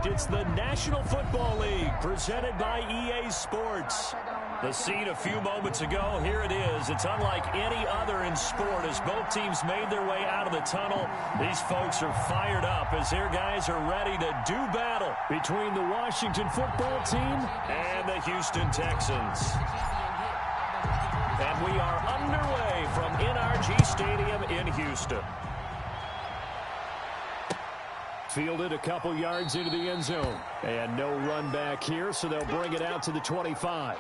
tonight. It's the National Football League presented by EA Sports. The scene a few moments ago, here it is. It's unlike any other in sport as both teams made their way out of the tunnel. These folks are fired up as their guys are ready to do battle between the Washington football team and the Houston Texans. And we are underway from NRG Stadium in Houston. Fielded a couple yards into the end zone. And no run back here, so they'll bring it out to the 25.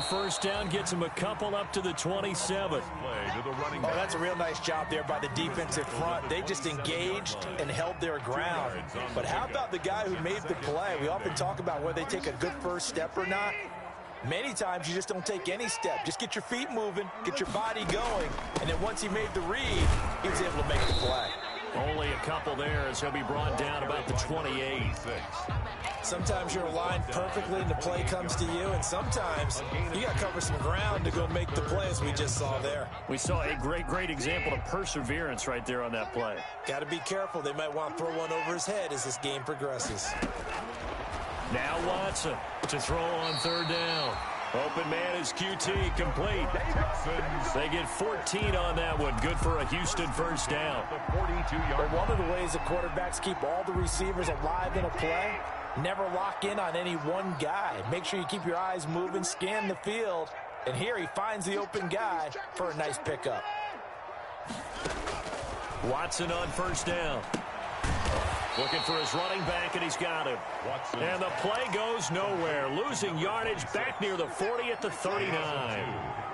First down gets him a couple up to the 27. Oh, that's a real nice job there by the defensive front. They just engaged and held their ground. But how about the guy who made the play? We often talk about whether they take a good first step or not. Many times you just don't take any step. Just get your feet moving, get your body going, and then once he made the read, he was able to make the play. Only a couple there as he'll be brought down about the 28. Sometimes you're aligned perfectly and the play comes to you, and sometimes you got to cover some ground to go make the play as we just saw there. We saw a great example of perseverance right there on that play. Got to be careful. They might want to throw one over his head as this game progresses. Now Watson to throw on third down. Open man is QT, complete. They get 14 on that one. Good for a Houston first down. But one of the ways the quarterbacks keep all the receivers alive in a play, never lock in on any one guy. Make sure you keep your eyes moving, scan the field. And here he finds the open guy for a nice pickup. Watson on first down. Looking for his running back, and he's got him. And the play goes nowhere. Losing yardage back near the 40 at the 39.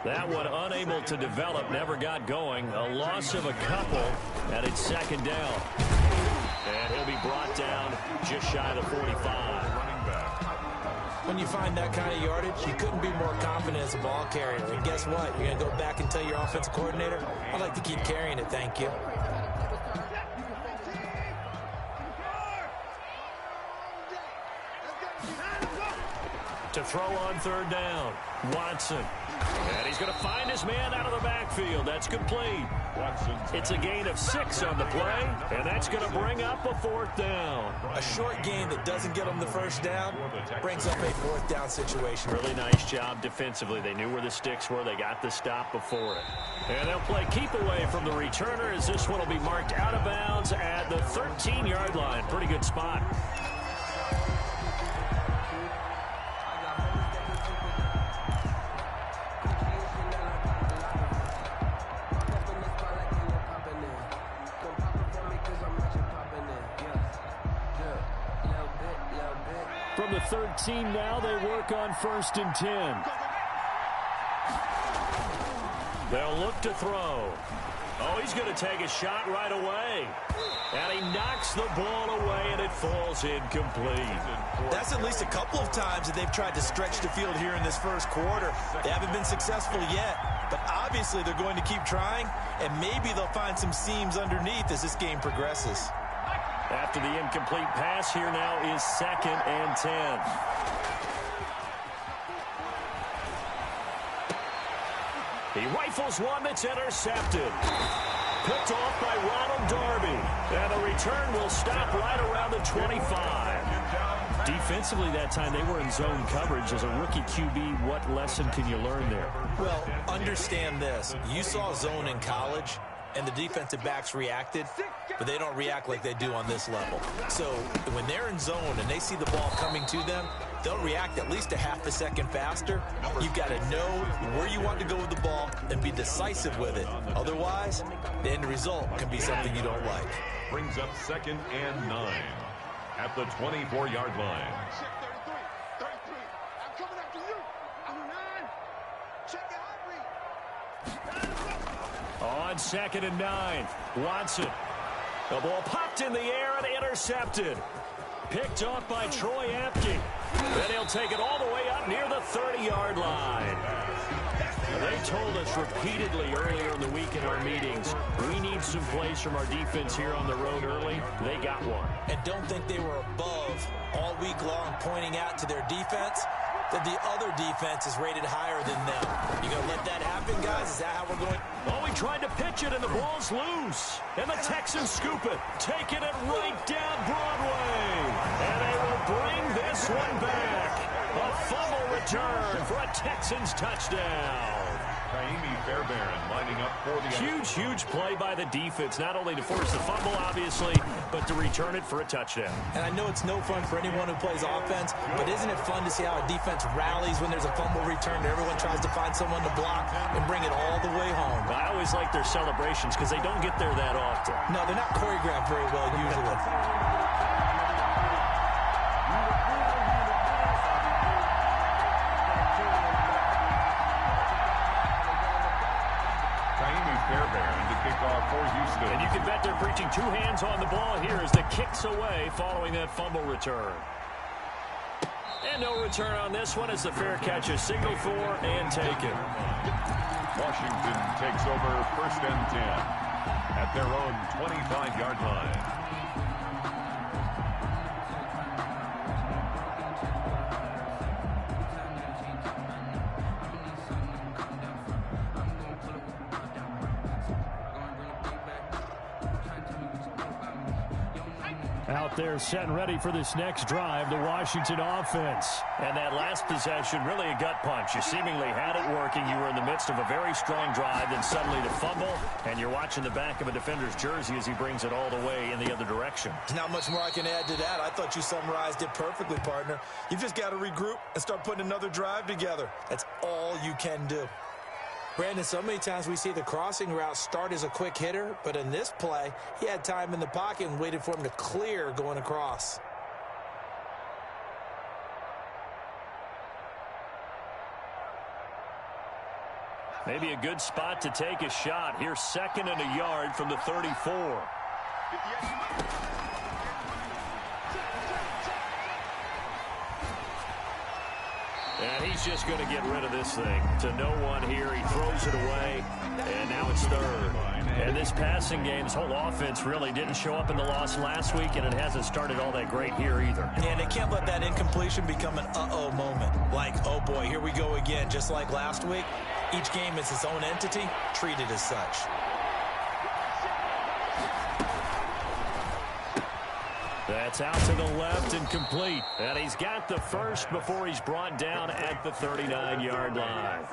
That one unable to develop, never got going. A loss of a couple, and it's second down. And he'll be brought down just shy of the 45. When you find that kind of yardage, you couldn't be more confident as a ball carrier. And guess what? You're going to go back and tell your offensive coordinator, I'd like to keep carrying it, thank you. To throw on third down, Watson. And he's going to find his man out of the backfield. That's complete. It's a gain of 6 on the play, and that's going to bring up a fourth down. A short gain that doesn't get them the first down brings up a fourth down situation. Really nice job defensively. They knew where the sticks were. They got the stop before it. And they'll play keep away from the returner as this one will be marked out of bounds at the 13-yard line. Pretty good spot. From the 13 now, they work on 1st and 10. They'll look to throw. Oh, he's going to take a shot right away. And he knocks the ball away, and it falls incomplete. That's at least a couple of times that they've tried to stretch the field here in this first quarter. They haven't been successful yet, but obviously they're going to keep trying, and maybe they'll find some seams underneath as this game progresses. After the incomplete pass, here now is 2nd and 10. He rifles one that's intercepted. Picked off by Ronald Darby. And the return will stop right around the 25. Defensively that time, they were in zone coverage. As a rookie QB, what lesson can you learn there? Well, understand this. You saw zone in college, and the defensive backs reacted, but they don't react like they do on this level. So when they're in zone and they see the ball coming to them, they'll react at least a half a second faster. You've got to know where you want to go with the ball and be decisive with it. Otherwise, the end result can be something you don't like. Brings up 2nd and 9 at the 24-yard line. On 2nd and 9, Watson. The ball popped in the air and intercepted. Picked off by Troy Apke. Then he'll take it all the way up near the 30-yard line. They told us repeatedly earlier in the week in our meetings, we need some plays from our defense here on the road early. They got one. And don't think they were above all week long pointing out to their defense that the other defense is rated higher than them. You going to let that happen, guys? Is that how we're going? Oh, he tried to pitch it, and the ball's loose. And the Texans scoop it, taking it right down Broadway. And they will bring this one back. A fumble return for a Texans touchdown. Fairbairn lining up for the huge play by the defense, not only to force the fumble, obviously, but to return it for a touchdown. And I know it's no fun for anyone who plays offense, but isn't it fun to see how a defense rallies when there's a fumble return and everyone tries to find someone to block and bring it all the way home? I always like their celebrations because they don't get there that often. No, they're not choreographed very well usually. Fairbairn to kick off for Houston. And you can bet they're preaching two hands on the ball here as the kick's away following that fumble return. And no return on this one as the fair catch is signaled for and taken. Washington takes over 1st and 10 at their own 25-yard line. Out there set and ready for this next drive, the Washington offense. And that last possession, really a gut punch. You seemingly had it working. You were in the midst of a very strong drive, then suddenly the fumble, and you're watching the back of a defender's jersey as he brings it all the way in the other direction. There's not much more I can add to that. I thought you summarized it perfectly, partner. You've just got to regroup and start putting another drive together. That's all you can do. Brandon, so many times we see the crossing route start as a quick hitter, but in this play, he had time in the pocket and waited for him to clear going across. Maybe a good spot to take a shot. Here's 2nd and a yard from the 34. And he's just going to get rid of this thing to no one here. He throws it away, and now it's 3rd. And this passing game, this whole offense really didn't show up in the loss last week, and it hasn't started all that great here either. Yeah, they can't let that incompletion become an uh-oh moment. Like, oh boy, here we go again. Just like last week, each game is its own entity, treated as such. That's out to the left and complete. And he's got the first before he's brought down at the 39-yard line.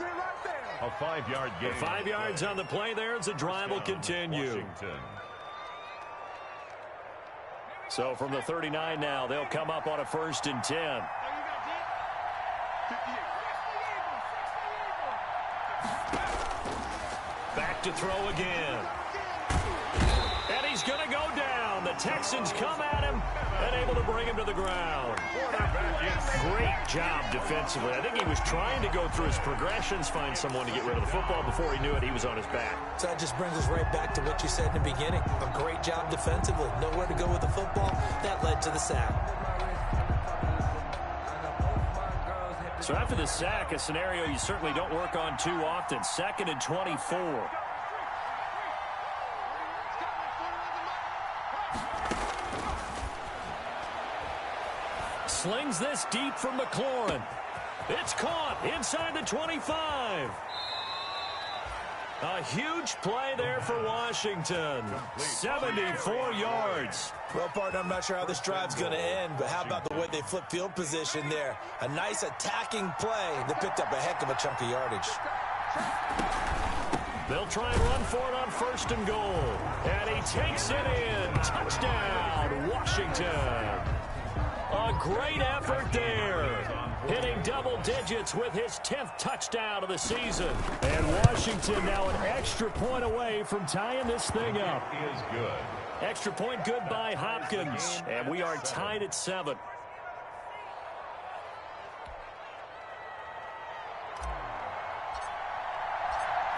A 5-yard gain. 5 yards on the play there as the drive will continue. Washington. So from the 39 now, they'll come up on a 1st and 10. Back to throw again. And he's going to go down. The Texans come at him and able to bring him to the ground. Great job defensively. I think he was trying to go through his progressions, find someone to get rid of the football. Before he knew it, he was on his back. So that just brings us right back to what you said in the beginning. A great job defensively. Nowhere to go with the football. That led to the sack. So after the sack, a scenario you certainly don't work on too often. 2nd and 24. Slings this deep from McLaurin. It's caught inside the 25. A huge play there for Washington. 74 yards. Well, partner, I'm not sure how this drive's going to end, but how about the way they flip field position there? A nice attacking play that picked up a heck of a chunk of yardage. They'll try and run for it on 1st and goal. And he takes it in. Touchdown, Washington. A great effort there. Hitting double digits with his 10th touchdown of the season. And Washington now an extra point away from tying this thing up. Is good. Extra point good by Hopkins. And we are tied at 7.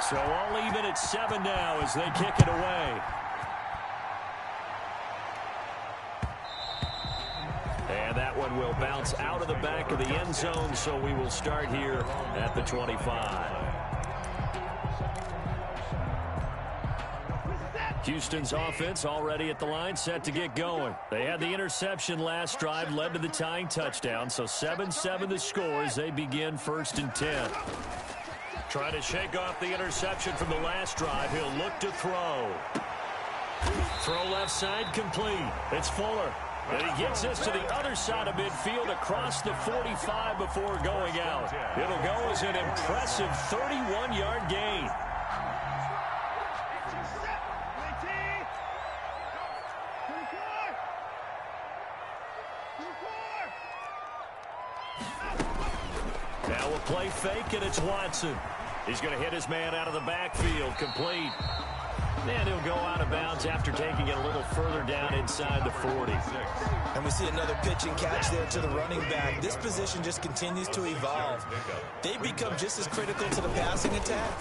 So all even at 7 now as they kick it away. And that one will bounce out of the back of the end zone, so we will start here at the 25. Houston's offense already at the line, set to get going. They had the interception last drive, led to the tying touchdown, so 7-7 the score as they begin 1st and 10. Trying to shake off the interception from the last drive. He'll look to throw. Throw left side complete. It's Fuller. And he gets this to the other side of midfield across the 45 before going out. It'll go as an impressive 31-yard gain. Now we'll play fake, and it's Watson. He's going to hit his man out of the backfield, complete. And he'll go out of bounds after taking it a little further down inside the 40. And we see another pitch and catch there to the running back. This position just continues to evolve. They become just as critical to the passing attack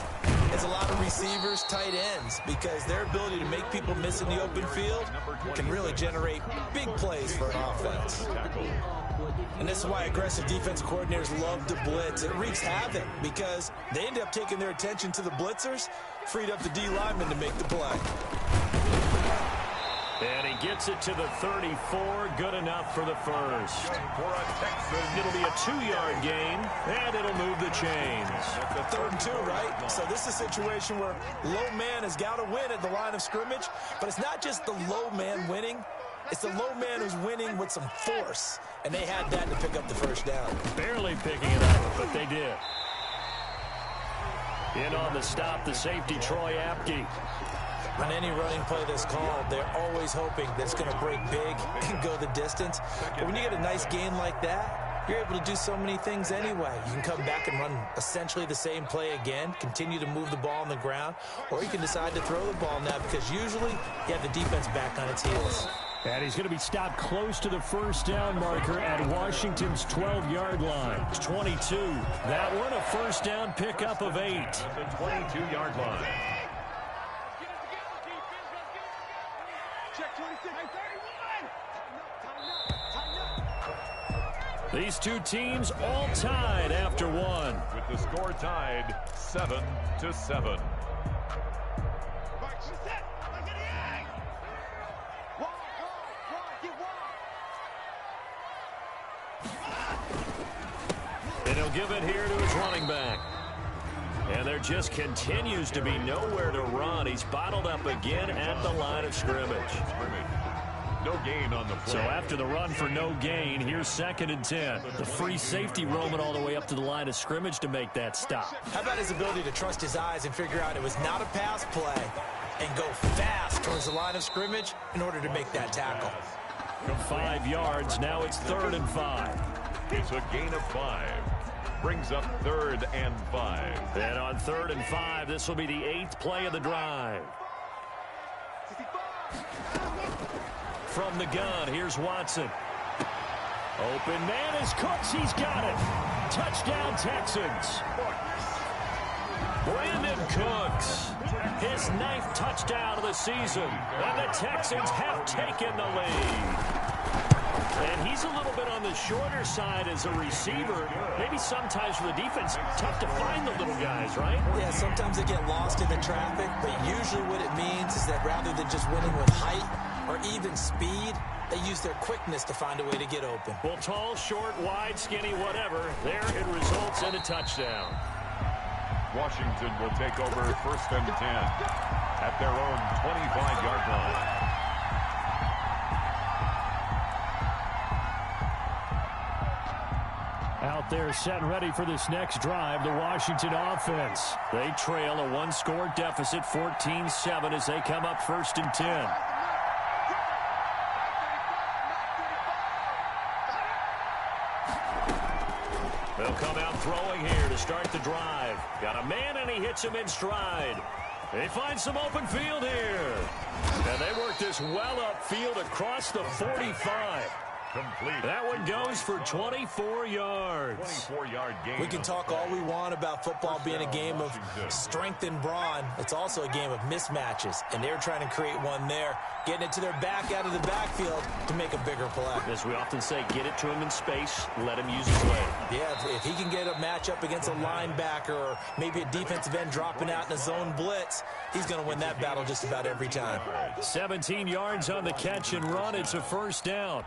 as a lot of receivers, tight ends, because their ability to make people miss in the open field can really generate big plays for an offense. And this is why aggressive defense coordinators love to blitz. It wreaks havoc because they end up taking their attention to the blitzers, freed up the D lineman to make the play. And he gets it to the 34. Good enough for the first. It'll be a 2-yard gain, and it'll move the chains. 3rd and 2, right? So this is a situation where low man has got to win at the line of scrimmage, but it's not just the low man winning. It's the low man who's winning with some force, and they had that to pick up the first down. Barely picking it up, but they did. In on the stop, the safety, Troy Apke. On any running play that's called, they're always hoping that it's going to break big and go the distance. But when you get a nice gain like that, you're able to do so many things anyway. You can come back and run essentially the same play again, continue to move the ball on the ground, or you can decide to throw the ball now because usually you have the defense back on its heels. And he's going to be stopped close to the first down marker at Washington's 12-yard line. It's 22. That one a first down pickup of 8. At the 22-yard line. These two teams all tied after one. With the score tied 7-7. And he'll give it here to his running back. And there just continues to be nowhere to run. He's bottled up again at the line of scrimmage. No gain on the play. So after the run for no gain, here's 2nd and 10. The free safety roaming all the way up to the line of scrimmage to make that stop. How about his ability to trust his eyes and figure out it was not a pass play and go fast towards the line of scrimmage in order to make that tackle. From 5 yards, now it's 3rd and 5. It's a gain of 5. Brings up 3rd and 5. And on 3rd and 5, this will be the 8th play of the drive. From the gun, here's Watson. Open man is Cooks. He's got it. Touchdown, Texans. Brandon Cooks. His 9th touchdown of the season. And the Texans have taken the lead. And he's a little bit on the shorter side as a receiver. Maybe sometimes for the defense, tough to find the little guys, right? Yeah, sometimes they get lost in the traffic, but usually what it means is that rather than just winning with height or even speed, they use their quickness to find a way to get open. Well, tall, short, wide, skinny, whatever, there it results in a touchdown. Washington will take over 1st and 10 at their own 25-yard line. Out there set and ready for this next drive, the Washington offense. They trail a 1-score deficit, 14-7 as they come up 1st and 10. They'll come out throwing here to start the drive. Got a man and he hits him in stride. They find some open field here. And they work this well upfield across the 45. Complete. That one goes for 24 yards. 24-yard gain. We can talk all we want about football being a game of strength and brawn. It's also a game of mismatches, and they're trying to create one there, getting it to their back out of the backfield to make a bigger play. As we often say, get it to him in space, let him use his leg. Yeah, if he can get a matchup against a linebacker or maybe a defensive end dropping out in a zone blitz, he's going to win that battle just about every time. 17 yards on the catch and run. It's a first down.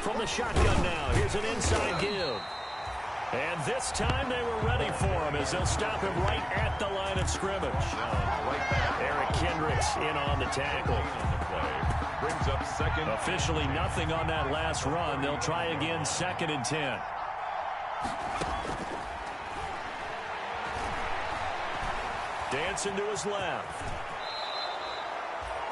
From the shotgun now, here's an inside give. And this time they were ready for him as they'll stop him right at the line of scrimmage. Eric Kendricks in on the tackle. Brings up second. Officially nothing on that last run. They'll try again, 2nd and 10. Dancing to his left.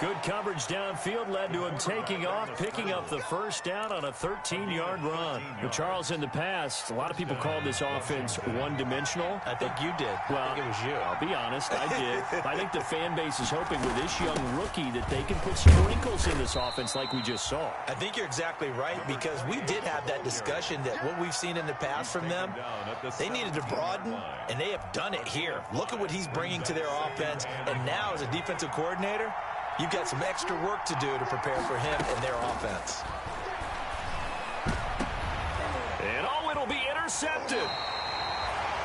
Good coverage downfield led to him taking off, picking up the first down on a 13-yard run. But Charles, in the past, a lot of people called this offense one-dimensional. I think you did. Well, I think it was you. I'll be honest, I did. I think the fan base is hoping with this young rookie that they can put some wrinkles in this offense like we just saw. I think you're exactly right, because we did have that discussion that what we've seen in the past from them, they needed to broaden, and they have done it here. Look at what he's bringing to their offense, and now as a defensive coordinator, you've got some extra work to do to prepare for him and their offense. And oh, it'll be intercepted.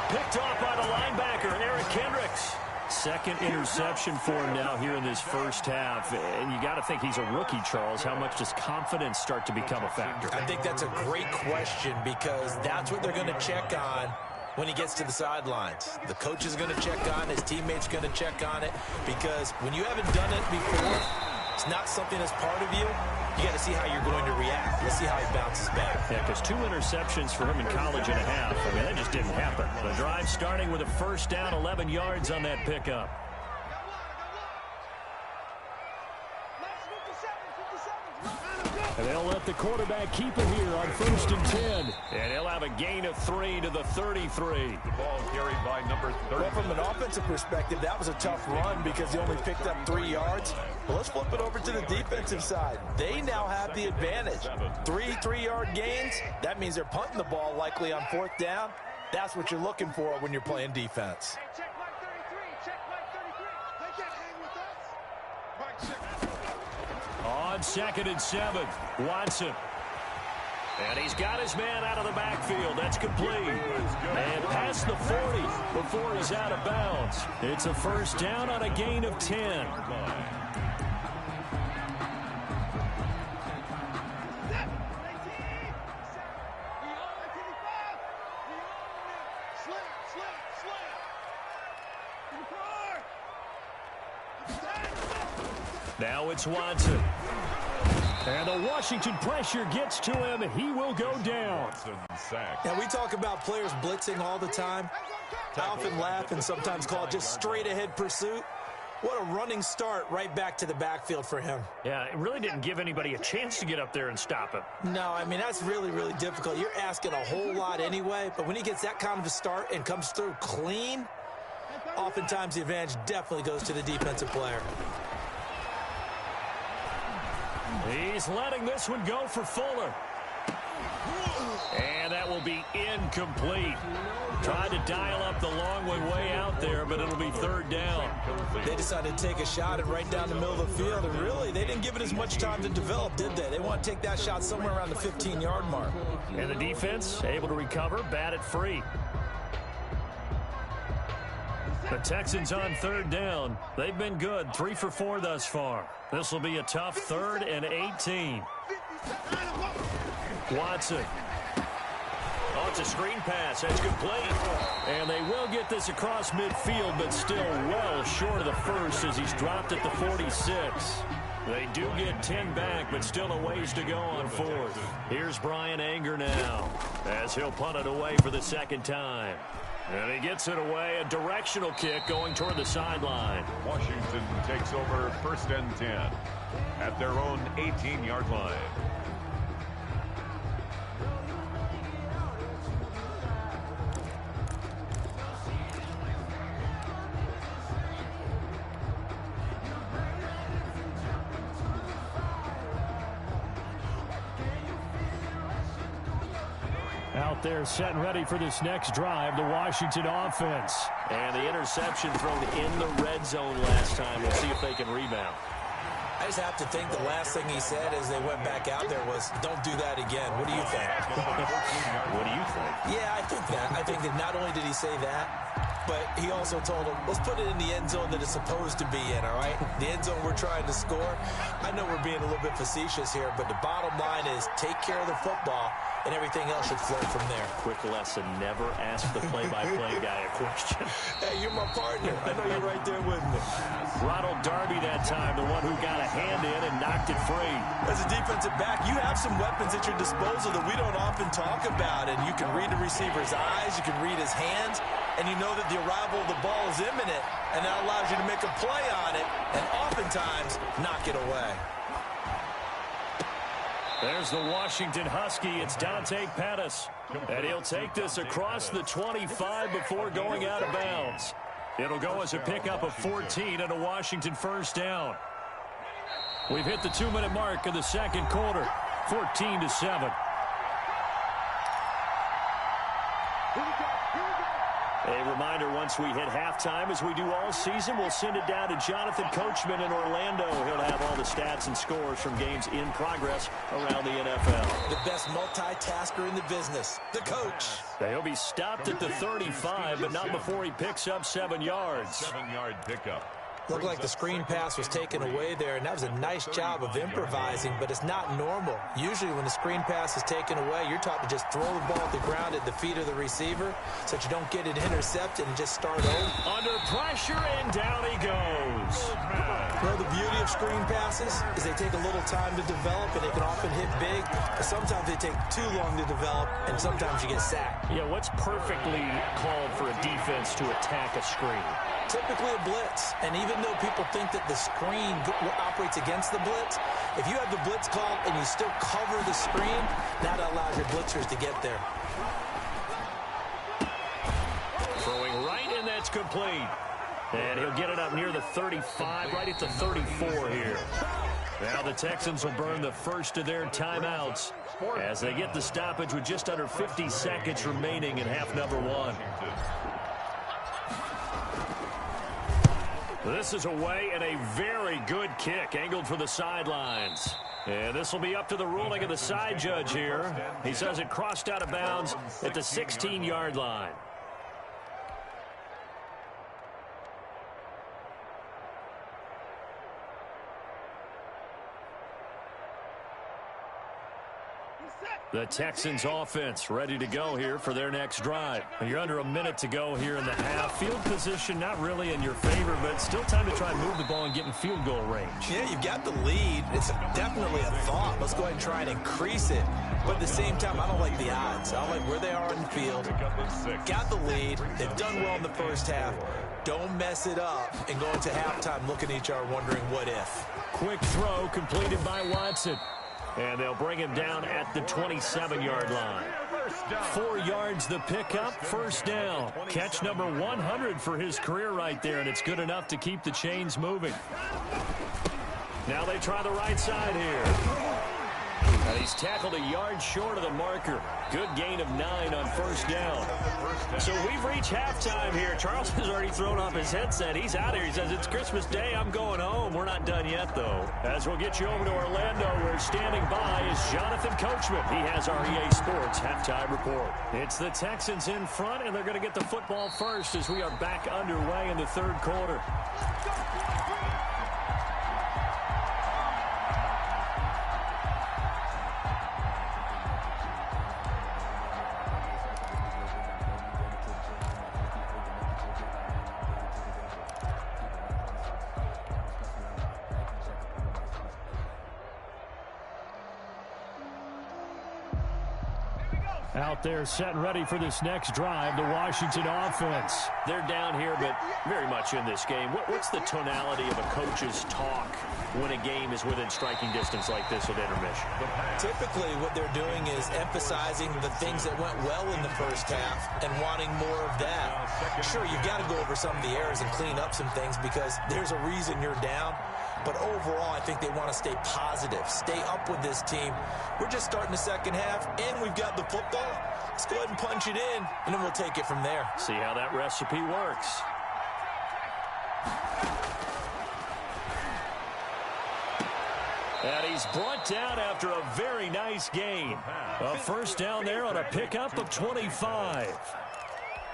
Picked off by the linebacker, Eric Kendricks. Second interception for him now here in this first half. And you got to think he's a rookie, Charles. How much does confidence start to become a factor? I think that's a great question, because that's what they're going to check on when he gets to the sidelines. The coach is going to check on it. His teammates are going to check on it, because when you haven't done it before, it's not something that's part of you. You got to see how you're going to react. Let's see how he bounces back. Yeah, because 2 interceptions for him in college and a half. I mean, that just didn't happen. The drive starting with a first down, 11 yards on that pickup. And they'll let the quarterback keep it here on 1st and 10. And he'll have a gain of 3 to the 33. The ball carried by number 30. Well, from an offensive perspective, that was a tough run because he only picked up 3 yards. But let's flip it over to the defensive side. They now have the advantage. 3 3-yard gains. That means they're punting the ball likely on 4th down. That's what you're looking for when you're playing defense. Check Mike 33. Check Mike 33. They can't hang with us. Mike 6. On 2nd and 7, Watson. And he's got his man out of the backfield. That's complete. And past the 40 before he's out of bounds. It's a first down on a gain of 10. Now it's Watson. And the Washington pressure gets to him, and he will go down. Now, we talk about players blitzing all the time. I often laugh and sometimes call it just straight-ahead pursuit. What a running start right back to the backfield for him. Yeah, it really didn't give anybody a chance to get up there and stop him. No, I mean, that's really, really difficult. You're asking a whole lot anyway, but when he gets that kind of a start and comes through clean, oftentimes the advantage definitely goes to the defensive player. He's letting this one go for Fuller. And that will be incomplete. Tried to dial up the long way out there, but it'll be 3rd down. They decided to take a shot and right down the middle of the field, and really, they didn't give it as much time to develop, did they? They want to take that shot somewhere around the 15-yard mark. And the defense able to recover, bat it free. The Texans on 3rd down. They've been good, 3 for 4 thus far. This will be a tough 3rd and 18. Watson. Oh, it's a screen pass. That's complete. And they will get this across midfield, but still well short of the first as he's dropped at the 46. They do get 10 back, but still a ways to go on 4th. Here's Brian Anger now as he'll punt it away for the 2nd time. And he gets it away, a directional kick going toward the sideline. Washington takes over 1st and 10 at their own 18-yard line. Out there set and ready for this next drive, the Washington offense. And the interception thrown in the red zone last time. We'll see if they can rebound. I just have to think the last thing he said as they went back out there was, don't do that again. What do you think? What do you think? Yeah, I think that. I think that not only did he say that, but he also told him, let's put it in the end zone that it's supposed to be in, all right? The end zone we're trying to score. I know we're being a little bit facetious here, but the bottom line is take care of the football, and everything else should flow from there. Quick lesson, never ask the play-by-play guy a question. Hey, you're my partner. I know you're right there with me. Ronald Darby that time, the one who got a hand in and knocked it free. As a defensive back, you have some weapons at your disposal that we don't often talk about, and you can read the receiver's eyes, you can read his hands, and you know that the arrival of the ball is imminent, and that allows you to make a play on it, and oftentimes knock it away. There's the Washington Husky. It's Dante Pettis. And he'll take this across the 25 before going out of bounds. It'll go as a pickup of 14 and a Washington first down. We've hit the 2-minute mark of the second quarter. 14-7. A reminder, once we hit halftime, as we do all season, we'll send it down to Jonathan Coachman in Orlando. He'll have all the stats and scores from games in progress around the NFL. The best multitasker in the business, the coach. He'll be stopped at the 35, but not before he picks up 7 yards. 7-yard pickup. Looked like the screen pass was taken away there, and that was a nice job of improvising, but it's not normal. Usually when the screen pass is taken away, you're taught to just throw the ball at the ground at the feet of the receiver so that you don't get it intercepted and just start over. Under pressure, and down he goes. You know, the beauty of screen passes is they take a little time to develop, and they can often hit big, but sometimes they take too long to develop, and sometimes you get sacked. Yeah, what's perfectly called for a defense to attack a screen? Typically a blitz, and even though people think that the screen operates against the blitz, if you have the blitz called and you still cover the screen, that allows your blitzers to get there. Throwing right, and that's complete. And he'll get it up near the 35, right at the 34 here. Now the Texans will burn the first of their timeouts as they get the stoppage with just under 50 seconds remaining in half number 1. This is away, and a very good kick angled for the sidelines. And this will be up to the ruling of the side judge here. He says it crossed out of bounds at the 16-yard line. The Texans offense ready to go here for their next drive. You're under a minute to go here in the half. Field position not really in your favor, but still time to try and move the ball and get in field goal range. Yeah, you've got the lead. It's definitely a thought. Let's go ahead and try and increase it. But at the same time, I don't like the odds. I don't like where they are on the field. Got the lead. They've done well in the first half. Don't mess it up and go into halftime looking at each other wondering what if. Quick throw completed by Watson. And they'll bring him down at the 27-yard line. 4 yards the pickup, first down. Catch number 100 for his career right there, and it's good enough to keep the chains moving. Now they try the right side here. And he's tackled a yard short of the marker. Good gain of 9 on first down. So we've reached halftime here. Charles has already thrown off his headset. He's out here. He says, it's Christmas Day. I'm going home. We're not done yet, though. As we'll get you over to Orlando, where standing by is Jonathan Coachman. He has our EA Sports halftime report. It's the Texans in front, and they're going to get the football first as we are back underway in the third quarter. Out there set and ready for this next drive, the Washington offense. They're down here, but very much in this game. What's the tonality of a coach's talk when a game is within striking distance like this at intermission? Typically, what they're doing is emphasizing the things that went well in the first half and wanting more of that. Sure, you've got to go over some of the errors and clean up some things because there's a reason you're down. but overall, I think they want to stay positive, stay up with this team. We're just starting the second half, and we've got the football. Let's go ahead and punch it in, and then we'll take it from there. See how that recipe works. And he's brought down after a very nice gain. A first down there on a pickup of 25.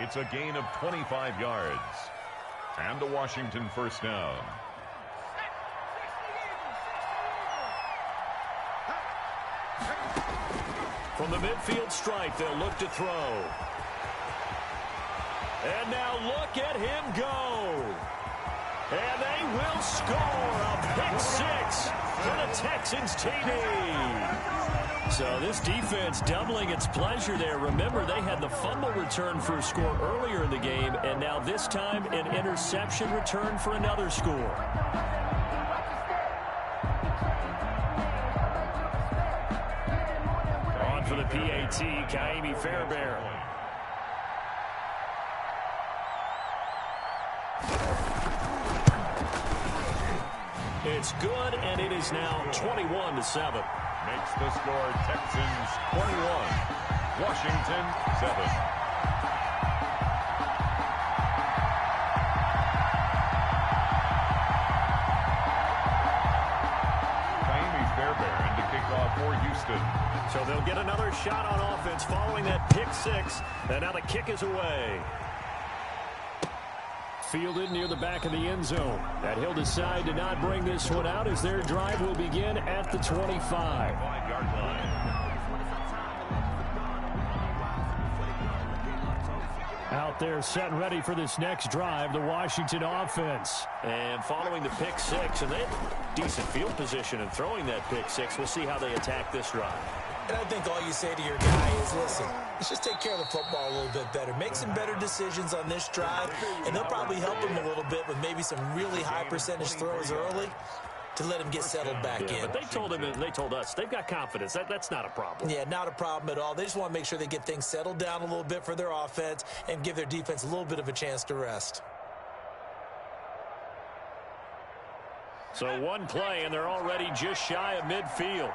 It's a gain of 25 yards. And a Washington first down. From the midfield stripe, they'll look to throw. And now look at him go. And they will score a pick six for the Texans TD. So this defense doubling its pleasure there. Remember, they had the fumble return for a score earlier in the game, and now this time an interception return for another score. On for the PAT, Kaimi Fairbairn. It's good, and it is now 21-7. Makes the score Texans 21, Washington 7. Kaimi Fairbairn to kick off for Houston. So they'll get another shot on offense following that pick six, and now the kick is away. Fielded near the back of the end zone. And he'll decide to not bring this one out as their drive will begin at the 25. 5-yard line. Out there set and ready for this next drive, the Washington offense. And following the pick six, and they have decent field position in throwing that pick six. We'll see how they attack this drive. And I think all you say to your guy is, listen, let's just take care of the football a little bit better. Make some better decisions on this drive, and they'll probably help him a little bit with maybe some really high percentage throws early to let him get settled back in. But they told him, and they told us, they've got confidence. That's not a problem. Yeah, not a problem at all. They just want to make sure they get things settled down a little bit for their offense and give their defense a little bit of a chance to rest. So one play, and they're already just shy of midfield.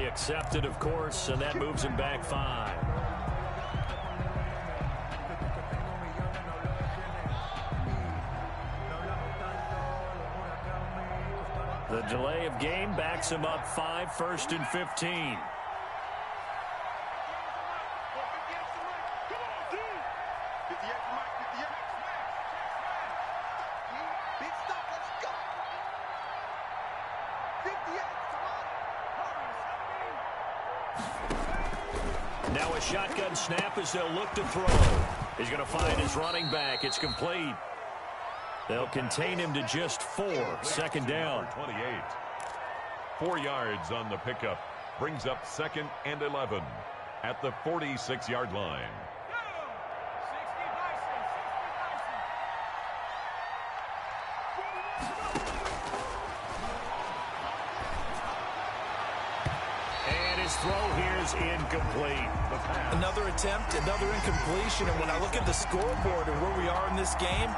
Accepted, of course, and that moves him back 5. The delay of game backs him up 5, 1st and 15. Now a shotgun snap as they'll look to throw. He's going to find his running back. It's complete. They'll contain him to just 4. 2nd down. 28. 4 yards on the pickup. Brings up 2nd and 11 at the 46-yard line. Throw here is incomplete. Another attempt, another incompletion, and when I look at the scoreboard and where we are in this game,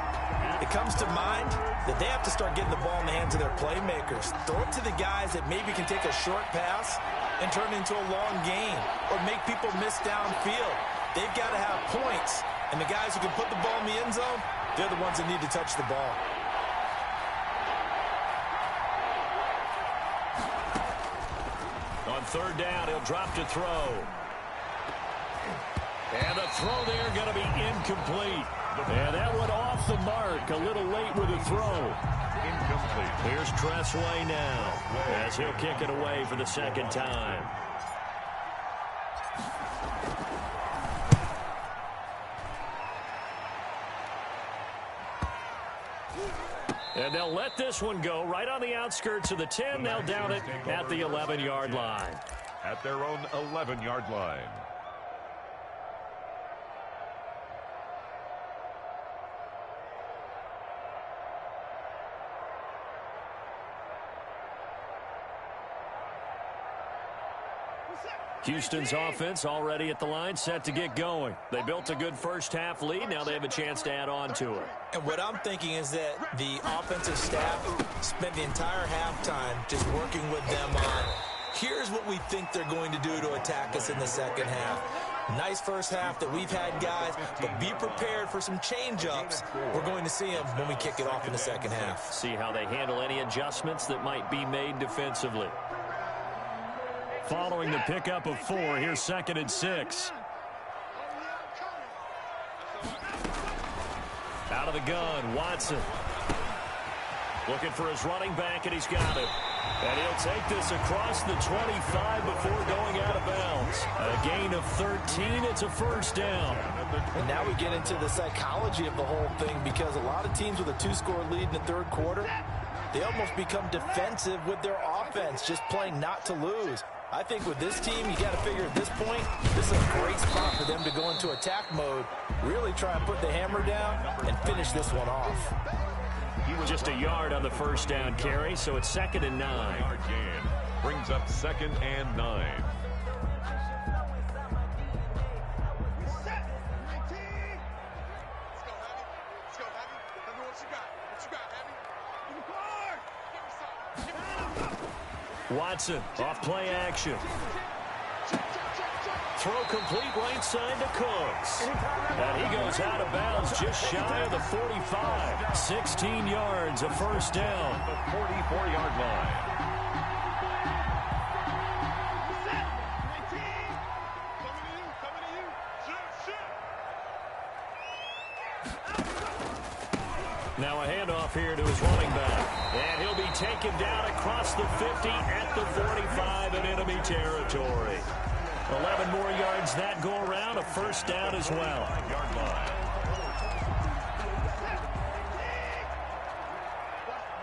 it comes to mind that they have to start getting the ball in the hands of their playmakers. Throw it to the guys that maybe can take a short pass and turn it into a long gain or make people miss downfield. They've got to have points, and the guys who can put the ball in the end zone, they're the ones that need to touch the ball. On 3rd down, he'll drop to throw. And the throw there going to be incomplete. And that went off the mark a little late with the throw. Incomplete. Here's Tressway now as he'll kick it away for the 2nd time. And they'll let this one go right on the outskirts of the 10. They'll down it at the 11-yard line. At their own 11-yard line. Houston's offense already at the line, set to get going. They built a good first-half lead. Now they have a chance to add on to it. And what I'm thinking is that the offensive staff spent the entire halftime just working with them on, here's what we think they're going to do to attack us in the second half. Nice first half that we've had, guys, but be prepared for some change-ups. We're going to see them when we kick it off in the second half. See how they handle any adjustments that might be made defensively. Following the pickup of 4, here's 2nd and 6. Out of the gun, Watson. Looking for his running back, and he's got it. And he'll take this across the 25 before going out of bounds. A gain of 13. It's a first down. And now we get into the psychology of the whole thing, because a lot of teams with a 2-score lead in the third quarter, they almost become defensive with their offense, just playing not to lose. I think with this team, you got to figure at this point, this is a great spot for them to go into attack mode, really try and put the hammer down and finish this one off. He was just a yard on the first down carry, so it's 2nd and 9. Yard gain brings up 2nd and 9. Watson, off play action. Throw complete right side to Cooks. And he goes out of bounds just shy of the 45. 16 yards, a first down. The 44-yard line. Now a handoff here to his running back. And he'll be taken down across the 50 at the 45 in enemy territory. 11 more yards that go around, a first down as well. 5-yard line.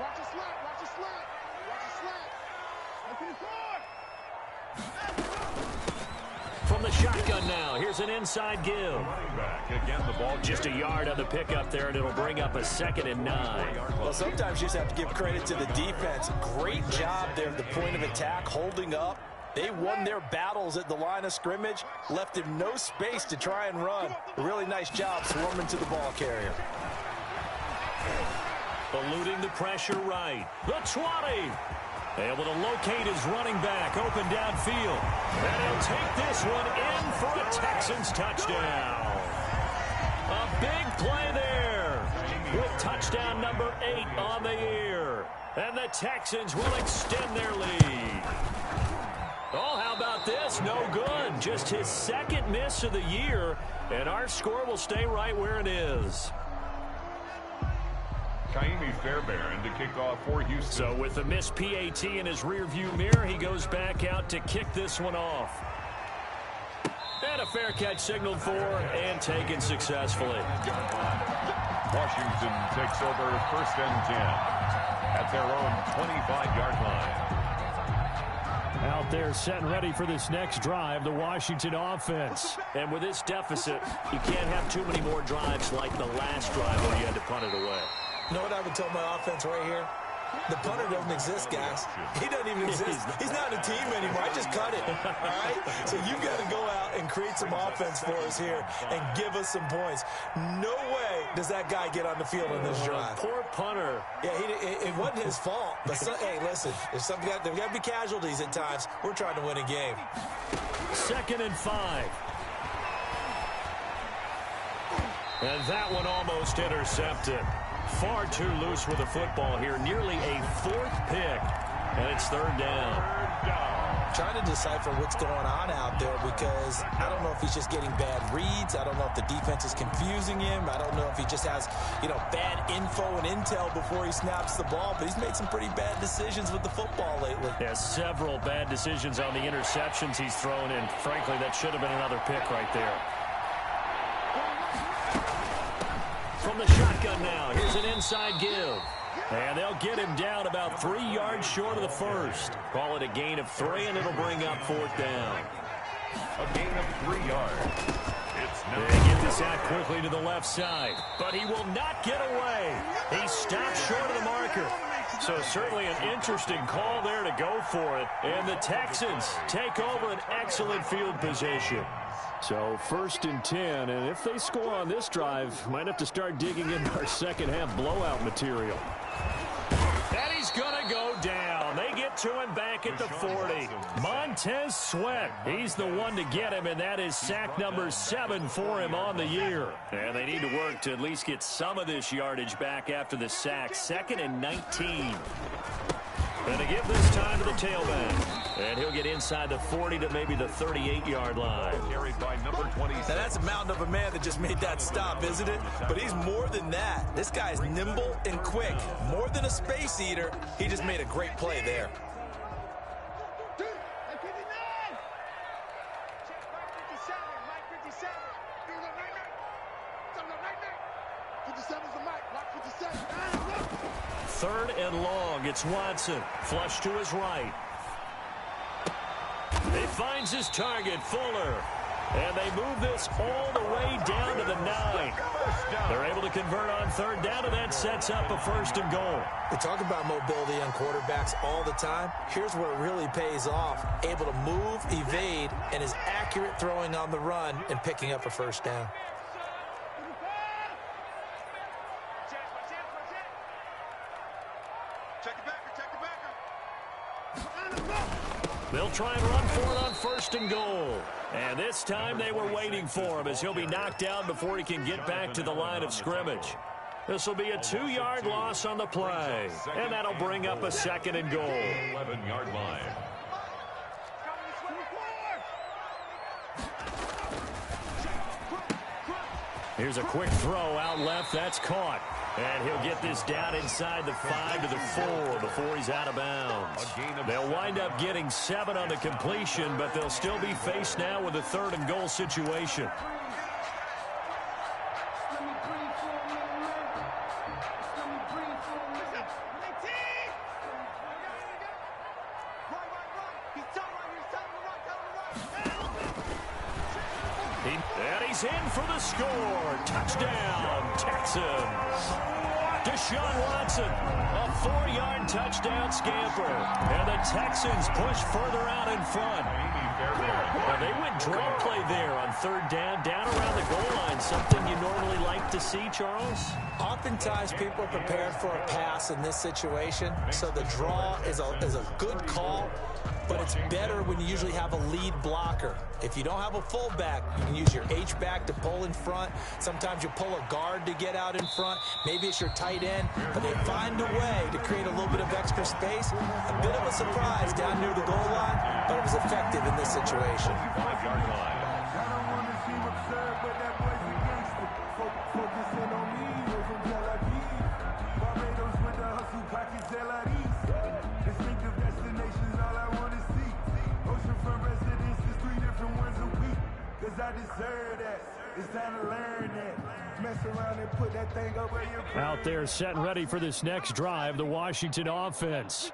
Watch the slot, watch the slot, watch the slot. From the shotgun now, here's an inside give. Running back. Again, the ball Just a yard on the pickup there, and it'll bring up a 2nd and 9. Well, sometimes you just have to give credit to the defense. Great job there at the point of attack, holding up. They won their battles at the line of scrimmage, left him no space to try and run. A really nice job swarming to the ball carrier. Eluding the pressure right. The 20. Able to locate his running back, open downfield. And he'll take this one in for a Texans touchdown. A big play there with touchdown number 8 on the year. And the Texans will extend their lead. Oh, how about this? No good. Just his 2nd miss of the year, and our score will stay right where it is. Kaimi Fairbairn to kick off for Houston. So with the missed PAT in his rearview mirror, he goes back out to kick this one off. And a fair catch signaled for and taken successfully. Washington takes over 1st and 10 at their own 25-yard line. Out there set and ready for this next drive, the Washington offense. And with this deficit, you can't have too many more drives like the last drive where you had to punt it away. You know what I would tell my offense right here? The punter doesn't exist, guys. He doesn't even exist. He's not a team anymore. I just cut it, all right? So you've got to go out and create some offense for us here and give us some points. No way does that guy get on the field in this drive. Poor punter. Yeah, it wasn't his fault. But, hey, listen, there's got to be casualties at times. We're trying to win a game. 2nd and 5. And that one almost intercepted. Far too loose with the football here. Nearly a 4th pick. And it's 3rd down. Trying to decipher what's going on out there, because I don't know if he's just getting bad reads. I don't know if the defense is confusing him. I don't know if he just has, bad info and intel before he snaps the ball. But he's made some pretty bad decisions with the football lately. Yeah, several bad decisions on the interceptions he's thrown, and frankly, that should have been another pick right there. From the shotgun now, here's an inside give. And they'll get him down about 3 yards short of the first. Call it a gain of 3, and it'll bring up 4th down. A gain of 3 yards. They get this out quickly to the left side, but he will not get away. He stopped short of the marker. So certainly an interesting call there to go for it. And the Texans take over an excellent field position. So 1st and 10, and if they score on this drive, might have to start digging into our second half blowout material. And he's going to go down. They get to him back at the 40. Montez Sweat, he's the one to get him, and that is sack number 7 for him on the year. And they need to work to at least get some of this yardage back after the sack. 2nd and 19. And to give this time to the tailback. And he'll get inside the 40 to maybe the 38-yard line. Carried by number 20. Now that's a mountain of a man that just made that stop, isn't it? But he's more than that. This guy's nimble and quick. More than a space eater. He just made a great play there. Third and long. It's Watson. Flush to his right. He finds his target, Fuller. And they move this all the way down to the 9. They're able to convert on 3rd down, and that sets up a 1st and goal. We talk about mobility on quarterbacks all the time. Here's where it really pays off. Able to move, evade, and is accurate throwing on the run and picking up a 1st down. They'll try and run for it on 1st and goal. And this time they were waiting for him as he'll be knocked down before he can get back to the line of scrimmage. This will be a 2-yard loss on the play. And that'll bring up a 2nd and goal. 11-yard line. Here's a quick throw out left. That's caught. And he'll get this down inside the 5 to the 4 before he's out of bounds. They'll wind up getting 7 on the completion, but they'll still be faced now with a 3rd and goal situation. And he's in for the score. Touchdown, Texans. Deshaun Watson, a 4-yard touchdown scamper. And the Texans push further out in front. Now they went draw play there on 3rd down around the goal line. Something you normally like to see, Charles? Oftentimes people are prepared for a pass in this situation, so the draw is a good call. But it's better when you usually have a lead blocker. If you don't have a fullback, you can use your H-back to pull in front. Sometimes you pull a guard to get out in front. Maybe it's your tight end. But they find a way to create a little bit of extra space. A bit of a surprise down near the goal line, but it was effective in this situation. 5-yard line. I deserve that. It's time to learn that. Mess around and put that thing up where you're out there set and ready for this next drive, the Washington offense.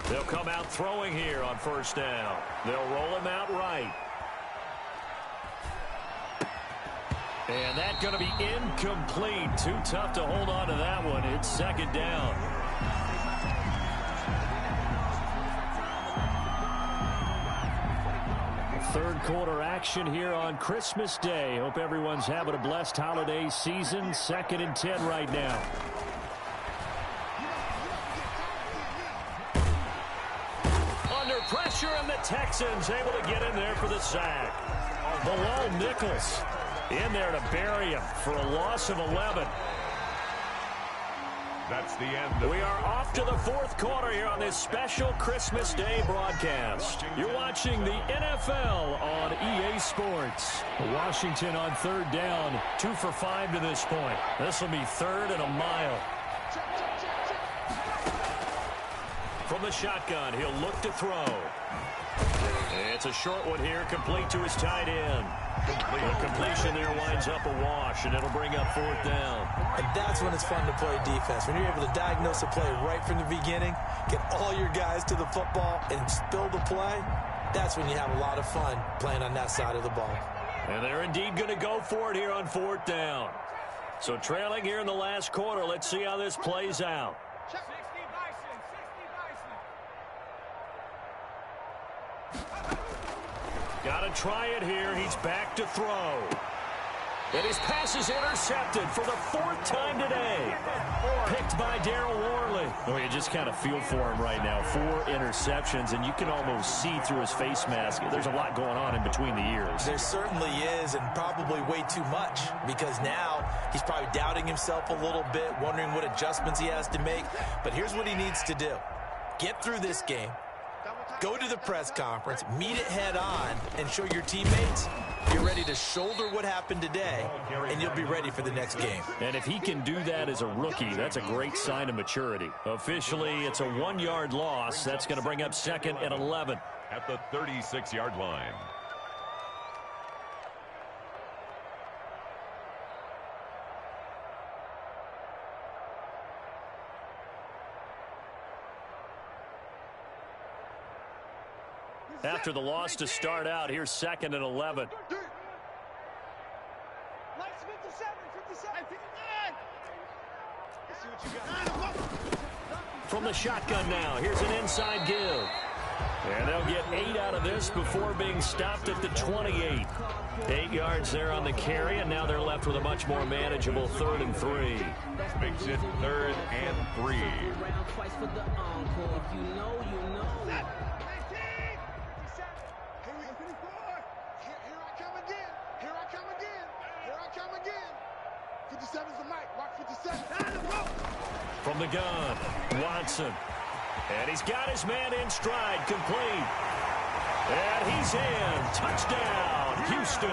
They'll come out throwing here on 1st down. They'll roll him out right. And that's going to be incomplete. Too tough to hold on to that one. It's 2nd down. Third quarter action here on Christmas Day. Hope everyone's having a blessed holiday season. 2nd and 10 right now. Under pressure, and the Texans able to get in there for the sack. Bilal Nichols in there to bury him for a loss of 11. That's the end. We are off to the 4th quarter here on this special Christmas Day broadcast. You're watching the NFL on EA Sports. Washington on 3rd down, 2 for 5 to this point. This will be 3rd and a mile. From the shotgun, he'll look to throw. It's a short one here, complete to his tight end. The completion there winds up a wash, and it'll bring up 4th down. And that's when it's fun to play defense. When you're able to diagnose a play right from the beginning, get all your guys to the football, and spill the play, that's when you have a lot of fun playing on that side of the ball. And they're indeed going to go for it here on 4th down. So trailing here in the last quarter. Let's see how this plays out. 60 Bison. Got to try it here. He's back to throw. And his pass is intercepted for the 4th time today. Picked by Darryl Worley. Well, you just kind of feel for him right now. 4 interceptions, and you can almost see through his face mask. There's a lot going on in between the ears. There certainly is, and probably way too much, because now he's probably doubting himself a little bit, wondering what adjustments he has to make. But here's what he needs to do. Get through this game. Go to the press conference, meet it head on, and show your teammates you're ready to shoulder what happened today, and you'll be ready for the next game. And if he can do that as a rookie, that's a great sign of maturity. Officially, it's a 1-yard loss. That's going to bring up 2nd and 11. At the 36-yard line. After the loss to start out, here's 2nd and 11. Nice 57, 59. Let's see what you got. From the shotgun now, here's an inside give. And they'll get 8 out of this before being stopped at the 28. 8 yards there on the carry, and now they're left with a much more manageable 3rd and 3. Makes it 3rd and 3. From the gun, Watson. And he's got his man in stride, complete. And he's in. Touchdown, Houston.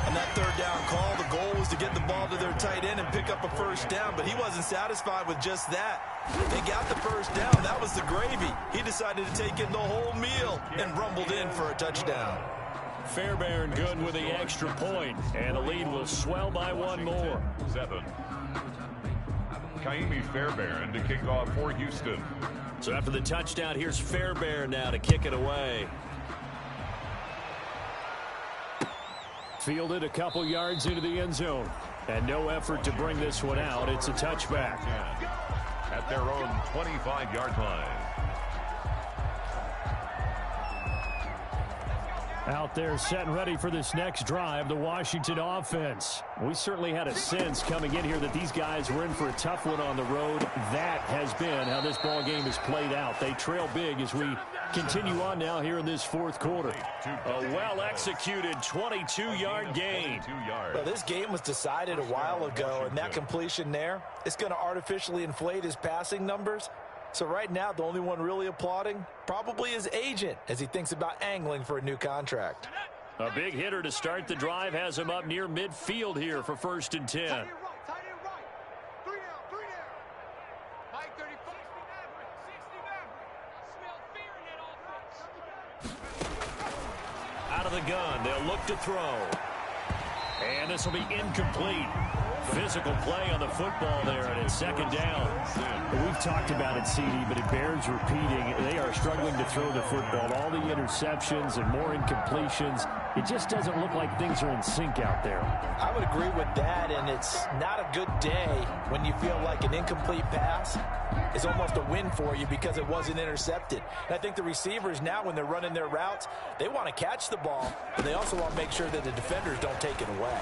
And that 3rd down call, the goal was to get the ball to their tight end and pick up a 1st down, but he wasn't satisfied with just that. They got the 1st down. That was the gravy. He decided to take in the whole meal and rumbled in for a touchdown. Fairbairn good with the extra point, and the lead will swell by 1 more. 7. Kaimi Fairbairn to kick off for Houston. So after the touchdown, here's Fairbairn now to kick it away. Fielded a couple yards into the end zone. And no effort to bring this one out. It's a touchback. At their own 25-yard line. Out there set and ready for this next drive, the Washington offense. We certainly had a sense coming in here that these guys were in for a tough one on the road. That has been how this ball game is played out. They trail big as we continue on now here in this 4th quarter. A well-executed 22-yard gain. Well, this game was decided a while ago, and that completion there, it's going to artificially inflate his passing numbers. So right now, the only one really applauding probably his agent as he thinks about angling for a new contract. A big hitter to start the drive has him up near midfield here for 1st and 10. Tight end right. 3 down. Mike 35. 60 Out of the gun, they'll look to throw. And this will be incomplete. Physical play on the football there, and it's 2nd down. We've talked about it, CD, but it bears repeating. They are struggling to throw the football. All the interceptions and more incompletions. It just doesn't look like things are in sync out there. I would agree with that, and it's not a good day when you feel like an incomplete pass is almost a win for you because it wasn't intercepted. And I think the receivers now, when they're running their routes, they want to catch the ball, but they also want to make sure that the defenders don't take it away.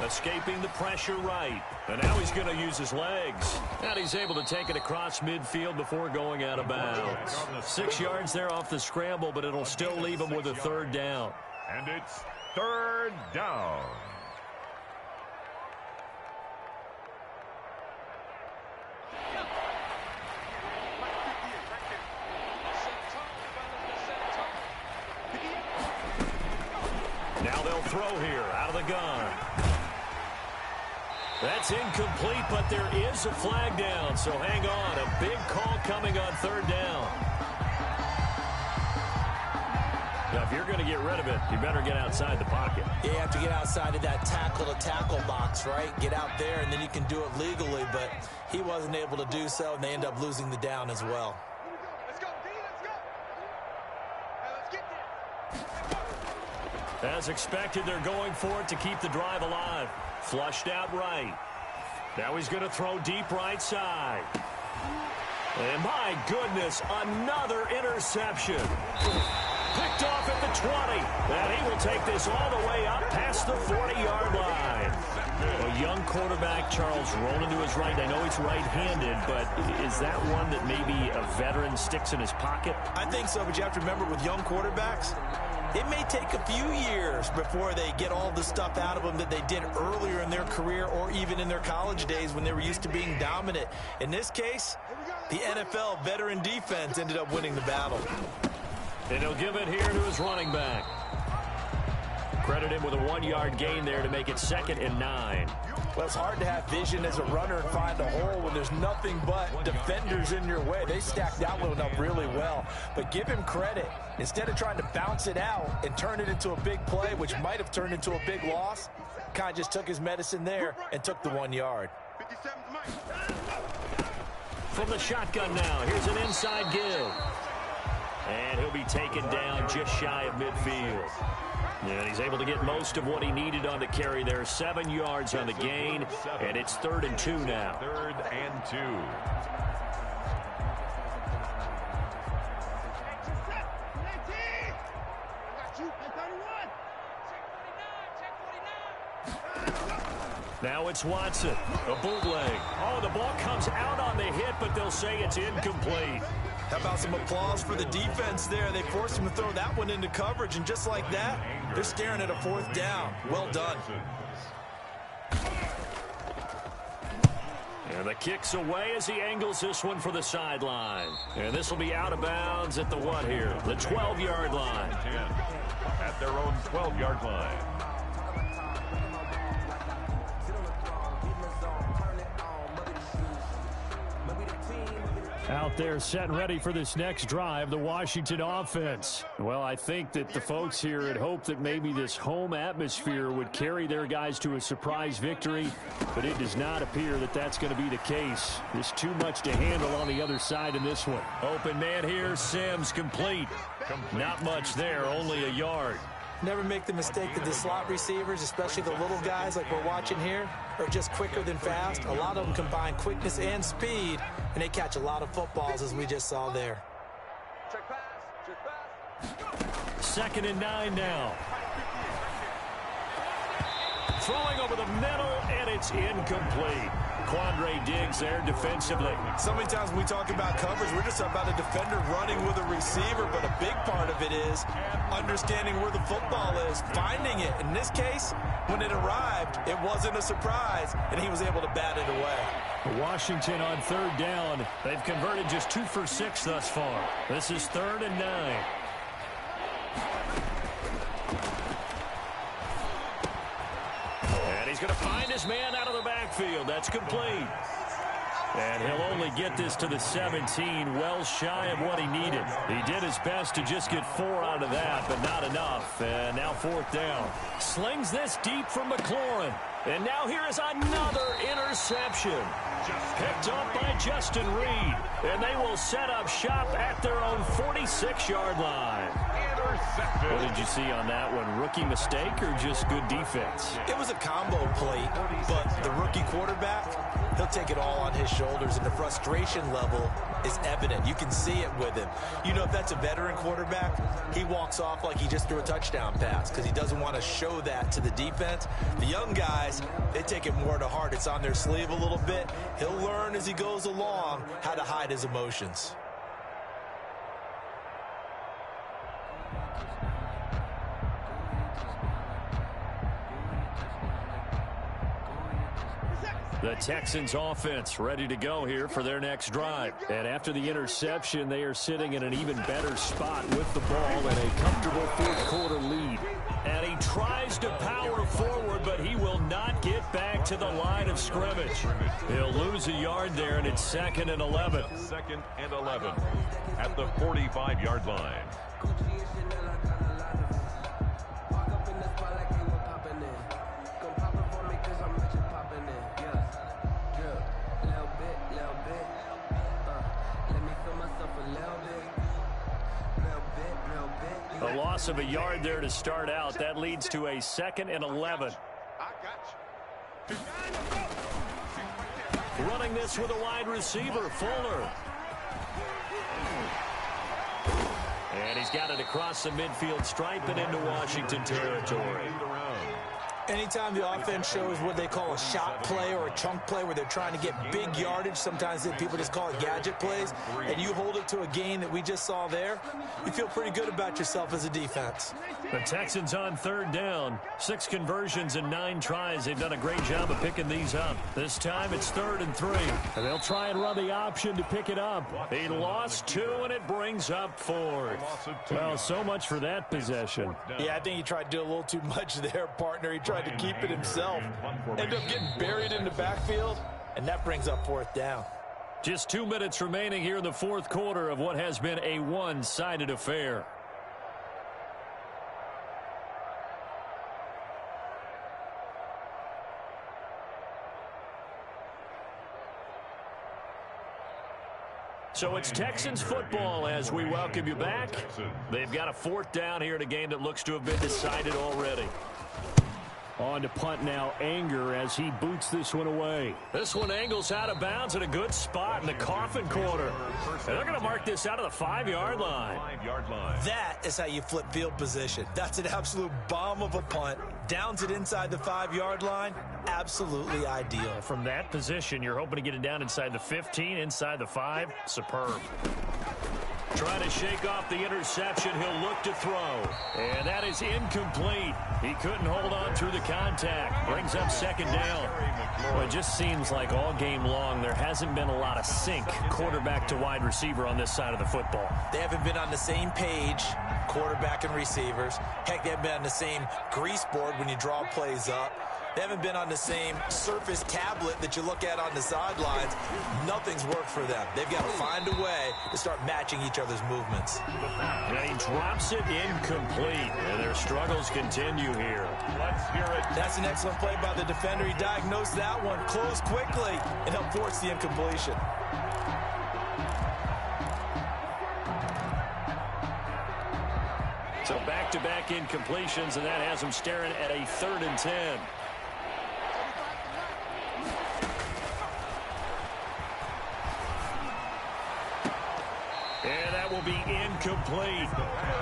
Escaping the pressure right. And now he's going to use his legs. And he's able to take it across midfield before going out of bounds. 6 yards there off the scramble, but it'll still leave him with a 3rd down. And it's 3rd down. Now they'll throw here out of the gun. That's incomplete, but there is a flag down, so hang on. A big call coming on 3rd down. Now, if you're going to get rid of it, you better get outside the pocket. You have to get outside of that tackle-to-tackle box, right? Get out there, and then you can do it legally, but he wasn't able to do so, and they end up losing the down as well. Let's go, D, let's go. Let's get As expected, they're going for it to keep the drive alive. Flushed out right. Now he's going to throw deep right side. And my goodness, another interception. Picked off at the 20. And he will take this all the way up past the 40-yard line. A young quarterback, Charles, rolling to his right. I know he's right-handed, but is that one that maybe a veteran sticks in his pocket? I think so, but you have to remember with young quarterbacks, it may take a few years before they get all the stuff out of them that they did earlier in their career or even in their college days when they were used to being dominant. In this case, the NFL veteran defense ended up winning the battle. And he'll give it here to his running back. Credit him with a 1-yard gain there to make it 2nd and 9. Well, it's hard to have vision as a runner and find a hole when there's nothing but defenders in your way. They stacked that one up really well. But give him credit. Instead of trying to bounce it out and turn it into a big play, which might have turned into a big loss, kind of just took his medicine there and took the 1 yard. From the shotgun now, here's an inside give. And he'll be taken down just shy of midfield. And he's able to get most of what he needed on the carry there. 7 yards on the gain, and it's 3rd and 2 now. 3rd and 2. Now it's Watson, a bootleg. Oh, the ball comes out on the hit, but they'll say it's incomplete. How about some applause for the defense there? They forced him to throw that one into coverage, and just like that, they're staring at a 4th down. Well done. And the kick's away as he angles this one for the sideline. And this will be out of bounds at the what here? The 12-yard line. 10 at their own 12-yard line. Out there set and ready for this next drive, the Washington offense. Well, I think that the folks here had hoped that maybe this home atmosphere would carry their guys to a surprise victory, but it does not appear that that's going to be the case. There's too much to handle on the other side in this one. Open man here, Sims complete. Not much there, only a yard. Never make the mistake that the slot receivers, especially the little guys like we're watching here, are just quicker than fast. A lot of them combine quickness and speed, and they catch a lot of footballs, as we just saw there. 2nd and 9 now. Throwing over the middle, and it's incomplete. Quandre Diggs there defensively. So many times when we talk about coverage, we're just about a defender running with a receiver, but a big part of it is understanding where the football is, finding it. In this case, when it arrived, it wasn't a surprise, and he was able to bat it away. Washington on 3rd down. They've converted just 2 for 6 thus far. This is 3rd and 9. And he's going to find his man out of the backfield. That's complete. And he'll only get this to the 17, well shy of what he needed. He did his best to just get 4 out of that, but not enough. And now 4th down. Slings this deep from McLaurin. And now here is another interception. Picked up by Justin Reed. And they will set up shop at their own 46-yard line. What did you see on that one? Rookie mistake or just good defense? It was a combo plate, but the rookie quarterback, he'll take it all on his shoulders, and the frustration level is evident. You can see it with him. You know, if that's a veteran quarterback, he walks off like he just threw a touchdown pass because he doesn't want to show that to the defense. The young guys, they take it more to heart. It's on their sleeve a little bit. He'll learn as he goes along how to hide his emotions. The Texans offense ready to go here for their next drive. And after the interception, they are sitting in an even better spot with the ball and a comfortable 4th quarter lead. And he tries to power forward, but he will not get back to the line of scrimmage. He'll lose a yard there, and it's 2nd and 11. 2nd and 11 at the 45-yard line. A loss of a yard there to start out. That leads to a 2nd and 11. Running this with a wide receiver, Fuller. And he's got it across the midfield stripe and into Washington territory. Anytime the offense shows what they call a shot play or a chunk play where they're trying to get big yardage, sometimes people just call it gadget plays, and you hold it to a gain that we just saw there, you feel pretty good about yourself as a defense. The Texans on 3rd down. 6 conversions and 9 tries. They've done a great job of picking these up. This time it's 3rd and 3. And they'll try and run the option to pick it up. He lost 2, and it brings up 4th. Well, so much for that possession. Yeah, I think he tried to do a little too much there, partner. He tried to keep it himself. Ended up getting buried in the backfield, and that brings up 4th down. Just 2 minutes remaining here in the 4th quarter of what has been a one-sided affair. So it's Texans football as we welcome you back. They've got a 4th down here in a game that looks to have been decided already. On to punt now, Anger, as he boots this one away. This one angles out of bounds at a good spot in the coffin corner. And they're going to mark this out of the 5-yard line. That is how you flip field position. That's an absolute bomb of a punt. Downs it inside the 5-yard line. Absolutely ideal. From that position, you're hoping to get it down inside the 15, inside the 5. Superb. Trying to shake off the interception. He'll look to throw. And that is incomplete. He couldn't hold on through the contact. Brings up 2nd down. Well, it just seems like all game long there hasn't been a lot of sync quarterback to wide receiver on this side of the football. They haven't been on the same page, quarterback and receivers. Heck, they haven't been on the same grease board when you draw plays up. They haven't been on the same surface tablet that you look at on the sidelines. Nothing's worked for them. They've got to find a way to start matching each other's movements. And he drops it incomplete. And their struggles continue here. Let's hear it. That's an excellent play by the defender. He diagnosed that one, closed quickly, and helped force the incompletion. So back-to-back incompletions, and that has them staring at a 3rd and 10. And that will be incomplete.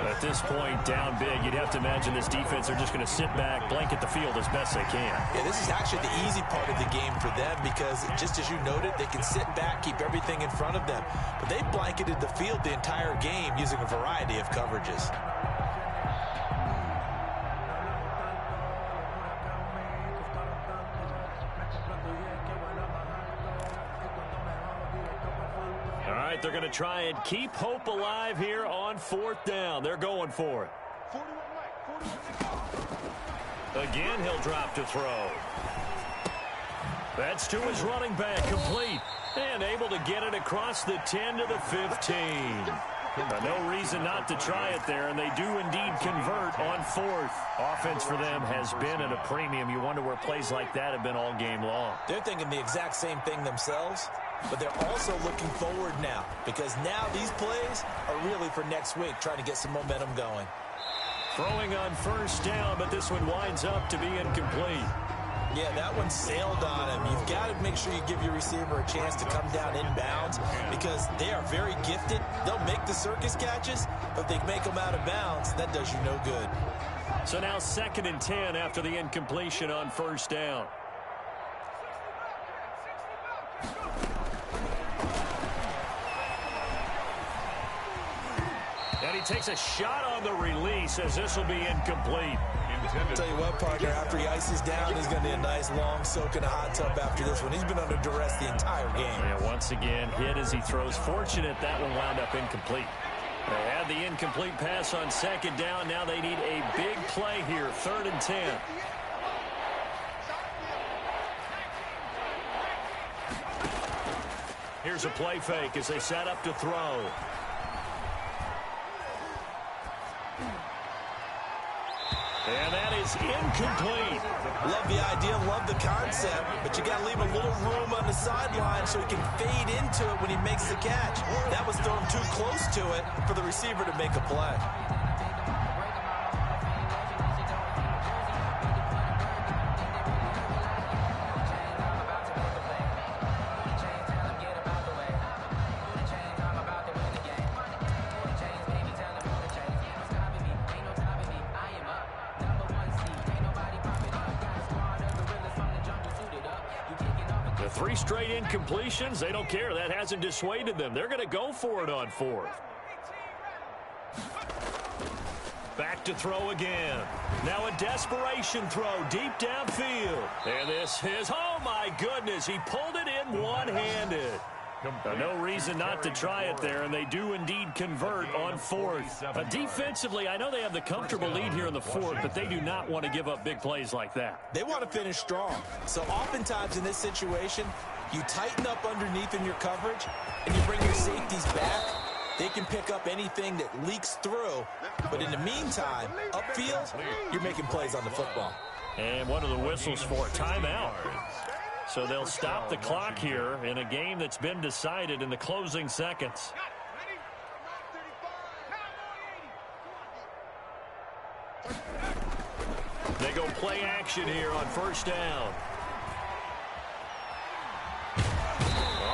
At this point, down big, you'd have to imagine this defense are just going to sit back, blanket the field as best they can. Yeah, this is actually the easy part of the game for them because, just as you noted, they can sit back, keep everything in front of them. But they blanketed the field the entire game using a variety of coverages. They're going to try and keep hope alive here on 4th down. They're going for it. Again, he'll drop to throw. That's to his running back, complete. And able to get it across the 10 to the 15. No reason not to try it there, and they do indeed convert on 4th. Offense for them has been at a premium. You wonder where plays like that have been all game long. They're thinking the exact same thing themselves, but they're also looking forward now because now these plays are really for next week, trying to get some momentum going. Throwing on 1st down, but this one winds up to be incomplete. Yeah, that one sailed on him. You've got to make sure you give your receiver a chance to come down inbounds because they are very gifted. They'll make the circus catches, but if they make them out of bounds, that does you no good. So now 2nd and 10 after the incompletion on 1st down. And he takes a shot on the release as this will be incomplete. I'll tell you what, partner, after he ices down, he's going to need a nice long soak in a hot tub after this one. He's been under duress the entire game. Yeah, once again, hit as he throws. Fortunate that one wound up incomplete. They had the incomplete pass on 2nd down. Now they need a big play here, 3rd and 10. Here's a play fake as they set up to throw. And that is incomplete. Love the idea, love the concept, but you got to leave a little room on the sideline so he can fade into it when he makes the catch. That was thrown too close to it for the receiver to make a play. Three straight incompletions. They don't care. That hasn't dissuaded them. They're going to go for it on fourth. Back to throw again. Now a desperation throw deep downfield. And this is, oh my goodness, he pulled it in one-handed. No reason not to try it there, and they do indeed convert on fourth. Defensively, I know they have the comfortable lead here in the fourth, but they do not want to give up big plays like that. They want to finish strong. So oftentimes in this situation, you tighten up underneath in your coverage, and you bring your safeties back. They can pick up anything that leaks through. But in the meantime, upfield, you're making plays on the football. And what are the whistles for? Timeout. So they'll stop the clock here in a game that's been decided in the closing seconds. They go play action here on first down.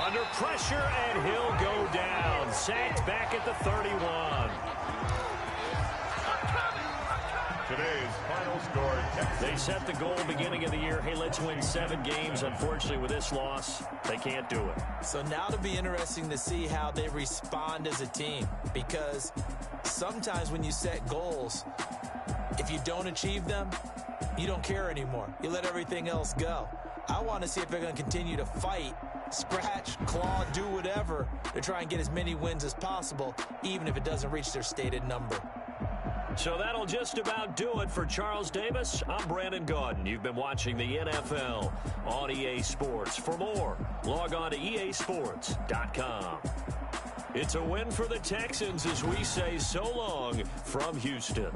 Under pressure, and he'll go down. Sacked back at the 31. Today's final score, Texans. They set the goal beginning of the year. Hey, let's win 7 games. Unfortunately, with this loss, they can't do it. So now it'll be interesting to see how they respond as a team, because sometimes when you set goals, if you don't achieve them, you don't care anymore. You let everything else go. I want to see if they're going to continue to fight, scratch, claw, do whatever to try and get as many wins as possible, even if it doesn't reach their stated number. So that'll just about do it for Charles Davis. I'm Brandon Gaudin. You've been watching the NFL on EA Sports. For more, log on to easports.com. It's a win for the Texans as we say so long from Houston.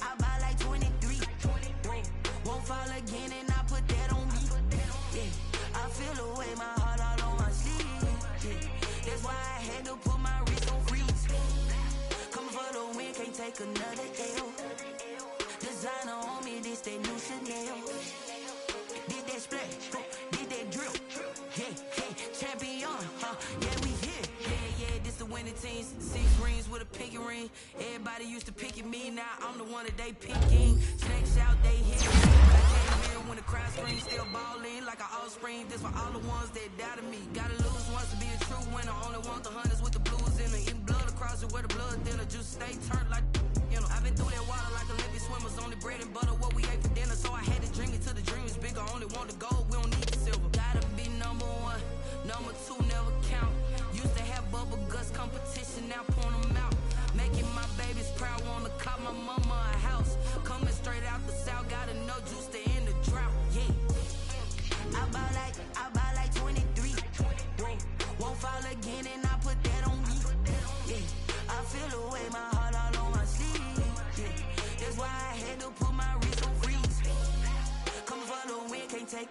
I buy like 23. Won't fall again and I put that on me. Yeah, I feel the way, my heart all on my sleeve. Yeah, that's why I had to put my wrist on freeze. Coming for the win, can't take another L. Designer on me, this that new Chanel. Did that splash, did that drill. Yeah, champion, yeah, we here. Yeah, this the winning team. 6 rings with a pinky ring. Everybody used to pick at me, now I'm the one that they picking. Snakes out, they hit me, but I can't hear when the crowd screams. Still balling like an offspring. This for all the ones that doubted me. Gotta lose once to be a true winner. Only want the hunters with the blues in it. Eating blood across it where the blood thinner. Just stay turned like, you know. I've been through that water like Olympic swimmers. Only bread and butter, what we ate for dinner. So I had to drink it till the dream is bigger. Only want the gold, we don't need the silver. Gotta be number 1, number 2 never count. Used to have bubble guts competition, now point them out. Making my babies proud, wanna cop my mama a house. Coming straight out the south, gotta know juice to end the drought. Yeah.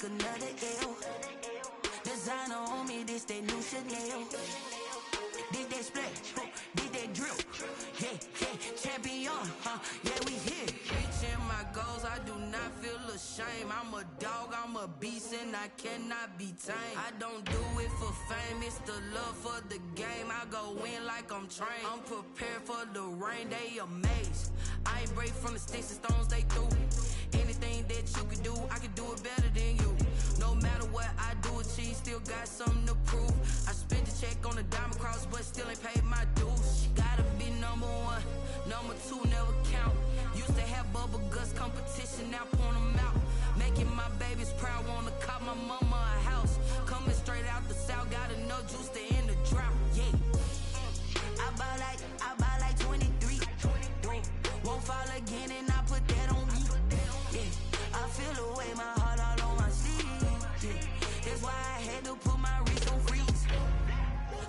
take another L. Designer on me, this that new Chanel. This that splash, this that drip. Yeah, champion, yeah, we here. Reaching my goals, I do not feel ashamed. I'm a dog, I'm a beast, and I cannot be tamed. I don't do it for fame, it's the love for the game. I go in like I'm trained. I'm prepared for the rain, they amazed. I ain't break from the sticks and stones they threw. Anything that you could do, I could do it better than you. No matter what I do, achieve, still got something to prove. I spent the check on the diamond cross, but still ain't paid my dues. Gotta be number one, number two never count. Used to have bubble guts competition, now point them out. Making my babies proud, wanna cop my mama a house. Coming straight out the south, got enough juice to end the drought. Yeah, I buy like 23. Won't fall again, and I put that on me. Yeah, I feel the way, my heart all on my sleeve. Yeah, that's why I had to put my wrist on freeze.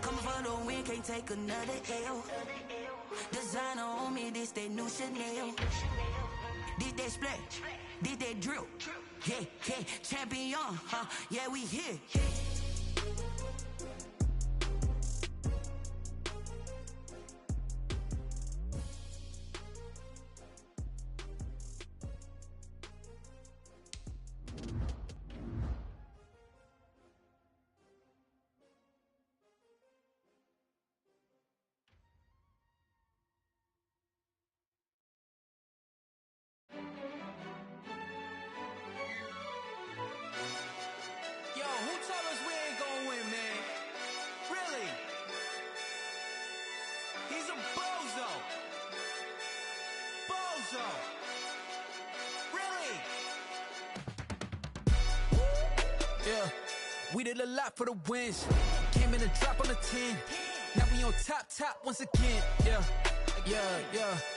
Coming for the win, can't take another L. Designer on me, this that new Chanel. This that splash, this that drip. Yeah, champion, yeah, we here. Yeah, we did a lot for the wins. Came in a drop on the 10. Now we on top once again. Yeah.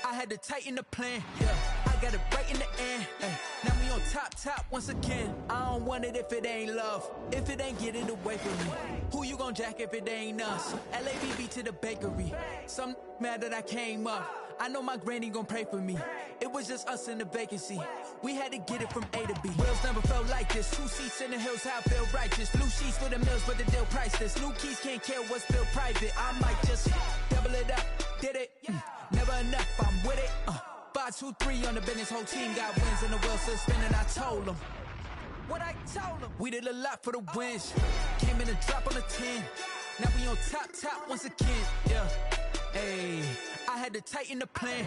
I had to tighten the plan. Yeah, I got it right in the end. Now we on top once again. I don't want it if it ain't love. If it ain't, get it away from me. Who you gon' jack if it ain't us? LABB to the bakery. Some mad that I came up. I know my granny gon' pray for me. It was just us in the vacancy. We had to get it from A to B. Wheels never felt like this. 2 seats in the hills, how I feel righteous. Blue sheets for the mills, but the deal priceless. New keys can't care what's still private. I might just double it up. Did it? Never enough, I'm with it. 5, 2, 3 on the business. Whole team got wins and the wheels still spinning. I told them what I told them. We did a lot for the wins. Came in a drop on the 10. Now we on top once again. Yeah. Hey, I had to tighten the plan.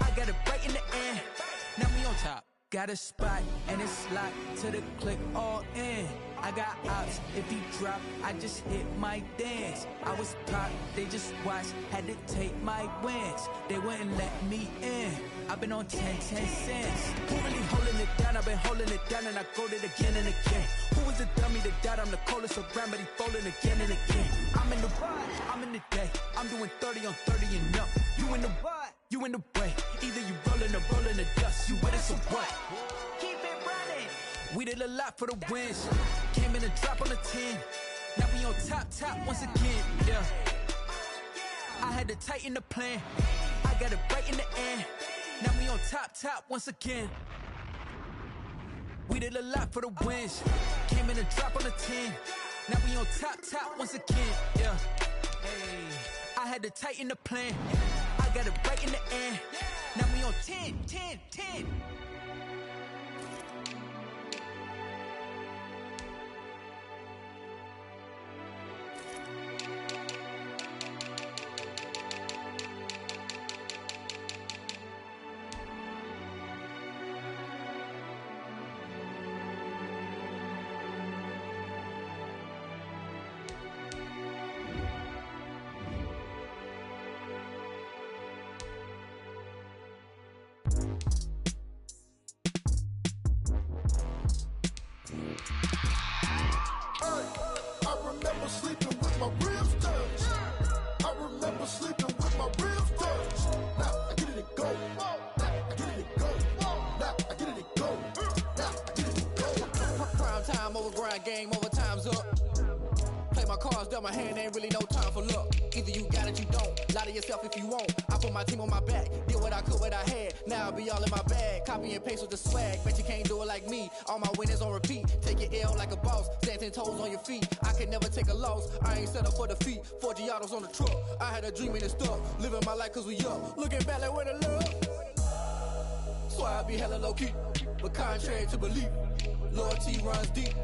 I got it right in the end. Now we on top. Got a spot and it's locked to the click all in. I got ops, if he drop, I just hit my dance. I was popped, they just watched, had to take my wins. They wouldn't let me in. I've been on 10 cents. Who really holding it down? I've been holding it down and I go it again and again. Who was the dummy that died? I'm the coldest around, but he folding again and again. I'm in the ride, I'm in the day. I'm doing 30 on 30 and up. You in the ride, you in the way. Either you rolling or rolling the dust. You with us or what? Keep it running. We did a lot for the wins. Came in a drop on the 10. Now we on top once again. Yeah. I had to tighten the plan. I got it right in the end. Now we on top once again. We did a lot for the wins. Came in a drop on the 10. Now we on top once again. Yeah. Hey, I had to tighten the plan. I got it right in the end. Now we on 10. my cards dealt my hand, ain't really no time for luck. Either you got it, you don't. Lie to yourself if you won't. I put my team on my back, did what I could, what I had. Now I be all in my bag, copy and paste with the swag. Bet you can't do it like me. All my winners on repeat. Take your L like a boss, stand 10 toes on your feet. I can never take a loss. I ain't set up for defeat. 4 Giottos on the truck. I had a dream and it stuck. Living my life 'cause we up. Looking back like where the love. So I be hella low key, but contrary to belief, loyalty runs deep.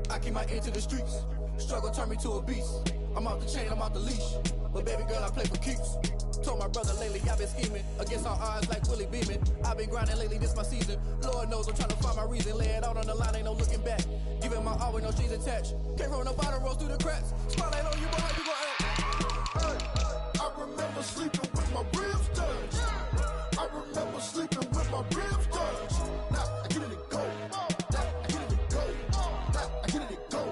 I keep my ear to the streets. Struggle turned me to a beast. I'm off the chain, I'm off the leash. But baby girl, I play for keeps. Told my brother lately I've been scheming against all odds like Willie Beeman. I've been grinding lately, this my season. Lord knows I'm trying to find my reason. Lay it out on the line, ain't no looking back. Giving my all with no strings attached. Can't roll no bottom, rolls through the cracks. Spotlight on you, but how you gon' act? I remember sleeping with my ribs touched. I remember sleeping with my ribs touched. Now I get it go. Now I get it go. Now I get it go.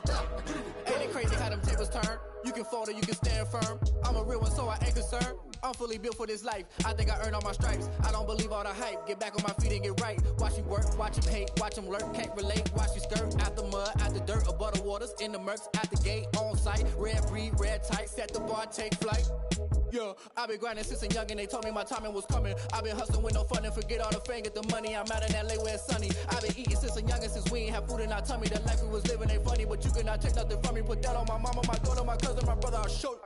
Now I get it go. Ain't it crazy how them tables turn? You can fold or you can stand firm. I'm a real one, so I ain't concerned. I'm fully built for this life. I think I earned all my stripes. I don't believe all the hype. Get back on my feet and get right. Watch you work, watch him hate, watch him lurk. Can't relate, watch you skirt. Out the mud, out the dirt, above the waters, in the murks, out the gate, on site. Red breed, red tight, set the bar, take flight. Yeah, I been grinding since a young and they told me my timing was coming. I been hustling with no fun and forget all the fame, get the money. I'm out in LA where it's sunny. I been eating since a young and since we ain't have food in our tummy. The life we was living ain't funny, but you cannot take nothing from me. Put that on my mama, my daughter, my cousin, my brother, I'll show you.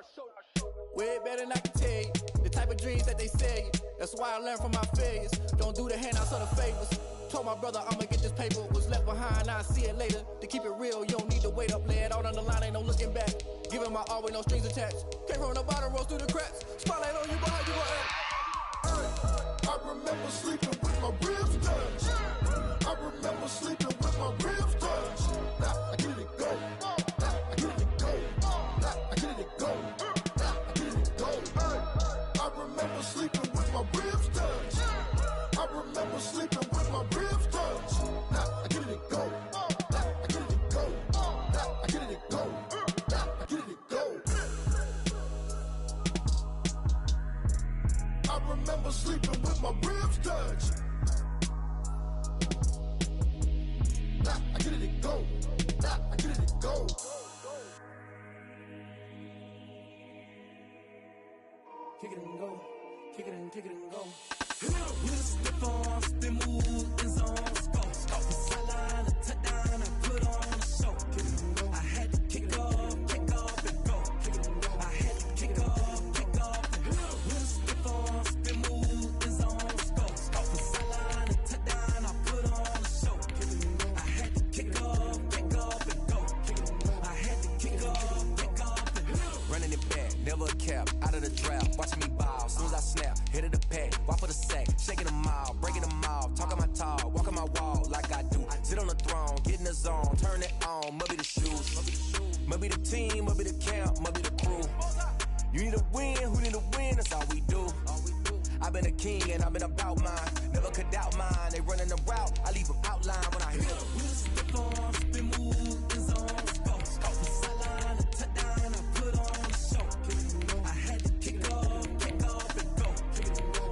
Way better than I can tell you. The type of dreams that they sell you. That's why I learned from my failures. Don't do the handouts or the favors. Told my brother I'ma get this paper. Was left behind, I'll see it later. To keep it real, you don't need to wait up. Lay it out on the line, ain't no looking back. Giving my all with no strings attached. Came from the bottom, rolls through the cracks. Spotlight on you, but how you gon' act? I remember sleeping with my ribs touched. I remember sleeping with my ribs touched. Now I get it go. Now I get it go. Now I get it go. Now I get it go. I remember sleeping with my ribs touched. I remember sleeping with my ribs touched. Now I get it go. Now I get it go. Now I get it go. Now I get it go. I remember sleeping with my ribs touched. Now I get it go. Now I get it go. Kick it and go. Kick it and go. With stiff arms, spin move, in zone, scope. From sideline to touchdown, I put on a show. I had to kick off and go. I had to kick off and go. With stiff arms, spin move, in zone, scope. From sideline to touchdown, I put on a show. I had to kick off and go. I had to kick off and go. Running it back, never a cap, out of the drought. Watching me ball, soon as I snap, hit of the pack, walk for the sack, shaking them all, breaking them off, talking my talk, walking my wall like I do. Sit on the throne, get in the zone, turn it on, must be the shoes, must be the team, must be the camp, must be the crew. You need a win, who need a win, that's all we do. I've been a king and I've been about mine, never could doubt mine. They running the route, I leave them outline when I hit them. Step on, spin move, in zone, scope. From sideline to touchdown, I put on a show. I had to kick off and go.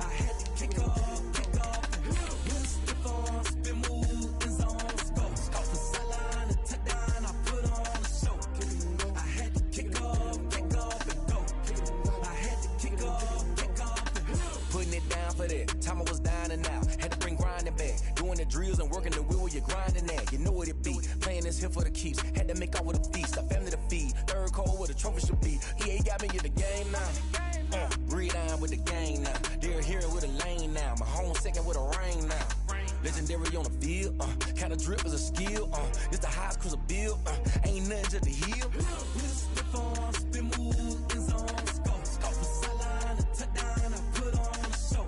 I had to kick off and go. Step on, spin move, in zone, scope. From sideline to touchdown, I put on a show. I had to kick off and go. I had to kick off and go. Putting it down for that, time I was down and out. Had to bring grinding back, doing the drills and working the wheel where you're grinding at. You know what it be, playing this here for the keeps. Had to make out with a feast, a family to feed. Third cold where the trophy should be. EA got me in the game now. Breed on with the game now. They're here with a lane now. My home second with a rain now. Legendary on the field, kind of drip is a skill. It's the highest cruiser bill, ain't nothing just the heel. Step on, spin move, in zone, scope. From sideline to touchdown, I put on a show.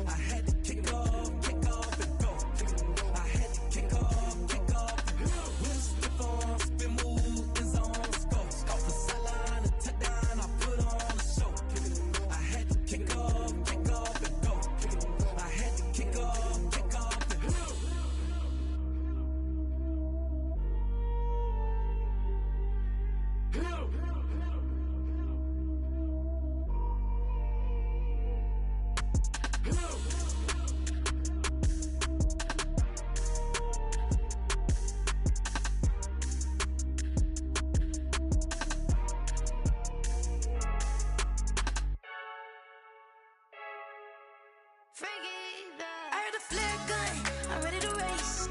I had to kick off and go. I had to kick off and go. Step on, spin move, in zone, scope. From sideline to touchdown, I put on a show. I had to kick off and go. I had to kick off and go. I heard the flare gun, I'm ready to race.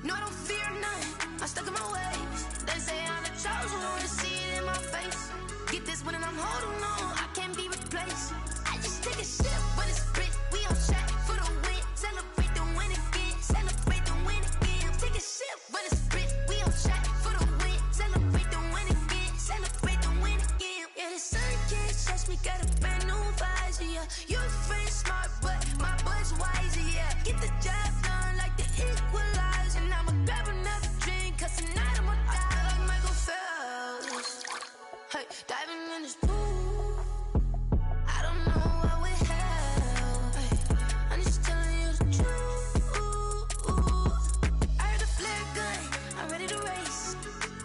No, I don't fear none, I'm stuck in my ways. They say I'm the chosen one, see it in my face. Get this one and I'm holding on, I can't be replaced. I just take a sip, but it's split. We on track for the win, celebrate the win again, celebrate the win again. Take a sip, but it's split. We on track for the win, celebrate the win again, celebrate the win again. Yeah, the sun can't touch me, got a brand new visor, yeah. Your friend smart, but my bud's wiser, yeah. Get the job done like the equalizer. And I'ma grab another drink, cause tonight I'ma die like Michael Phelps. Hey, diving in this pool, I don't know what would help. Hey, I'm just telling you the truth. I heard the flare gun, I'm ready to race.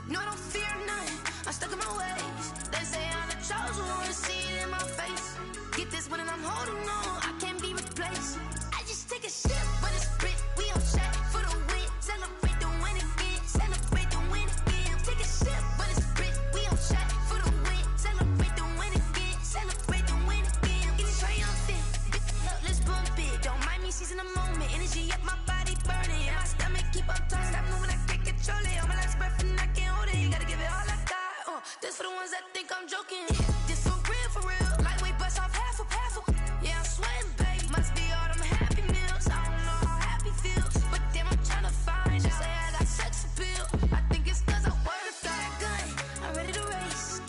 No, I don't fear none, I'm stuck in my ways. They say I'm the chosen one, see it in my face. Get this one and I'm holding on, I can't be replaced. I just take a sip, but it's split. We on track for the win, celebrate the win again, celebrate the win again. Take a sip, but it's split. We on track for the win, celebrate the win again, celebrate the win again. Getting triumphant, look, let's bump it. Don't mind me seizing the moment, energy up my body burning. And my stomach keep up turning, stop moving, I can't control it. On my last breath and I can't hold it. You gotta give it all I got. This for the ones that think I'm joking. This for real, for real. Lightweight bust off half a. Yeah, I'm sweating, babe. Must be all them happy meals. I don't know how happy feels, but damn, I'm tryna find out. Say I got sex appeal. I think it's cause I wear the fire gun. I'm ready to race.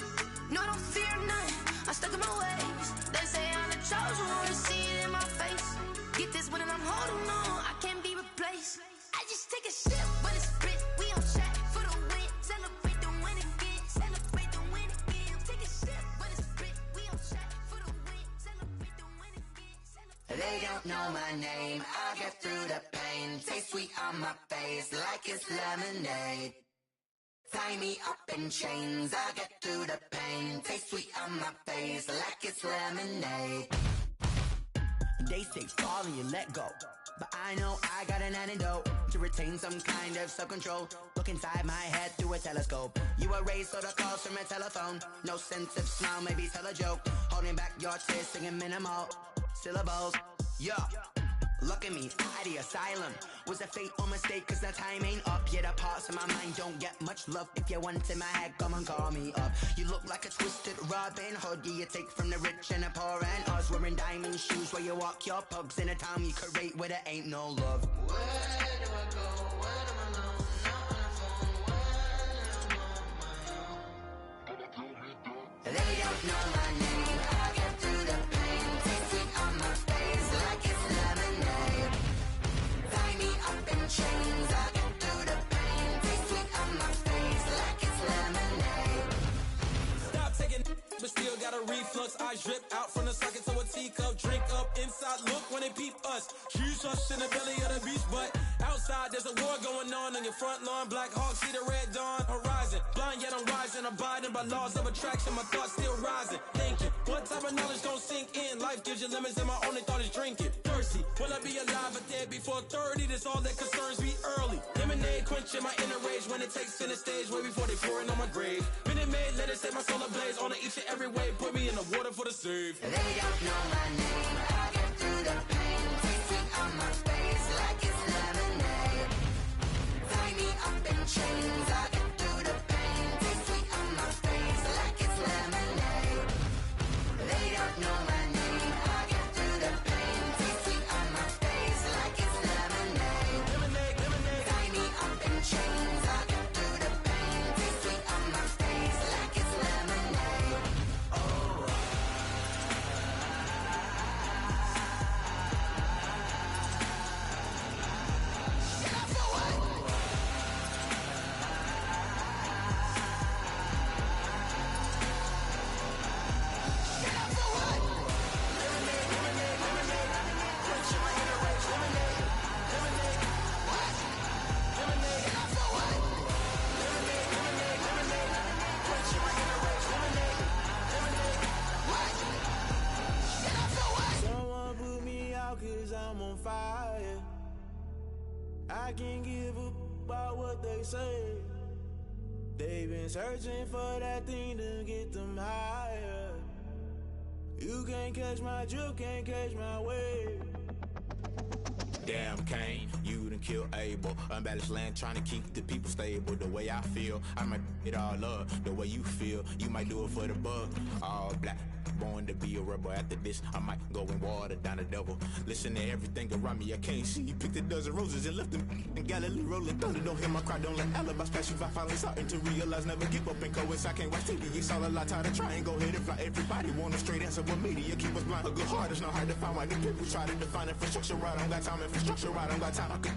No, I don't fear none. I'm stuck in my ways. They say I'm the chosen one, see it in my face. Get this one and I'm holding on, I can't be replaced. I just take a sip, but it's split. We on track for the win, celebrate the win again, celebrate the win again. Take a sip, but it's split. We on track for the win, celebrate the win again, celebrate. They don't know my name, I get through the pain. Taste sweet on my face like it's lemonade. Tie me up in chains, I get through the pain. Taste sweet on my face like it's lemonade. They say fall and you let go, but I know I got an antidote to retain some kind of self-control. Look inside my head through a telescope. You erase all the calls from a telephone. No sense of smile, maybe tell a joke. Holding back your tears, singing minimal syllables. Yeah, look at me, out the asylum. Was a fate or mistake, cause the time ain't up. Yet the parts of my mind don't get much love. If you want in my head, come and call me up. You look like a twisted Robin Hood. Yeah, you take from the rich and the poor and us. Wearing diamond shoes where you walk your pugs. In a town you create where there ain't no love. Where do I go? Where am I alone? Not on the phone. When I'm on my own. They don't know my name, I get through the pain. Taste sweet on my face like it's lemonade. Tie me up in chains, I get through the pain. Taste sweet on my face like it's lemonade. Stop taking but still got a reflux. Eyes drip out from the socket to a teacup. Drink up inside, look when they peep us. Huge us in the belly of the beast, but outside there's a war going on your front lawn. Black Hawk, see the red dawn horizon. Blind yet I'm rising, abiding by laws of attraction. My thoughts still rising, thinking what type of knowledge gon' sink in? Life gives you limits and my only thought is drinking. Thirsty, will I be alive or dead before 30? That's all that concerns me early. Lemonade quenching my inner rage when it takes center stage way before they pour it on my grave. Minute Maid, let it set my soul ablaze on each and every way. Put me in the water for the save. They don't know my name, I get through the pain. Taste sweet on my face like it's lemonade. Tie me up in chains, I get through the pain. Taste sweet on my face like it's lemonade. They don't know my name, I get through the pain. Taste sweet on my face like it's lemonade. Lemonade, lemonade. Tie me up in chains, I get through the pain. Taste sweet on my face like it's lemonade. Oh. Someone put me out cause I'm on fire. I can't give a about what they say. They've been searching for that thing to get them higher. You can't catch my drift, can't catch my wave. Cain. You done kill Abel. Unbalanced land trying to keep the people stable. The way I feel, I might it all up. The way you feel, you might do it for the bug. All black, born to be a rebel. After this, I might go and water down the devil. Listen to everything around me, I can't see. Picked a dozen roses and left them in Galilee rolling thunder. Don't hear my cry, don't let alibis pass you. I finally starting to realize, never give up and coincide. I can't watch TV, it's all a lot. Tired of trying, go ahead and fly. Everybody want a straight answer, but media keep us blind. A good heart is not hard to find. Why do people try to define infrastructure right? I don't got time, infrastructure right, I don't got time. I could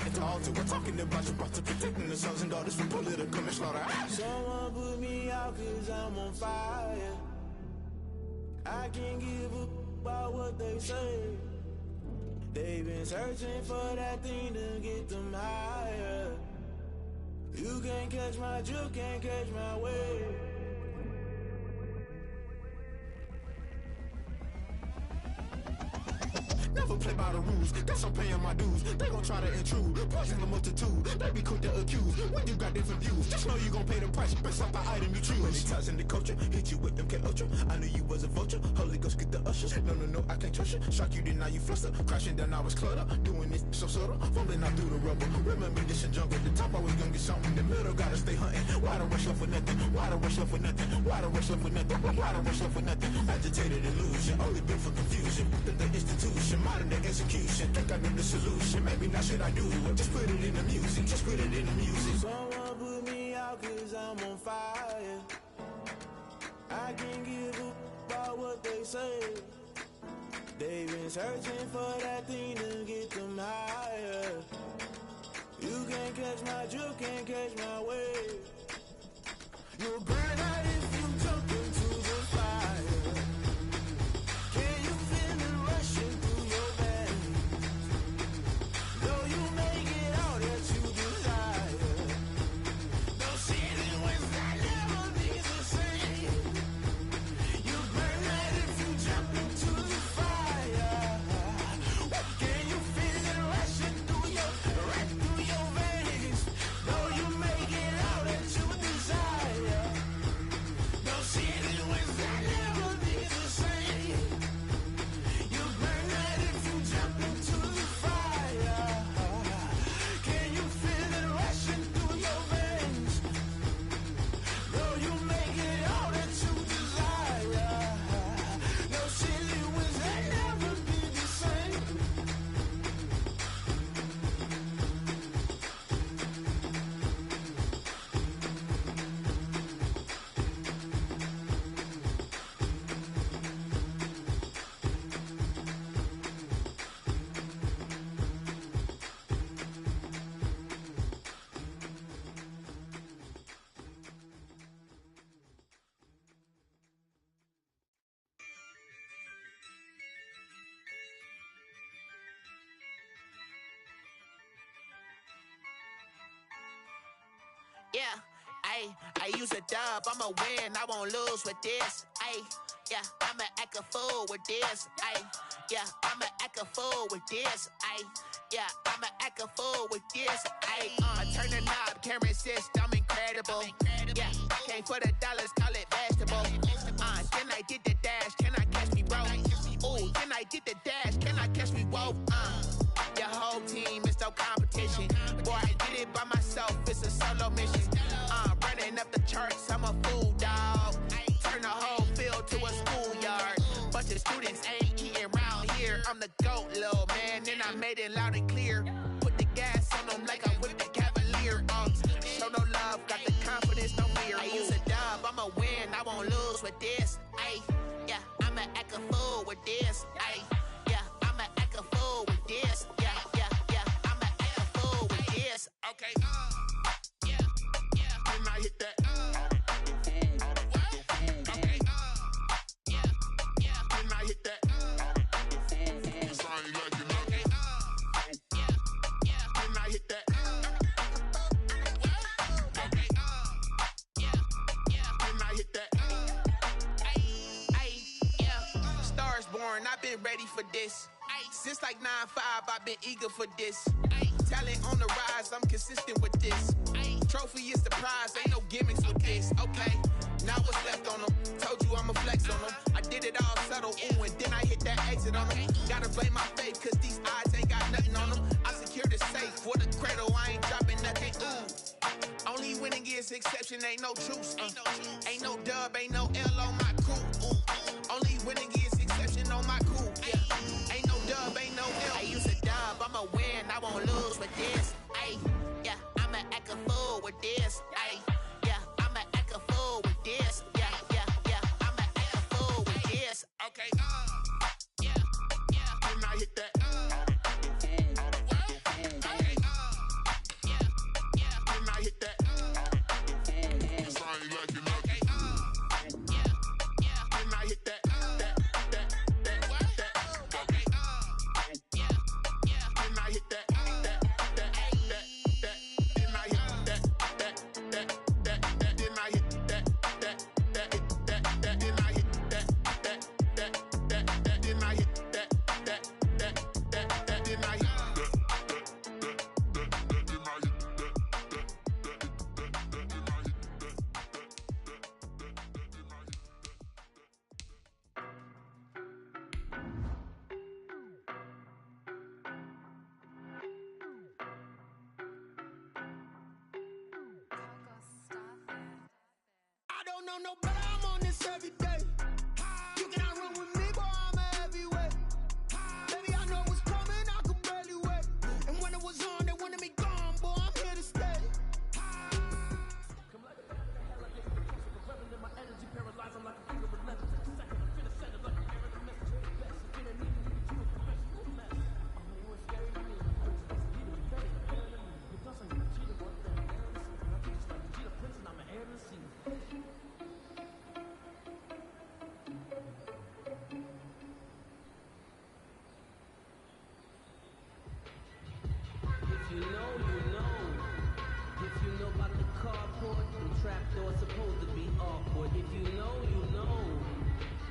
it's all to we're talking about to protecting the sons and daughters from political and slaughter. Someone put me out cause I'm on fire. I can't give a about what they say. They've been searching for that thing to get them higher. You can't catch my drift, can't catch my wave. Never play by the rules, guess I'm paying my dues. They gon' try to intrude, poison the multitude. They be quick to accuse, when you got different views. Just know you gon' pay the price, based off the item you choose. Many times in the culture, hit you with them K-Ultra. I knew you was a vulture, Holy Ghost get the ushers. No, I can't trust you. Shock you, then now you fluster. Crashing down, I was clutter. Doing this so subtle, fumbling out through the rubble. Remember this a jungle, the top always gonna get something. In the middle, gotta stay hunting. Why the rush left for nothing? Why the rush left for nothing? Why the rush left for nothing? Why the rush left for nothing? Agitated illusion, only built for confusion. The institution, modern day execution. Think I know the solution. Maybe not should I do it? Just put it in the music. Just put it in the music. Someone put me out cause I'm on fire. I can't give a about what they say. They've been searching for that thing to get them higher. You can't catch my drift, can't catch my wave. You'll burn out if you jump into the fire. Can you feel it rushing through your veins? Though you make it all that you desire. Those feelings that never be the same. You burn out if you jump into the fire. Can you feel it rushing through your veins? Though you make it all that you desire. Those feelings that never be the same. You burn out if you jump into the fire. Can you feel it rushing through your veins? Though you make it all that you desire. Those feelings that never be the same. Yeah, I use a dub, I'ma win, I won't lose with this. Yeah, I'ma act a fool with this. Yeah, I'ma act a fool with this. Yeah, I'ma act a fool with this. I turn the knob, camera assist, I'm incredible. Yeah, came for the dollars, call it vegetable. Then I did the dash, can I catch me, bro? Ooh, then I did the dash, can I catch me, whoa? Your whole team is no competition. Boy, I did it by myself, it's a solo mission. Running up the charts, I'm a fool, dog. Turn the whole field to a schoolyard. Bunch of students ain't eating round here. I'm the GOAT, little man, and I made it loud and clear. Put the gas on them like I'm with the Cavalier. Show no love, got the confidence, no fear. I use a dub, I'ma win, I won't lose with this. Yeah, I'ma act a fool with this. Yeah, I'ma act a fool with this. Yeah, I'ma act a fool with this. Okay. Yeah. Then I hit that. Okay. Yeah. Then I hit that. Cause I ain't like it. Okay. Yeah. Then I hit that. Okay. Yeah. Then I hit that. Yeah. Stars born, I've been ready for this. Since like 9-5, I've been eager for this. Talent on the rise, I'm consistent with this. Trophy is the prize, ain't no gimmicks with this. Okay, now what's left on them? Told you I'ma flex on them. I did it all subtle, ooh, and then I hit that exit on them. Gotta blame my faith, cause these odds ain't got nothing on them. I is exception, ain't no truce. Ain't no dub, ain't no L on my crew. Only winning is exception on my crew. Yeah. Ain't no dub, ain't no L. I use a dub, I'ma win, I won't lose with this. Ay, yeah, I'ma act a fool with this. Ay, yeah, I'ma act a fool with this. Yeah, yeah, yeah, I'ma act a fool with this. Okay, yeah, yeah. When I hit that. No better, I'm on this every day. You cannot run with me, boy, I'm a heavyweight. Baby, I know what's coming, I could barely wait. And when it was on, they wanted me gone, boy, I'm here to stay. My energy paralyzed, I'm like a finger of leather. Second, I'm finna send it like a error message. Best, it's gonna need me to a professional mess. You were scary to me. You plus I'm gonna cheat at one thing. I think it's like a cheetah prince and I'm an heir to the sea. You know, if you know about the carport, the trapdoor supposed to be awkward. If you know,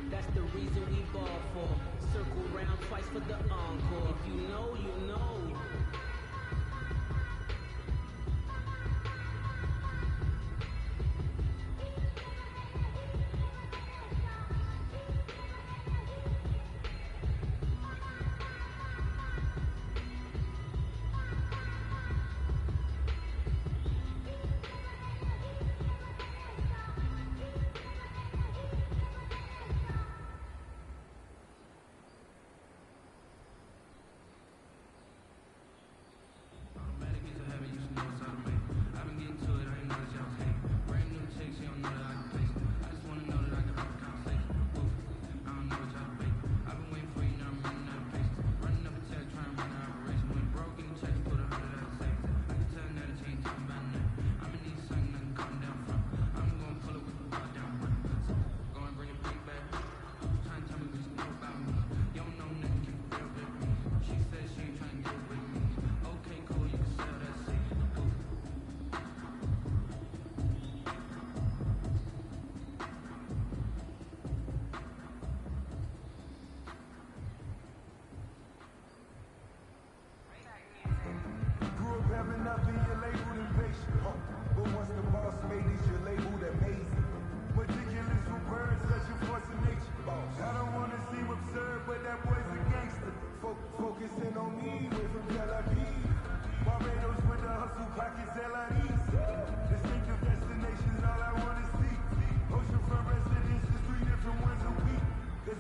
that's the reason we ball for. Circle round twice for the encore. If you know, you know.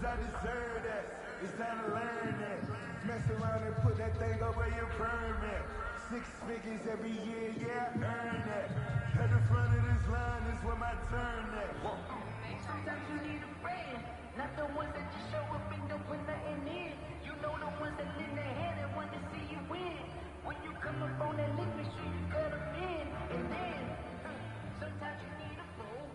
I deserve that. It's time to learn that. Mess around and put that thing up where you burn at. 6 figures every year, yeah, I earn that. At the front of this line is where my turn at. Sometimes you need a friend, not the ones that just show up and don't put nothing in. You know the ones that lend their hand and want to see you win. When you come up on that list, make sure you cut them in. And then, sometimes you need a fool.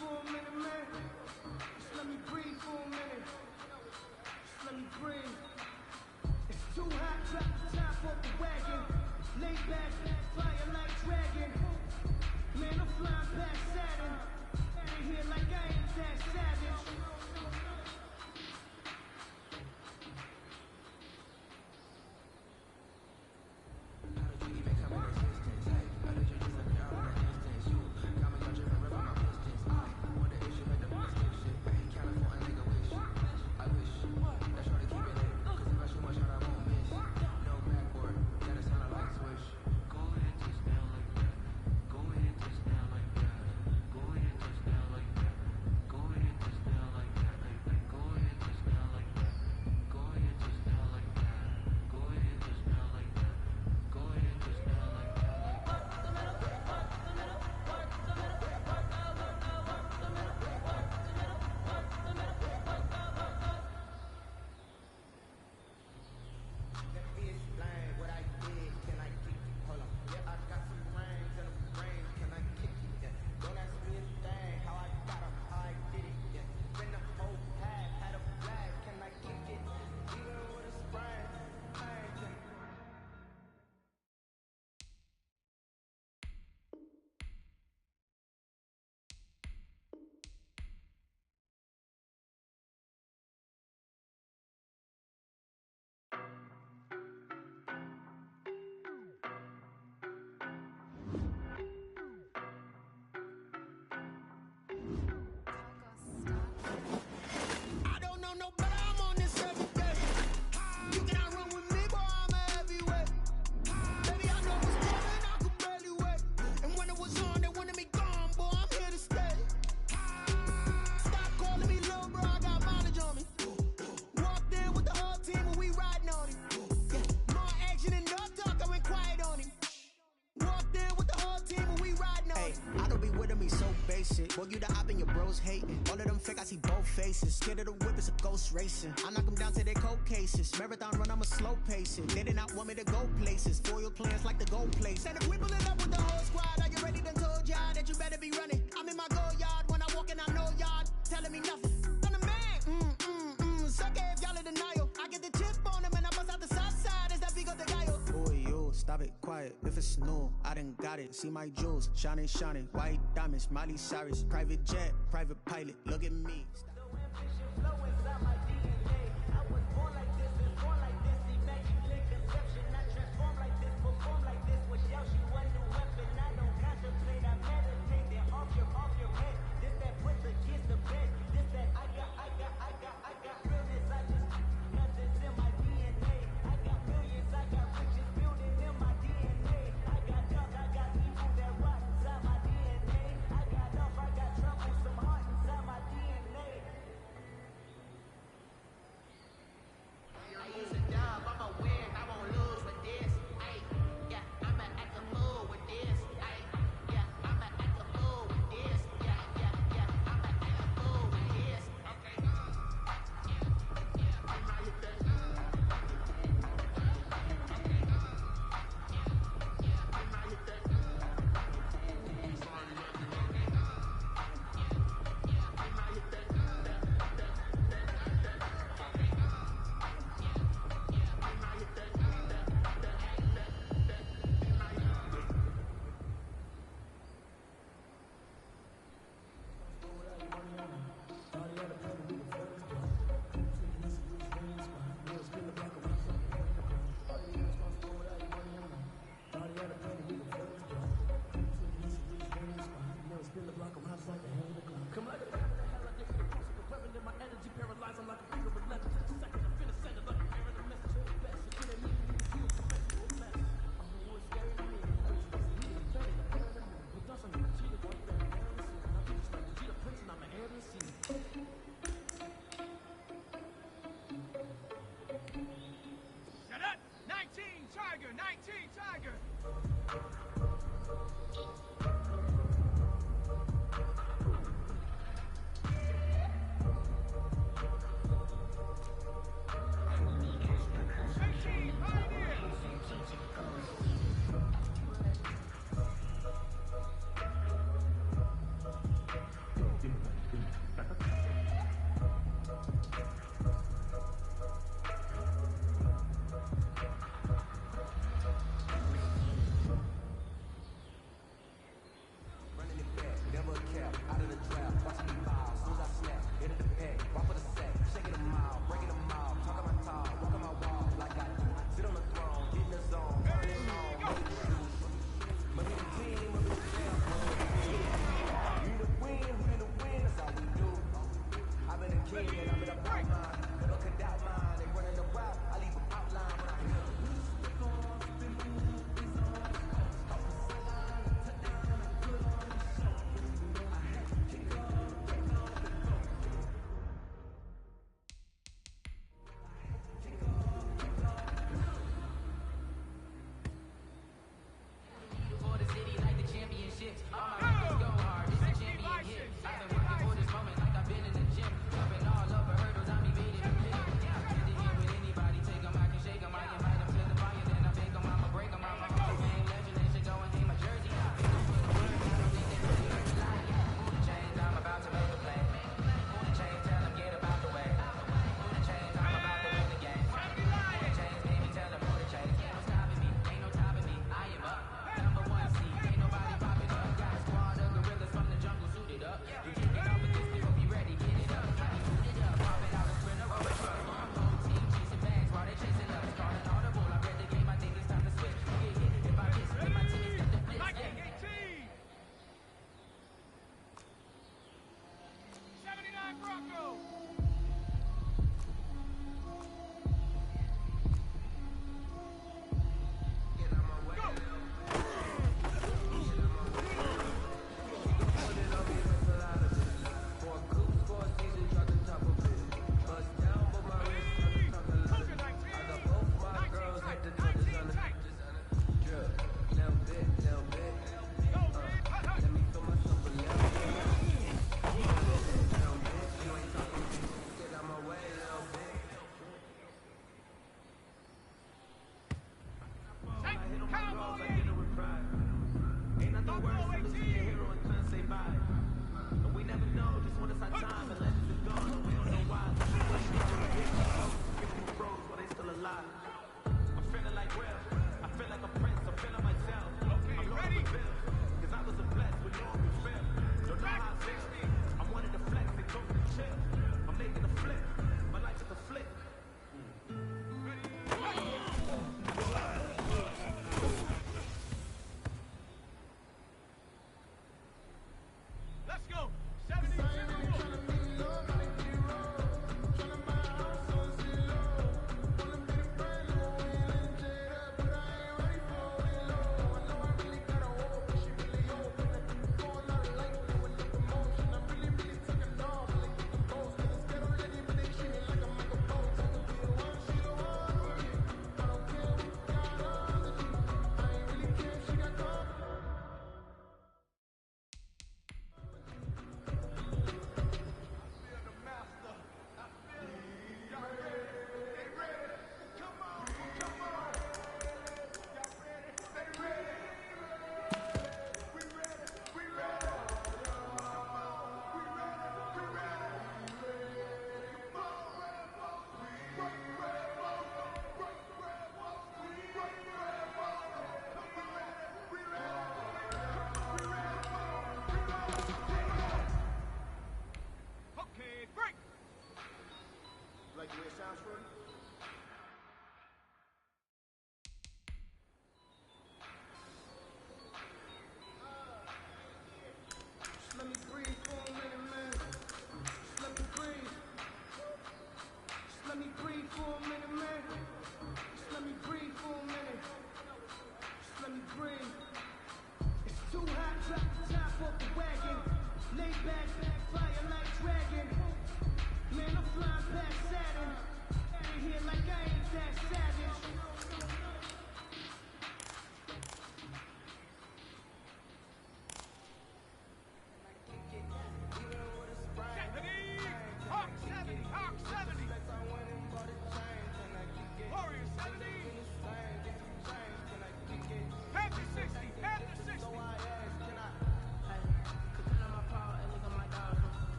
for a minute, man. Just let me breathe for a minute. Just let me breathe. It's too hot, drop the top off the wagon. Lay back, fire like dragon. Man, I'm flying past Saturn. Ain't here like I ain't that savage. Boy, you the op and your bros hating. All of them fake, I see both faces. Scared of the whip, it's a ghost racing. I knock them down to their cold cases. Marathon run, I'm a slow pacing. They did not want me to go places. Foil plans like the gold place. And if we pull it up with the whole squad, are you ready? Done told y'all that you better be running. I'm in my go yard when I walk in, I know y'all telling me nothing. I'm the man. Suck it if y'all in denial. I get the chip on them and I bust out the south side. Is that Vigo de Gallo? Boy, you stop it, quiet. If it's new, I done got it. See my jewels, shining, shining. White diamonds, Miley Cyrus. Private jet, private pilot. Look at me.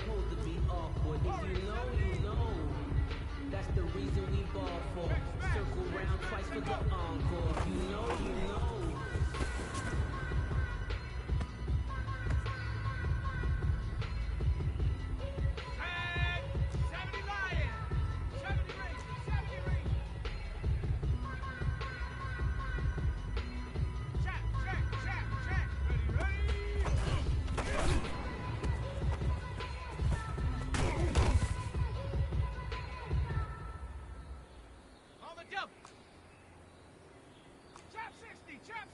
supposed to be awkward. If you know, you know. That's the reason we ball for. Circle round twice for the encore. If you know, you know. Chop 60, chop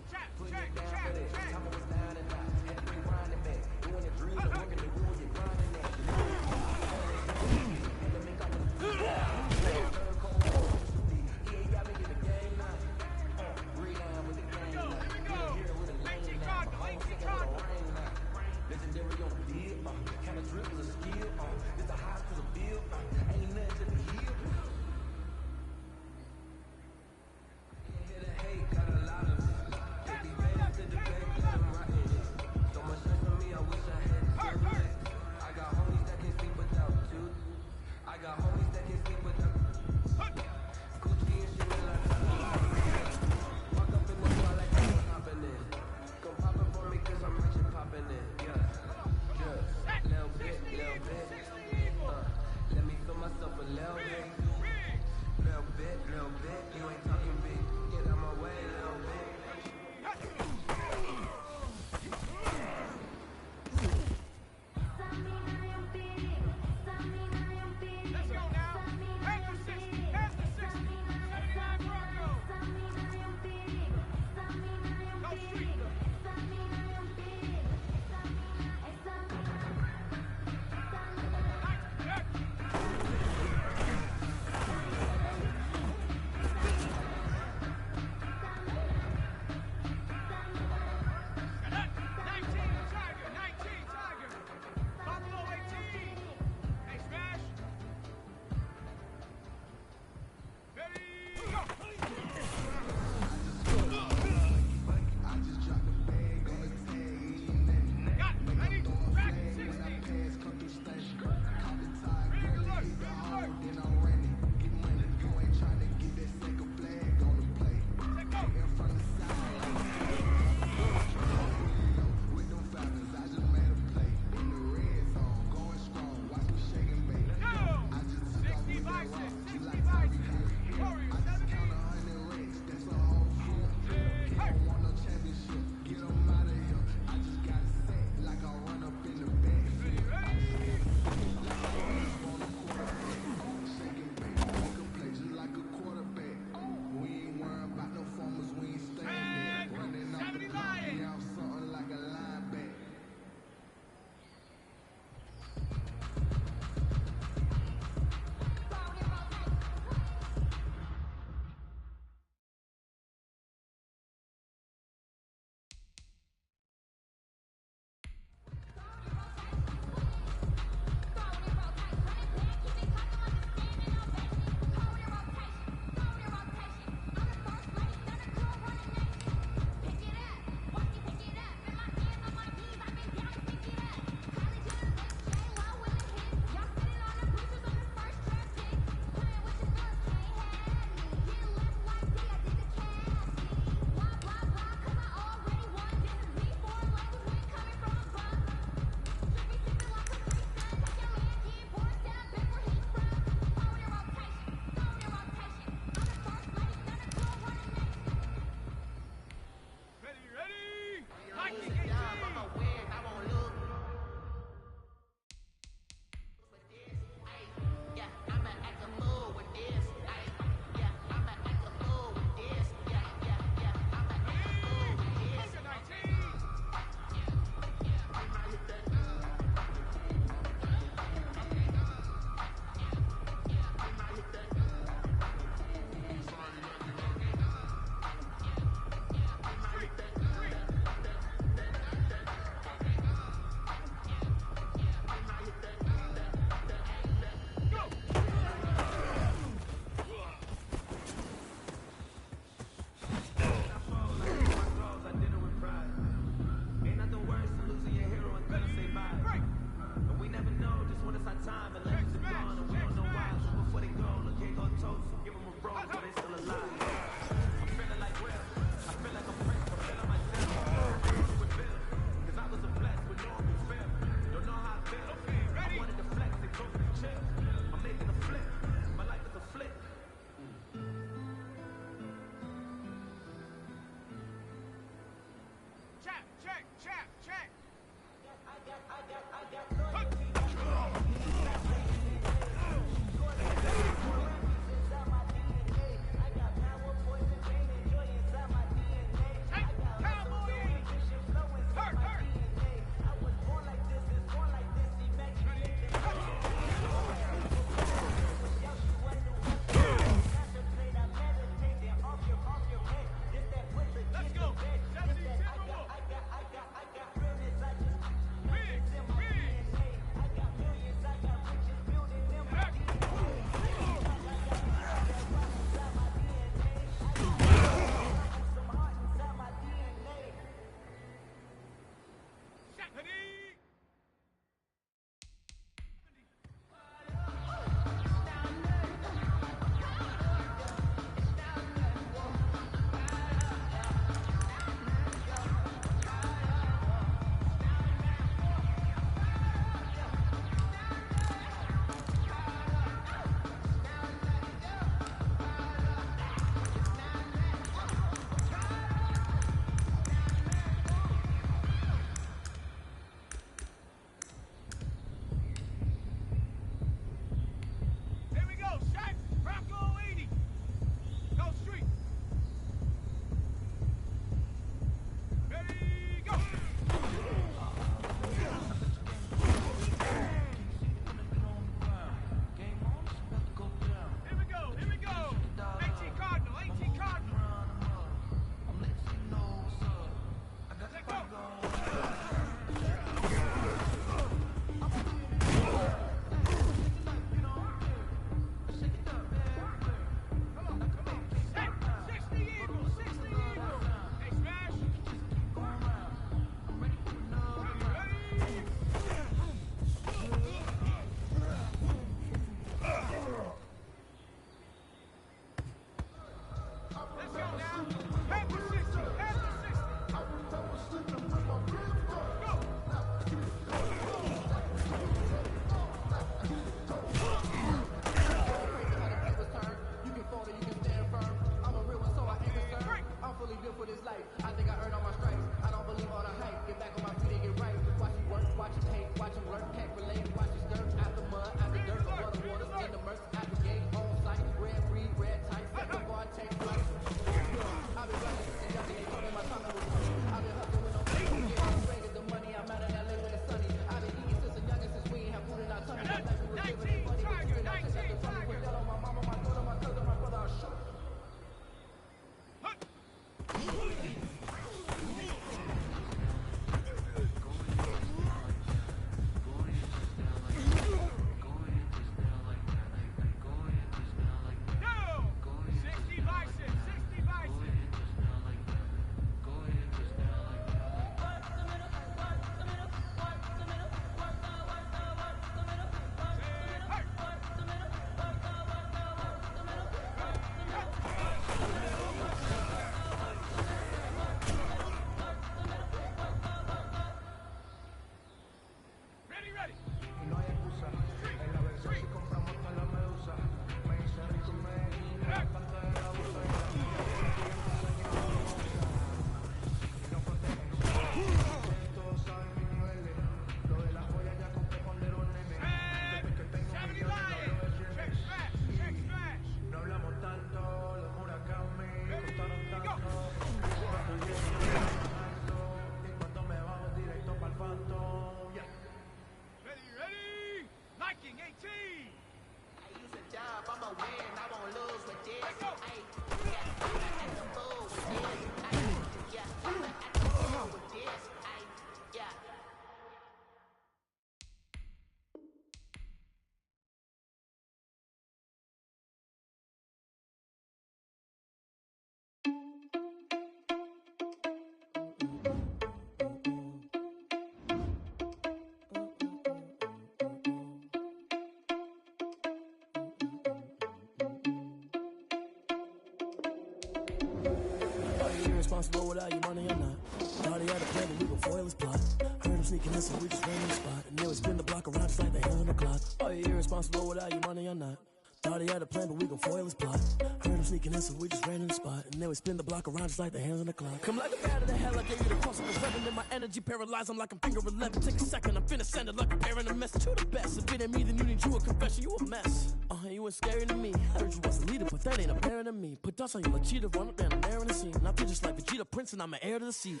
Responsible without your money or not. Thought he had a plan, but we gon' foil his plot. Heard him sneaking in, so we just ran in the spot. And then we spin the block around just like the hands on the clock. Are you irresponsible without your money or not? Thought he had a plan, but we gon' foil his plot. Heard him sneaking in, so we just ran in the spot. And then we spin the block around just like the hands on the clock. Come like a bat of the hell, I gave you the cross of the weapon. And my energy paralyzed, I'm like I'm finger 11. Take a second, I'm finna send it like a parent a message to the best. If it ain't me, then you need you a confession, you a mess. You ain't scary to me. Heard you was a leader, but that ain't apparent to me. Put dust on you like cheetah, run up down, I'm there in the scene. And I feel just like Vegeta Prince, and I'm an heir to the seat.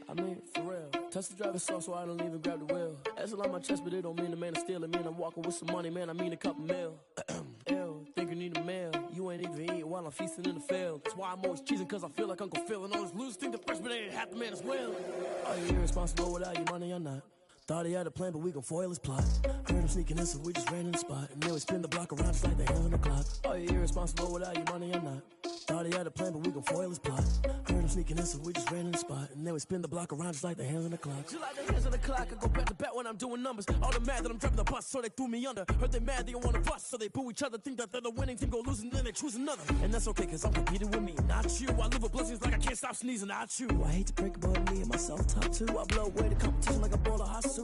I mean, for real. Touch the driver's soft, so I don't even grab the wheel. That's on my chest, but it don't mean the man is stealing. Man, I'm walking with some money, man, I mean a couple mil. Ew, think you need a meal. You ain't even eating while I'm feasting in the field. That's why I'm always cheesing, cause I feel like Uncle Phil. And all this loose think the freshman ain't half the man as well. Are you irresponsible without your money or not? Thought he had a plan, but we gon' foil his plot. Heard him sneaking in, so we just ran in the spot. And then we spin the block around just like the hands on the clock. Are you irresponsible without your money or not? Thought he had a plan, but we gon' foil his plot. Heard him sneaking in, so we just ran in the spot. And then we spin the block around just like the hands on the clock. Just like the hands on the clock, I go back to back when I'm doing numbers. All the mad that I'm driving the bus, so they threw me under. Heard they mad, they don't wanna bust, so they boo each other. Think that they're the winning team, go losing, then they choose another. And that's okay, cause I'm competing with me, not you. I live with blessings like I can't stop sneezing, not you. I hate to break about me and my self-talk too. I blow away the competition like a ball of hot soup.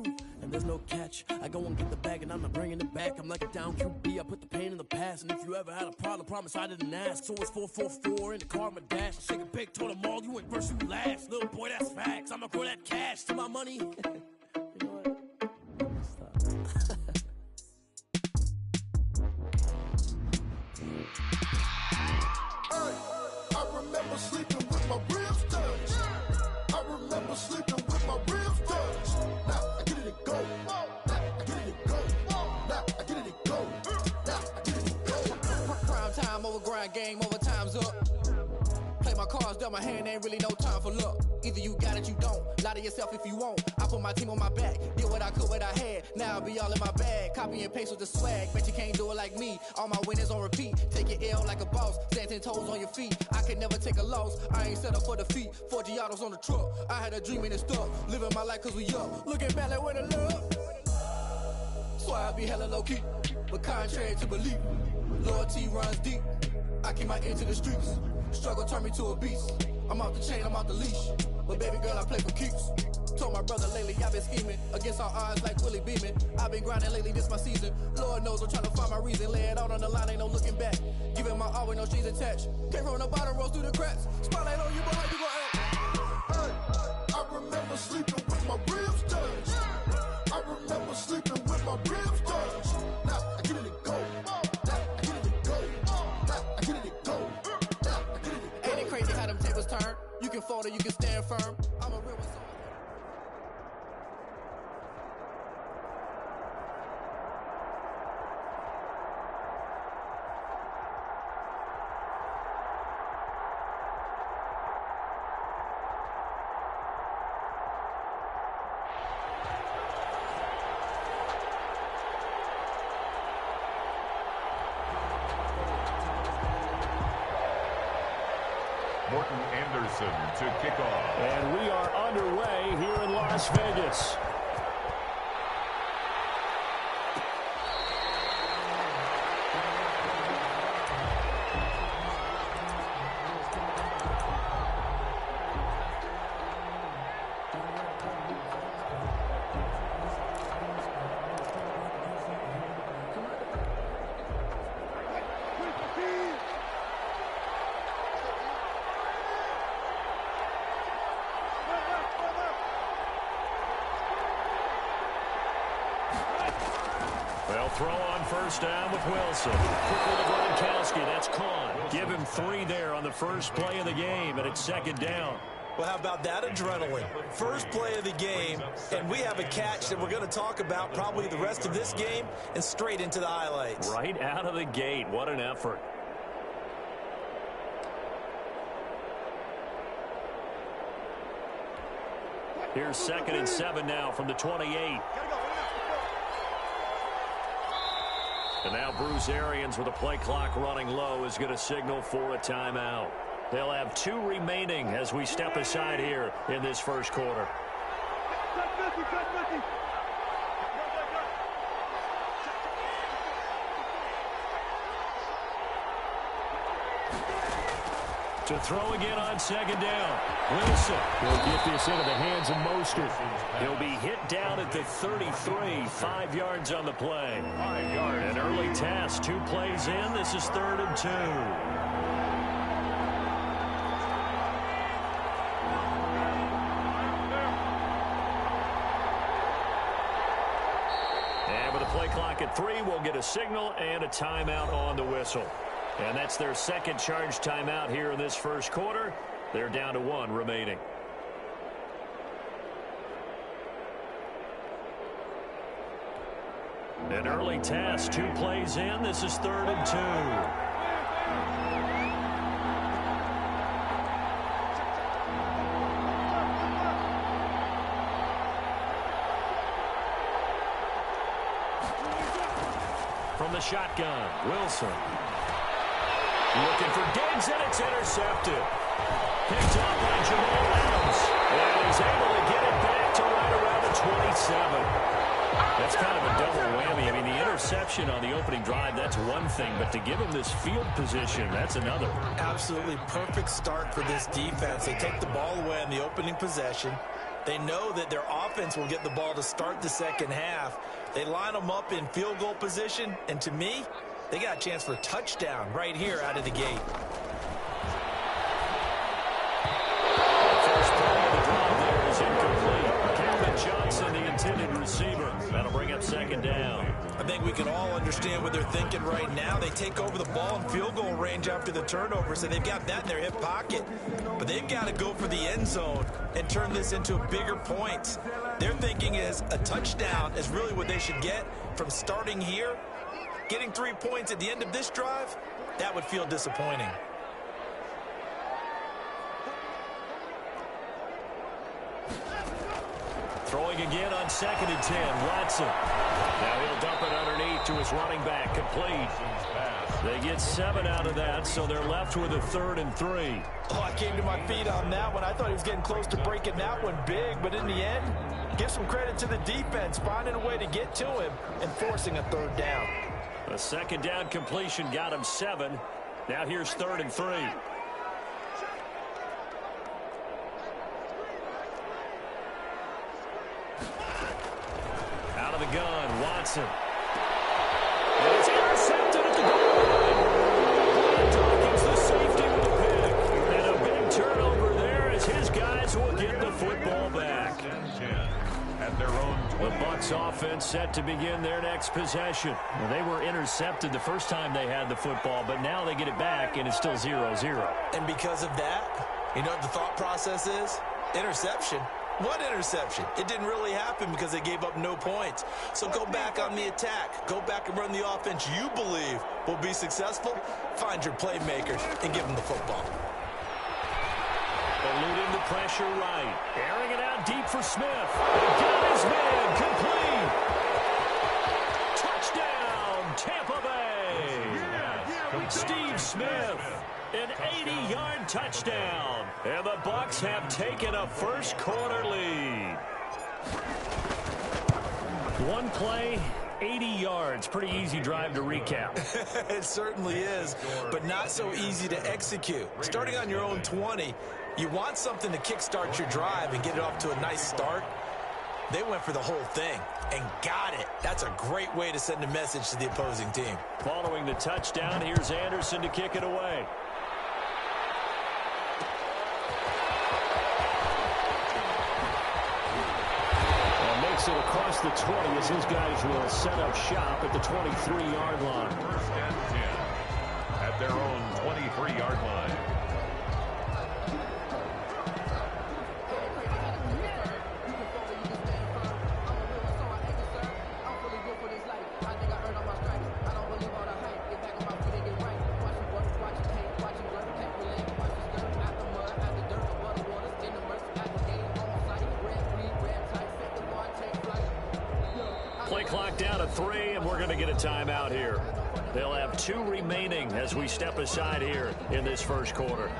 And there's no catch. I go and get the bag and I'm not bringing it back. I'm like a down QB, I put the pain in the past. And if you ever had a problem, promise I didn't ask. So it's 444 in the car, my dash. Shake a big, told them all, you ain't first, you last. Little boy, that's facts. I'ma grow that cash to my money. You know what? Stop. I remember sleeping with my ribs touched. I remember sleeping with my ribs touched. Now I get it and go. Now I get it and go. Now I get it and go. Now I get it and go. Prime time over grind game, over time's up. Play my cards, dealt my hand, ain't really no time for luck. Either you got it, you don't. Lie to yourself if you won't. I put my team on my back, did what I could, what I had. Now I'll be all in my bag. Copy and paste with the swag. Bet you can't do it like me. All my winners on repeat. Take your L like a boss. Stand 10 toes on your feet. I can never take a loss. I ain't set up for defeat. 4 Giottos on the truck. I had a dream and it stuck. Living my life cause we up. Looking back like where the love. So I be hella low key. But contrary to belief, loyalty runs deep. I keep my ear to the streets. Struggle turned me to a beast. I'm off the chain, I'm off the leash. But baby girl, I play for keeps. Told my brother lately, I've been scheming against all odds like Willie Beeman. I've been grinding lately, this my season. Lord knows I'm trying to find my reason. Lay it out on the line, ain't no looking back. Giving my all with no strings attached. Came from the bottom, rose through the cracks. Spotlight on you, but how you gon' act? I remember sleeping with my ribs touched. I remember sleeping with my ribs touched. Now I get it and go. Now I get it and go. Now I get it and go. Now I get it and go. Ain't it crazy how them tables turn? You can fold or you can stand firm. I'm a real one. Morton Anderson to kick off. And we are underway here in Las Vegas. They'll throw on first down with Wilson. Quickly to Gronkowski. That's caught. Give him 3 there on the first play of the game, and it's second down. Well, how about that adrenaline? First play of the game, and we have a catch that we're going to talk about probably the rest of this game and straight into the highlights. Right out of the gate. What an effort. Here's 2nd and 7 now from the 28. And now Bruce Arians with a play clock running low is going to signal for a timeout. They'll have 2 remaining as we step aside here in this first quarter. To throw again on 2nd down. Wilson will get this into the hands of Mostert. He'll be hit down at the 33, 5 yards on the play. 5 yards. An early test, 2 plays in. This is 3rd and 2. And with a play clock at 3, we'll get a signal and a timeout on the whistle. And that's their second charge timeout here in this first quarter. They're down to 1 remaining. An early test, 2 plays in. This is 3rd and 2. From the shotgun, Wilson. Looking for Diggs, and it's intercepted. Picked up by Jamal Adams. And he's able to get it back to right around the 27. That's kind of a double whammy. I mean, the interception on the opening drive, that's one thing. But to give him this field position, that's another. Absolutely perfect start for this defense. They take the ball away on the opening possession. They know that their offense will get the ball to start the second half. They line them up in field goal position. And to me, they got a chance for a touchdown right here out of the gate. First play of the drive there is incomplete. Calvin Johnson, the intended receiver. That'll bring up 2nd down. I think we can all understand what they're thinking right now. They take over the ball in field goal range after the turnover, so they've got that in their hip pocket. But they've got to go for the end zone and turn this into a bigger point. Their thinking is a touchdown is really what they should get from starting here. Getting 3 points at the end of this drive, that would feel disappointing. Throwing again on 2nd and 10, Watson. Now he'll dump it underneath to his running back, complete. They get 7 out of that, so they're left with a 3rd and 3. Oh, I came to my feet on that one. I thought he was getting close to breaking that one big, but in the end, give some credit to the defense, finding a way to get to him and forcing a 3rd down. A 2nd down completion got him 7. Now here's 3rd and 3. Out of the gun, Watson. And it's intercepted at the goal line. Dawkins, the safety with the pick. And a big turnover there as his guys will get the football back. At their own 20. The Bucs offense set to begin their next possession. Well, they were intercepted the first time they had the football, but now they get it back, and it's still 0-0. And because of that, you know what the thought process is? Interception. What interception? It didn't really happen because they gave up no points. So go back on the attack. Go back and run the offense you believe will be successful. Find your playmakers and give them the football. Eluding the pressure right. Airing it out deep for Smith. Got his man. Complete. Touchdown, Tampa Bay. Steve Smith. An 80-yard touchdown. And the Bucs have taken a first quarter lead. One play, 80 yards. Pretty easy drive to recap. It certainly is, but not so easy to execute. Starting on your own 20, you want something to kickstart your drive and get it off to a nice start. They went for the whole thing and got it. That's a great way to send a message to the opposing team. Following the touchdown, here's Anderson to kick it away. Makes it across the 20 as his guys will set up shop at the 23-yard line. 1st and 10 at their own 23-yard line. clock down to 3, and we're going to get a timeout here. They'll have 2 remaining as we step aside here in this first quarter.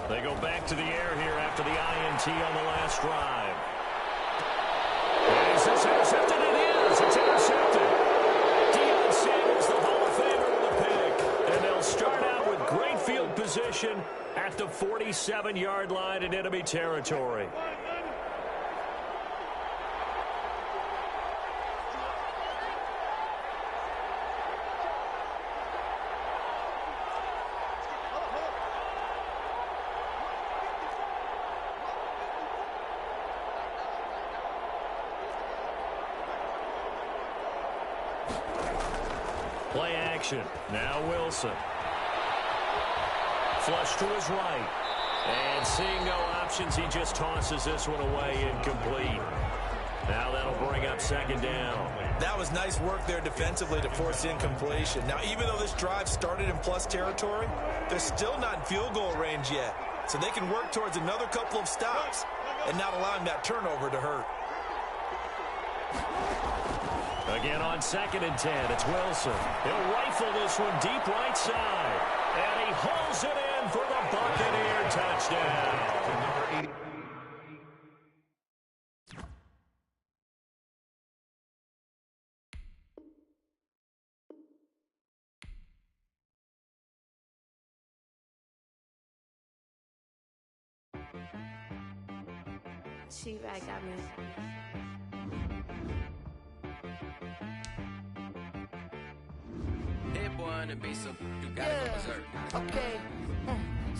They go back to the air here after the INT on the last drive. Is this intercepted? It is. It's intercepted. Deion Sanders, the Hall of Famer, with a pick. And they'll start out with great field position at the 47-yard line in enemy territory. Play action. Now Wilson. Flush to his right. And seeing no options, he just tosses this one away incomplete. Now that'll bring up second down. That was nice work there defensively to force incompletion. Now, even though this drive started in plus territory, they're still not in field goal range yet. So they can work towards another couple of stops and not allowing that turnover to hurt. Again on 2nd and 10, it's Wilson. He'll rifle this one deep right side. And he hauls it in for the Buccaneer touchdown. She right got me. Boy on the beat, so you gotta go berserk. Okay.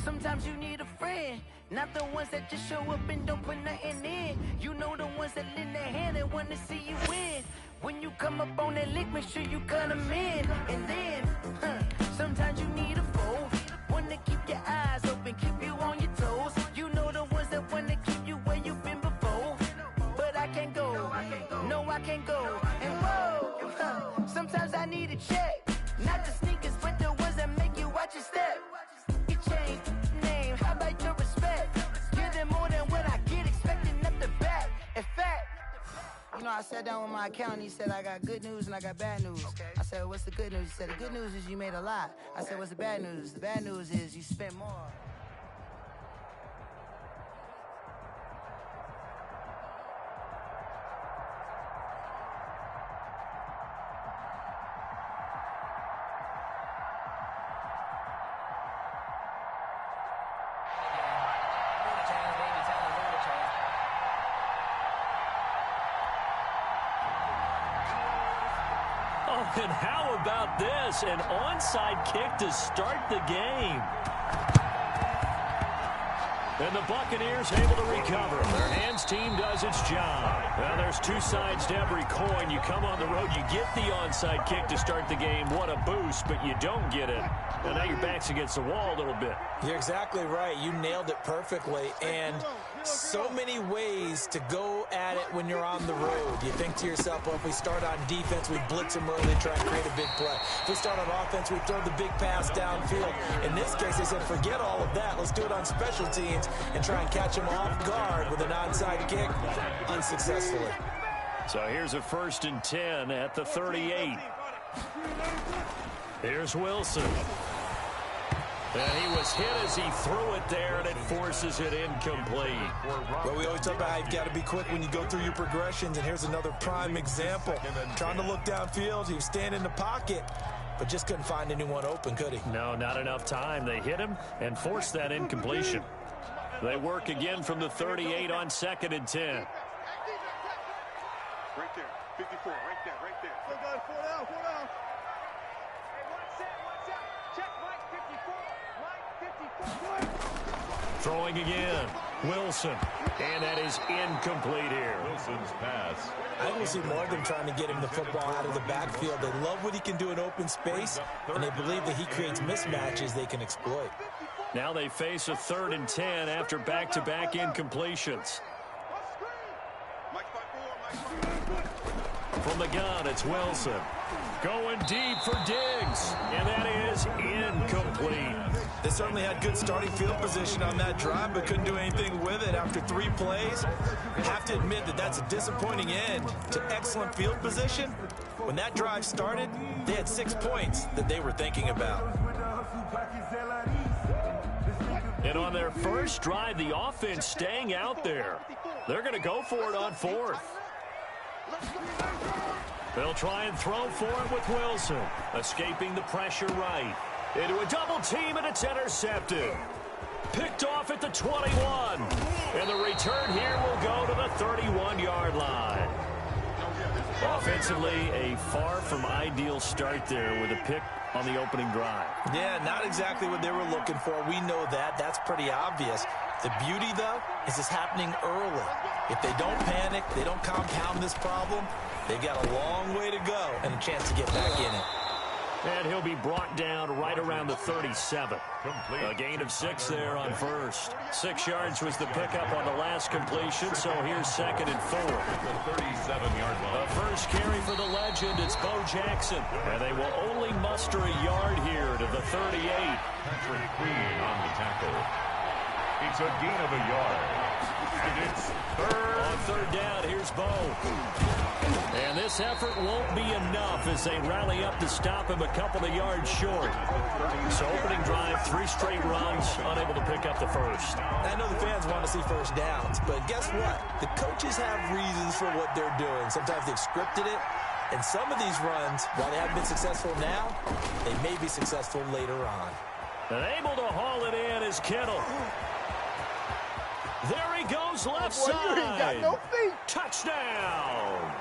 Sometimes you need a friend, not the ones that just show up and don't put nothing in. You know the ones that lend their hand and want to see you win. When you come up on that lick, make sure you cut them in. And then, sometimes you need a foe, one to keep your eyes open, keep you on your toes. You know the ones that want to keep you where you've been before. But I can't go, no I can't go. And whoa, sometimes I need a check. Not the sneakers, but the ones that make you watch your step. Your chain, name, how about your respect? Give them more than what I get, expecting up the back. In fact, you know, I sat down with my accountant. He said, I got good news and I got bad news. Okay. I said, what's the good news? He said, the good news is you made a lot. I said, what's the bad news? The bad news is you spent more. And how about this? An onside kick to start the game. And the Buccaneers able to recover. Their hands team does its job. Well, there's 2 sides to every coin. You come on the road, you get the onside kick to start the game. What a boost, but you don't get it. And now your back's against the wall a little bit. You're exactly right. You nailed it perfectly. And so many ways to go at it when you're on the road. You think to yourself, well, if we start on defense, we blitz them early, try and create a big play. If we start on offense, we throw the big pass downfield. In this case, they said, forget all of that. Let's do it on special teams and try and catch them off guard with an onside kick unsuccessfully. So here's a 1st and 10 at the 38. Here's Wilson. And he was hit as he threw it there, and it forces it incomplete. Well, we always talk about how you've got to be quick when you go through your progressions, and here's another prime example. Trying to look downfield, he was standing in the pocket, but just couldn't find anyone open, could he? No, not enough time. They hit him and forced that incompletion. They work again from the 38 on 2nd and 10. Right there, 54, right there. Still got it, 4 down. Hey, watch out. Check Mike 54. Throwing again. Wilson. And that is incomplete here. Wilson's pass. I think we'll see more of them trying to get him the football out of the backfield. They love what he can do in open space, and they believe that he creates mismatches they can exploit. Now they face a 3rd and 10 after back-to-back incompletions. Mike From the gun, it's Wilson. Going deep for Diggs. And that is incomplete. They certainly had good starting field position on that drive, but couldn't do anything with it after 3 plays. You have to admit that that's a disappointing end to excellent field position. When that drive started, they had 6 points that they were thinking about. And on their first drive, the offense staying out there. They're going to go for it on 4th. They'll try and throw for it with Wilson. Escaping the pressure right. Into a double team, and it's intercepted. Picked off at the 21. And the return here will go to the 31-yard line. Offensively, a far from ideal start there with a pick on the opening drive. Yeah, not exactly what they were looking for. We know that. That's pretty obvious. The beauty, though, is it's happening early. If they don't panic, they don't compound this problem, they've got a long way to go and a chance to get back in it. And he'll be brought down right around the 37. A gain of 6 there on first. 6 yards was the pickup on the last completion, so here's 2nd and 4. The 37-yard line. The first carry for the legend, it's Bo Jackson. And they will only muster a yard here to the 38. Patrick Queen on the tackle. It's a gain of a yard. And it's 3rd. On 3rd down, here's Bo. And this effort won't be enough as they rally up to stop him a couple of yards short. So opening drive, 3 straight runs, unable to pick up the first. I know the fans want to see first downs, but guess what? The coaches have reasons for what they're doing. Sometimes they've scripted it, and some of these runs, while they haven't been successful now, they may be successful later on. And able to haul it in is Kittle. There he goes left side. You ain't got no feet. Touchdown.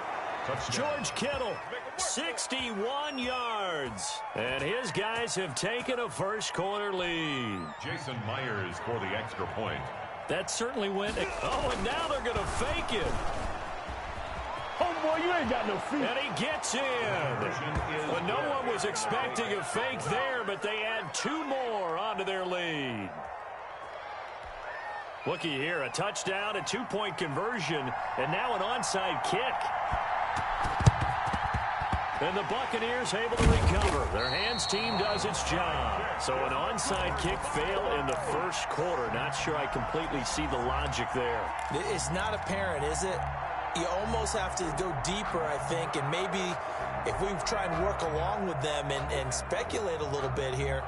George Kittle, 61 yards. And his guys have taken a first-quarter lead. Jason Myers for the extra point. That certainly went. Oh, and now they're going to fake it. Homeboy, you ain't got no feet. And he gets in. But no one was expecting a fake there, but they add 2 more onto their lead. Looky here, a touchdown, a 2-point conversion, and now an onside kick. And the Buccaneers able to recover. Their hands team does its job. So an onside kick fail in the first quarter. Not sure I completely see the logic there. It's not apparent, is it? You almost have to go deeper, I think, and maybe if we try and work along with them and speculate a little bit here,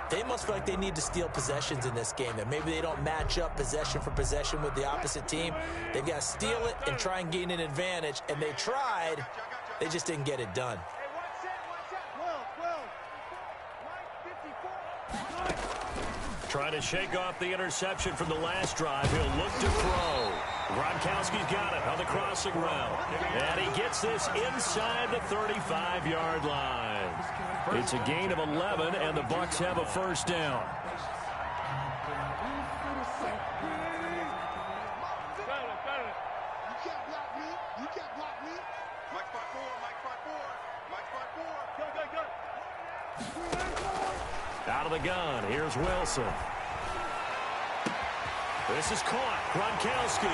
they must feel like they need to steal possessions in this game. That maybe they don't match up possession for possession with the opposite team. They've got to steal it and try and gain an advantage. And they tried. They just didn't get it done. Trying to shake off the interception from the last drive. He'll look to throw. Gronkowski's got it on the crossing route. And he gets this inside the 35-yard line. It's a gain of 11, and the Bucs have a first down. Out of the gun, here's Wilson. This is caught. Gronkowski.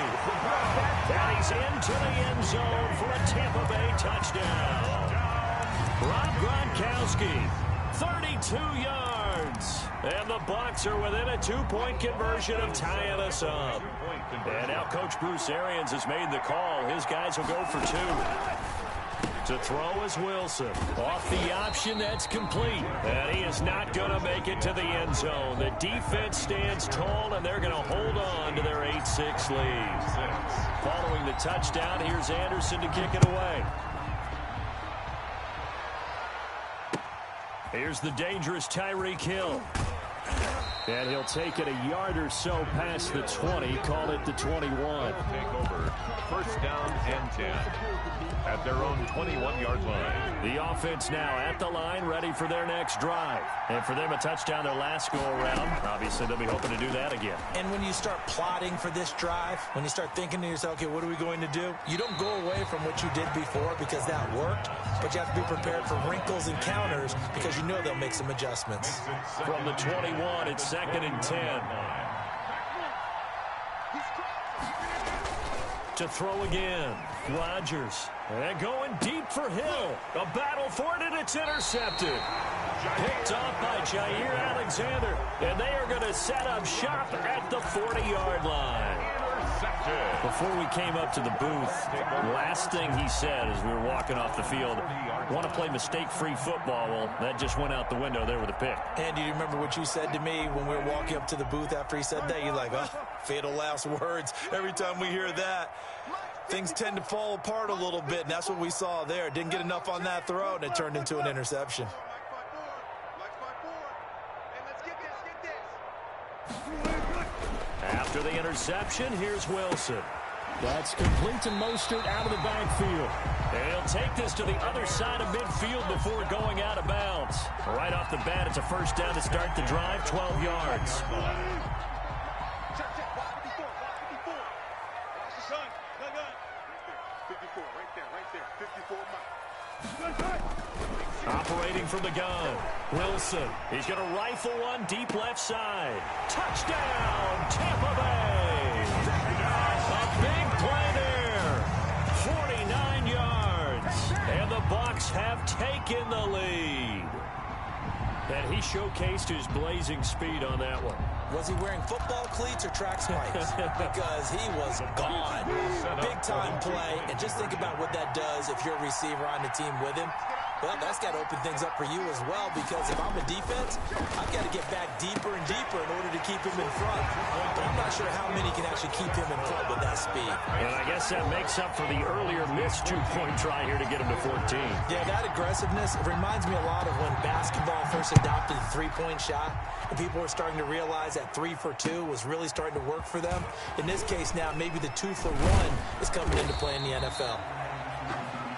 And he's into the end zone for a Tampa Bay touchdown. Rob Gronkowski, 32 yards. And the Bucs are within a 2-point conversion of tying us up. And now Coach Bruce Arians has made the call. His guys will go for 2. To throw is Wilson. Off the option, that's complete. And he is not going to make it to the end zone. The defense stands tall, and they're going to hold on to their 8-6 lead. Following the touchdown, here's Anderson to kick it away. Here's the dangerous Tyreek Hill. And he'll take it a yard or so past the 20, call it the 21. Take over. First down and 10 at their own 21-yard line. The offense now at the line, ready for their next drive. And for them, a touchdown their last go-around. Obviously, they'll be hoping to do that again. And when you start plotting for this drive, when you start thinking to yourself, okay, what are we going to do? You don't go away from what you did before because that worked, but you have to be prepared for wrinkles and counters because you know they'll make some adjustments. From the 21, it's 2nd and 10. to throw again. Rodgers. And going deep for Hill. A battle for it, and it's intercepted. Picked off by Jair Alexander. And they are going to set up shop at the 40-yard line. Before we came up to the booth, last thing he said as we were walking off the field, want to play mistake-free football. Well, that just went out the window there with a pick. And do you remember what you said to me when we were walking up to the booth after he said that? You're like, oh, fatal last words. Every time we hear that, things tend to fall apart a little bit, and that's what we saw there. Didn't get enough on that throw, and it turned into an interception. After the interception, here's Wilson. That's complete to Mostert out of the backfield. And he'll take this to the other side of midfield before going out of bounds. Right off the bat, it's a first down to start the drive, 12 yards. Operating from the gun, Wilson. He's going to rifle one deep left side. Touchdown, Tampa Bay. A big play there. 49 yards. And the Bucs have taken the lead. And he showcased his blazing speed on that one. Was he wearing football cleats or track spikes? Because he was gone. Big-time play. And just think about what that does if you're a receiver on the team with him. Well, that's got to open things up for you as well, because if I'm a defense, I've got to get back deeper and deeper in order to keep him in front. But I'm not sure how many can actually keep him in front with that speed. And I guess that makes up for the earlier missed two-point try here to get him to 14. Yeah, that aggressiveness, it reminds me a lot of when basketball first adopted the three-point shot, and people were starting to realize that 3 for 2 was really starting to work for them. In this case now, maybe the 2 for 1 is coming into play in the NFL.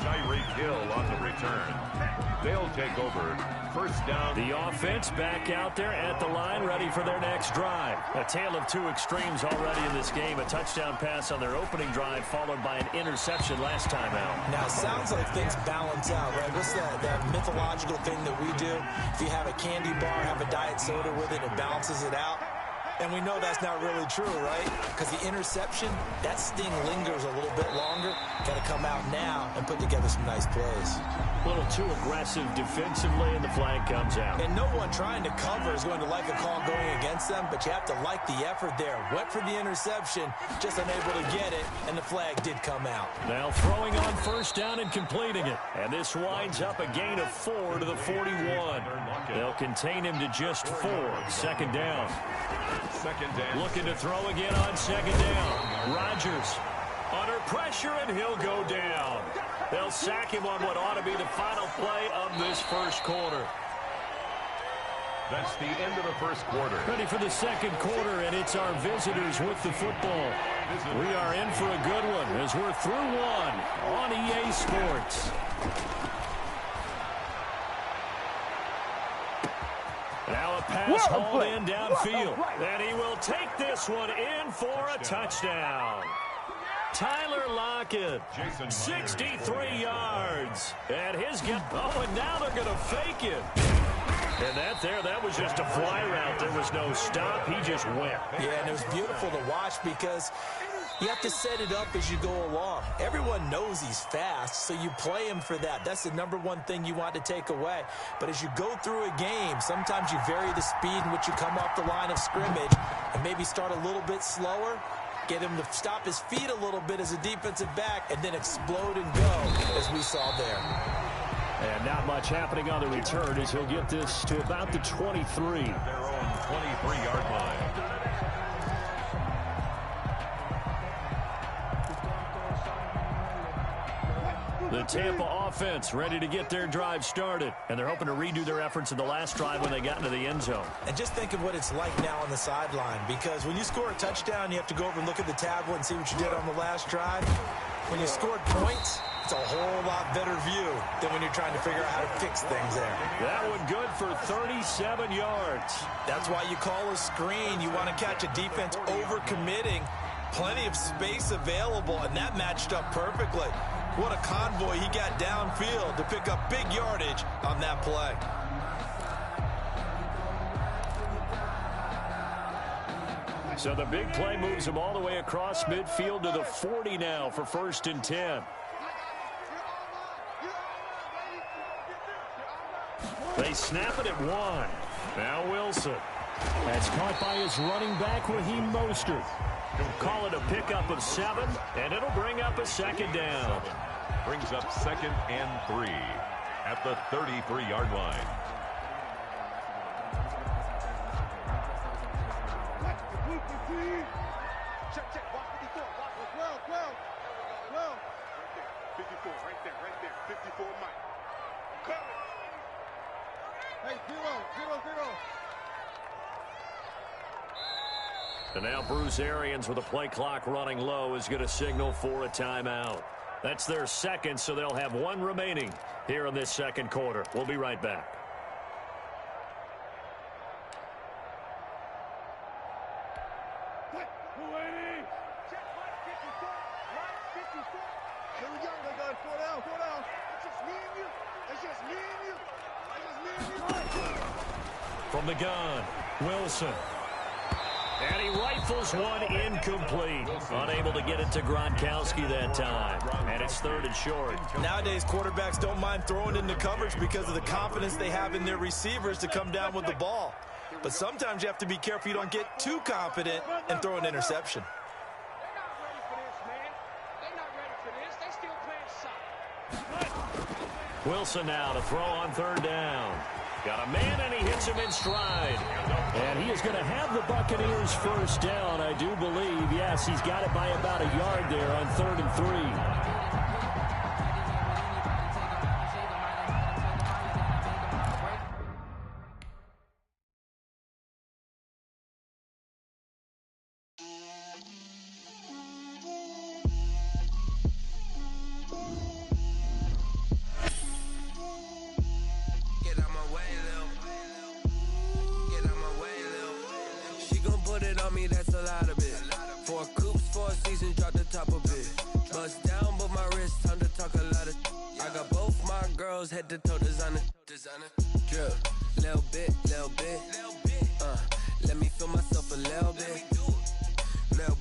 Tyreek Hill on the return. They'll take over. First down. The offense back out there at the line, ready for their next drive. A tale of two extremes already in this game. A touchdown pass on their opening drive, followed by an interception last time out. Now, it sounds like things balance out, right? What's that mythological thing that we do? If you have a candy bar, have a diet soda with it, it balances it out. And we know that's not really true, right? Because the interception, that sting lingers a little bit longer. Got to come out now and put together some nice plays. A little too aggressive defensively, and the flag comes out. And no one trying to cover is going to like a call going against them, but you have to like the effort there. Went for the interception, just unable to get it, and the flag did come out. Now throwing on first down and completing it. And this winds up a gain of 4 to the 41. They'll contain him to just 4. Second down. Second down. Looking to throw again on second down. Rodgers under pressure, and he'll go down. They'll sack him on what ought to be the final play of this first quarter. That's the end of the first quarter. Ready for the second quarter, and it's our visitors with the football. We are in for a good one as we're through one on EA Sports. Now a pass hauled in downfield, and he will take this one in for a touchdown. Tyler Lockett, 63 yards. And and now they're going to fake it. And that was just a fly route. There was no stop. He just went. Yeah, and it was beautiful to watch because you have to set it up as you go along. Everyone knows he's fast, so you play him for that. That's the #1 thing you want to take away. But as you go through a game, sometimes you vary the speed in which you come off the line of scrimmage and maybe start a little bit slower, get him to stop his feet a little bit as a defensive back, and then explode and go, as we saw there. And not much happening on the return as he'll get this to about the 23. Their own 23-yard line. The Tampa offense ready to get their drive started. And they're hoping to redo their efforts in the last drive when they got into the end zone. And just think of what it's like now on the sideline, because when you score a touchdown, you have to go over and look at the tablet and see what you did on the last drive. When you scored points, it's a whole lot better view than when you're trying to figure out how to fix things there. That one good for 37 yards. That's why you call a screen. You want to catch a defense over-committing. Plenty of space available, and that matched up perfectly. What a convoy he got downfield to pick up big yardage on that play. So the big play moves him all the way across midfield to the 40 now for 1st and 10. They snap it at 1. Now Wilson. That's caught by his running back, Raheem Mostert. Call it a pickup of 7, and it'll bring up a 2nd down. Brings up 2nd and 3 at the 33-yard line. Check. Watch 54. Watch 12. 54, right there. 54, Mike. Cover. Hey, 0. And now Bruce Arians, with the play clock running low, is going to signal for a timeout. That's their 2nd, so they'll have 1 remaining here in this 2nd quarter. We'll be right back. From the gun, Wilson. And he rifles one incomplete. Unable to get it to Gronkowski that time. And it's 3rd and short. Nowadays, quarterbacks don't mind throwing into coverage because of the confidence they have in their receivers to come down with the ball. But sometimes you have to be careful you don't get too confident and throw an interception. Wilson now to throw on 3rd down. Got a man, and he hits him in stride. And he is going to have the Buccaneers 1st down, I do believe. Yes, he's got it by about a yard there on 3rd and 3. Head to toe designer. Drip, little bit. Let me feel myself a little bit. Little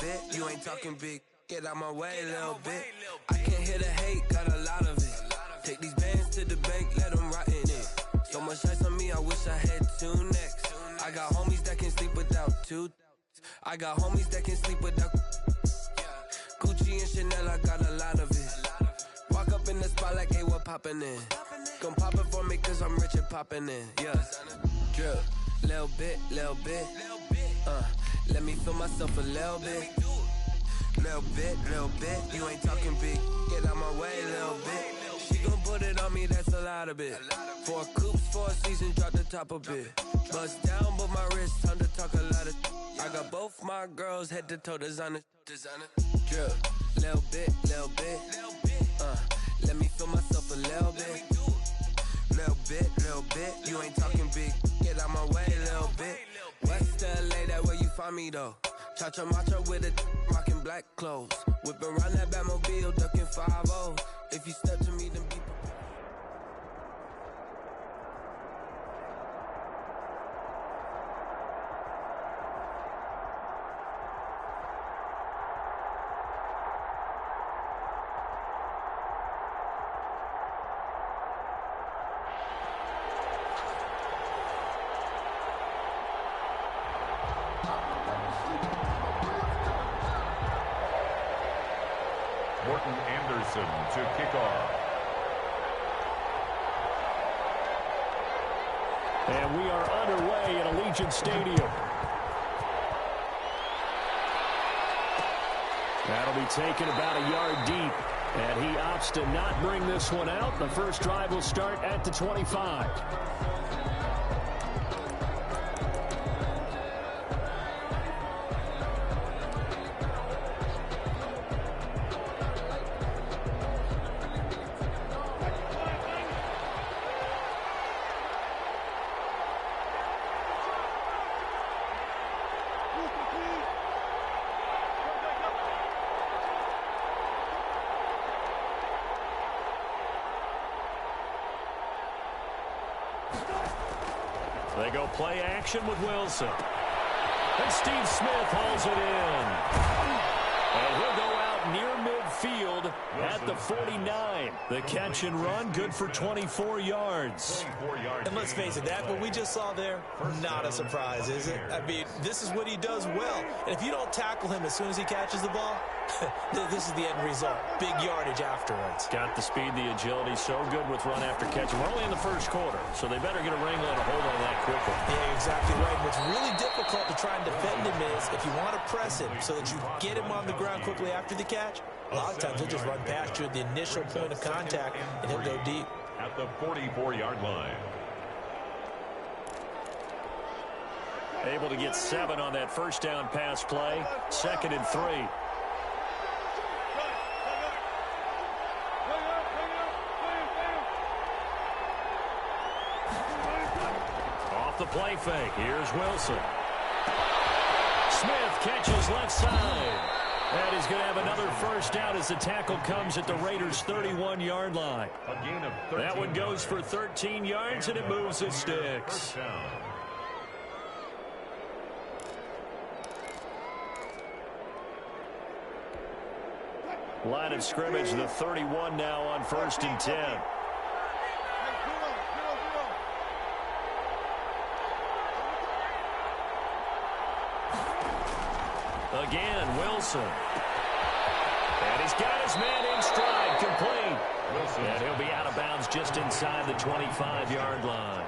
bit. You ain't talking big. Get out my way, little bit. I can't hear the hate, got a lot of it. Take these bands to the bank, let them rot in it. So much ice on me, I wish I had 2 necks. I got homies that can sleep without 2. I got homies that can sleep without Gucci and Chanel, I got a lot of it. Walk up in the spot like, hey, what poppin' in? Gon' pop it for me cause I'm rich and poppin' in, yeah. Drip, little bit. Let me feel myself a little bit. Little bit. You ain't talking big. Get out my way, little bit. She gon' put it on me, that's a lot of it. 4 coops, 4 seasons, drop the top a bit. Bust down, but my wrist, time to talk a lot of. I got both my girls head to toe designer. Drip, little bit. Let me feel myself a little bit. Little bit. You ain't talking big. Get out my way, little bit. West LA, that where you find me though. Cha-cha macha with a rockin' black clothes. Whip around that Batmobile, ducking 5-0. If you step to me, then be. To kick off. And we are underway at Allegiant Stadium. That'll be taken about a yard deep. And he opts to not bring this one out. The first drive will start at the 25. They go play action with Wilson. And Steve Smith hauls it in. And he'll go out near midfield at the 49. The catch and run, good for 24 yards. And let's face it, that what we just saw there, not a surprise, is it? I mean, this is what he does well. And if you don't tackle him as soon as he catches the ball, this is the end result. Big yardage afterwards. Got the speed, the agility, so good with run after catch. We're only in the first quarter, so they better get a wrangle and a hold on that quickly. Yeah, exactly right. What's really difficult to try and defend him is if you want to press him so that you get him on the ground quickly after the catch, a lot of times he'll just run past you at the initial point of contact, and he'll go deep. At the 44-yard line. Able to get 7 on that first down pass play. 2nd and 3. Off the play fake. Here's Wilson. Smith catches left side. And he's going to have another first down as the tackle comes at the Raiders' 31-yard line. A gain of 13. That one goes for 13 yards, and it moves the sticks. Line of scrimmage, the 31 now on 1st and 10. Again, Wilson. And he's got his man in stride, complete. Wilson. And he'll be out of bounds just inside the 25-yard line.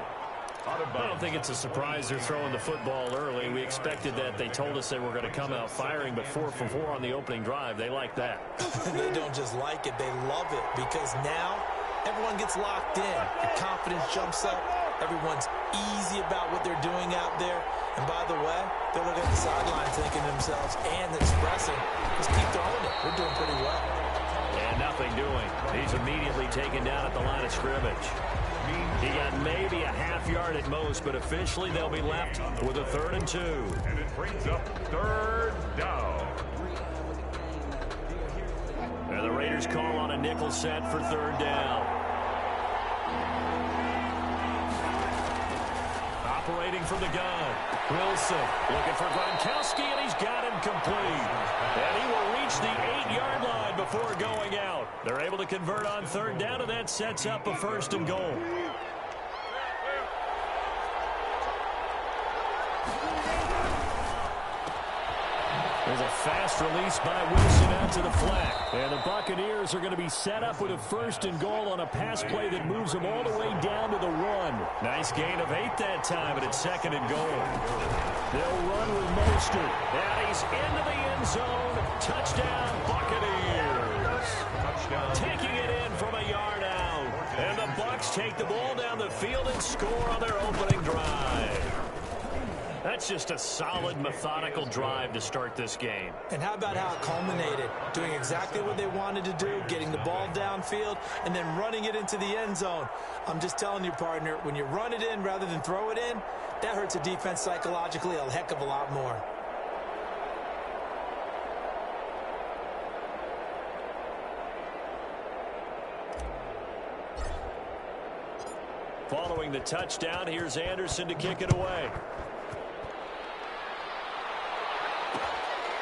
I don't think it's a surprise they're throwing the football early. We expected that. They told us they were going to come out firing, but 4 for 4 on the opening drive. They like that. They don't just like it, they love it, because now everyone gets locked in. The confidence jumps up. Everyone's easy about what they're doing out there. And by the way, they're looking at the sideline thinking to themselves and expressing, just keep throwing it. We're doing pretty well. And nothing doing. He's immediately taken down at the line of scrimmage. He got maybe a half yard at most, but officially they'll be left with a 3rd and 2. And it brings up 3rd down. And the Raiders call on a nickel set for 3rd down. Operating from the gun. Wilson looking for Gronkowski, and he's got him complete. And he will reach the 8-yard line before going out. They're able to convert on 3rd down, and that sets up a 1st and goal. There's a fast release by Wilson out to the flat. And the Buccaneers are going to be set up with a 1st and goal on a pass play that moves them all the way down to the 1. Nice gain of 8 that time, but it's 2nd and goal. They'll run with Mostert. And he's into the end zone. Touchdown, Buccaneers. Touchdown. Taking it in from a yard out. And the Bucs take the ball down the field and score on their opening drive. That's just a solid, methodical drive to start this game. And how about how it culminated? Doing exactly what they wanted to do, getting the ball downfield, and then running it into the end zone. I'm just telling you, partner, when you run it in rather than throw it in, that hurts a defense psychologically a heck of a lot more. Following the touchdown, here's Anderson to kick it away.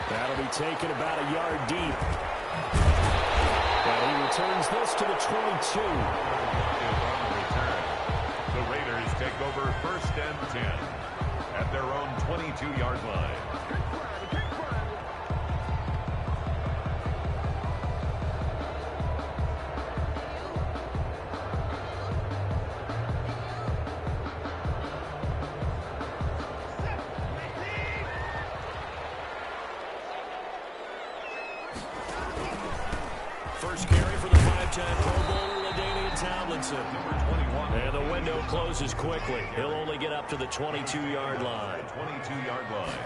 That'll be taken about a yard deep. And he returns this to the 22. The Raiders take over 1st and 10 at their own 22-yard line. First carry for the 5-time Pro Bowler, LaDainian Tomlinson. And the window closes quickly. He'll only get up to the 22-yard line. 22-yard line.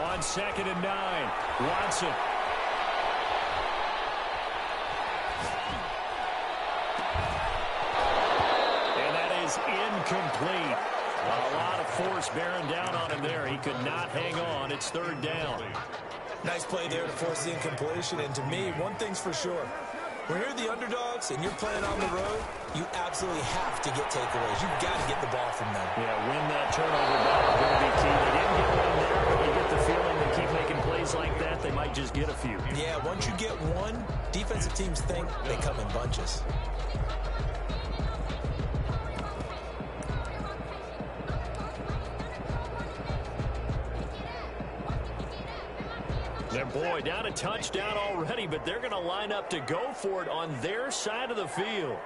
On 2nd and 9, Watson. And that is incomplete. A lot of force bearing down on him there. He could not hang on. It's 3rd down. Nice play there to force the incompletion. And to me, one thing's for sure. When you're the underdogs and you're playing on the road, you absolutely have to get takeaways. You've got to get the ball from them. Yeah, win that turnover battle is going to be key. They didn't get one there, but you get the feeling they keep making plays like that, they might just get a few. Yeah, once you get one, defensive teams think they come in bunches. And boy, down a touchdown already, but they're going to line up to go for it on their side of the field.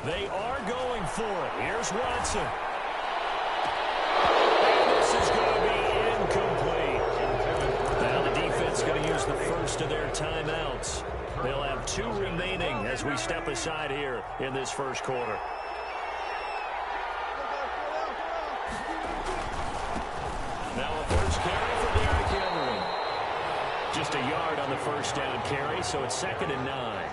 They are going for it. Here's Watson. And this is going to be incomplete. Now the defense is going to use the first of their timeouts. They'll have 2 remaining as we step aside here in this first quarter. Now a first carry for Derrick Henry. Just a yard on the first down carry, so it's 2nd and 9.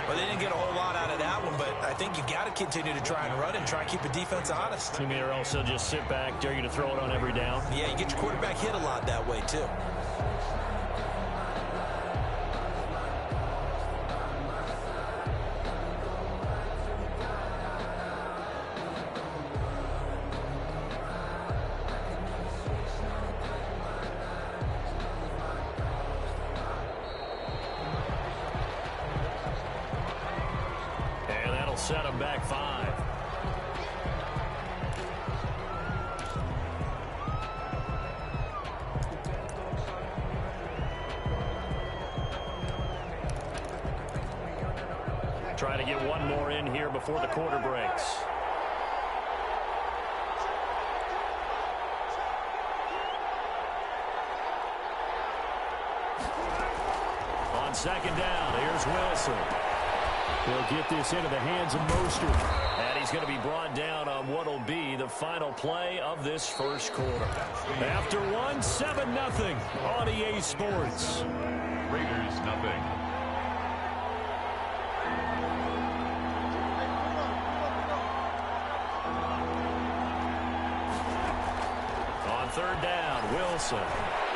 Well, they didn't get a whole lot out of that one, but I think you got to continue to try and run and try and keep the defense honest. You mean or else they'll just sit back, dare you to throw it on every down? Yeah, you get your quarterback hit a lot that way, too. Set him back 5. Try to get one more in here before the quarter breaks. On 2nd down, here's Wilson. He'll get this into the hands of Mostert. And he's going to be brought down on what will be the final play of this first quarter. After one, 7-0 on EA Sports. Raiders nothing. On 3rd down, Wilson.